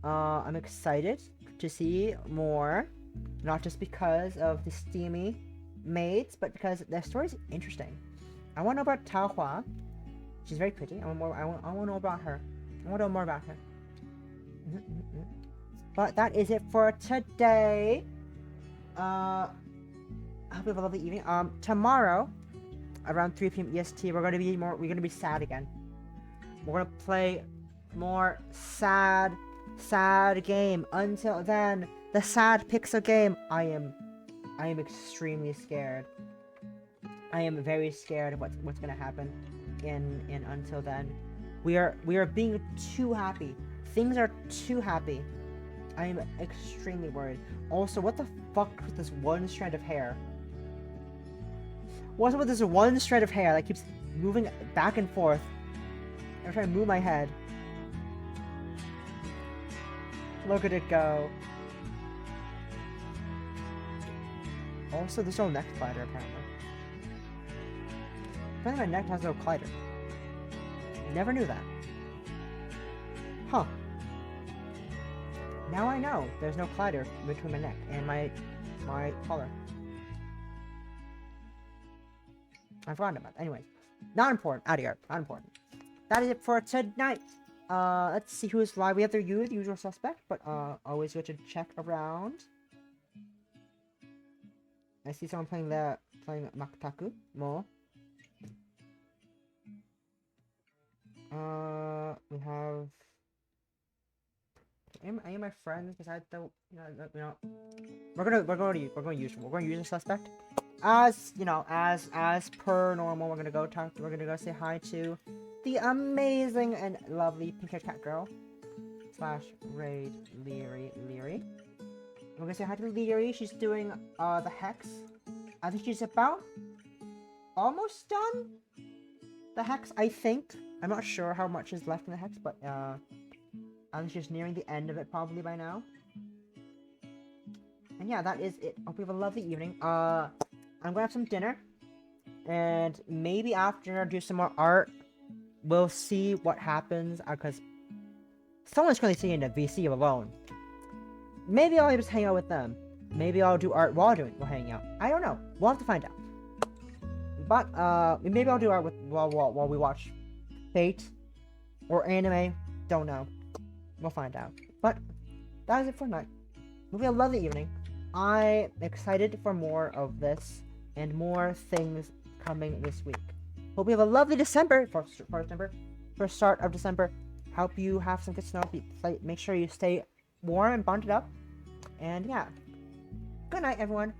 I'm excited to see more. Not just because of the steamy maids, but because their story's interesting. I want to know about TaoHua. She's very pretty. I want to know about her. I want to know more about her. But that is it for today. I hope you have a lovely evening. Tomorrow, around 3 p.m. EST, we're gonna be sad again. We're gonna play more sad game. Until then, the sad pixel game. I am extremely scared. I am very scared of what's gonna happen in until then. We are being too happy. Things are too happy. I am extremely worried. Also, what the fuck with this one strand of hair? What's with this one strand of hair that keeps moving back and forth? I'm trying to move my head. Look at it go. Also, there's no neck collider apparently. Apparently my neck has no collider. Never knew that. Huh. Now I know there's no collider between my neck and my collar. I forgot about that. Anyways, not important. Adios. Not important. That is it for tonight. Let's see who's live. We have the usual suspect, but always good to check around. I see someone playing Maktaku Mo. We have. Any of my friends besides the we're going to use a suspect. As you know, as per normal, we're gonna go say hi to the amazing and lovely pink hair cat girl / Raid Leary. We're gonna say hi to Leary. She's doing the hex. I think she's about almost done the hex. I think I'm not sure how much is left in the hex, but I think she's nearing the end of it probably by now. And yeah, that is it. Hope you have a lovely evening. I'm gonna have some dinner, and maybe after dinner do some more art. We'll see what happens, because someone's currently sitting in a VC alone. Maybe I'll just hang out with them. Maybe I'll do art while hanging out. I don't know. We'll have to find out. But maybe I'll do art while we watch Fate or anime. Don't know. We'll find out. But that is it for tonight. Hope you have a lovely evening. I'm excited for more of this and more things coming this week. Hope you have a lovely December. First start of December. Hope you have some good snow. Make sure you stay warm and bonded up. And yeah. Good night, everyone.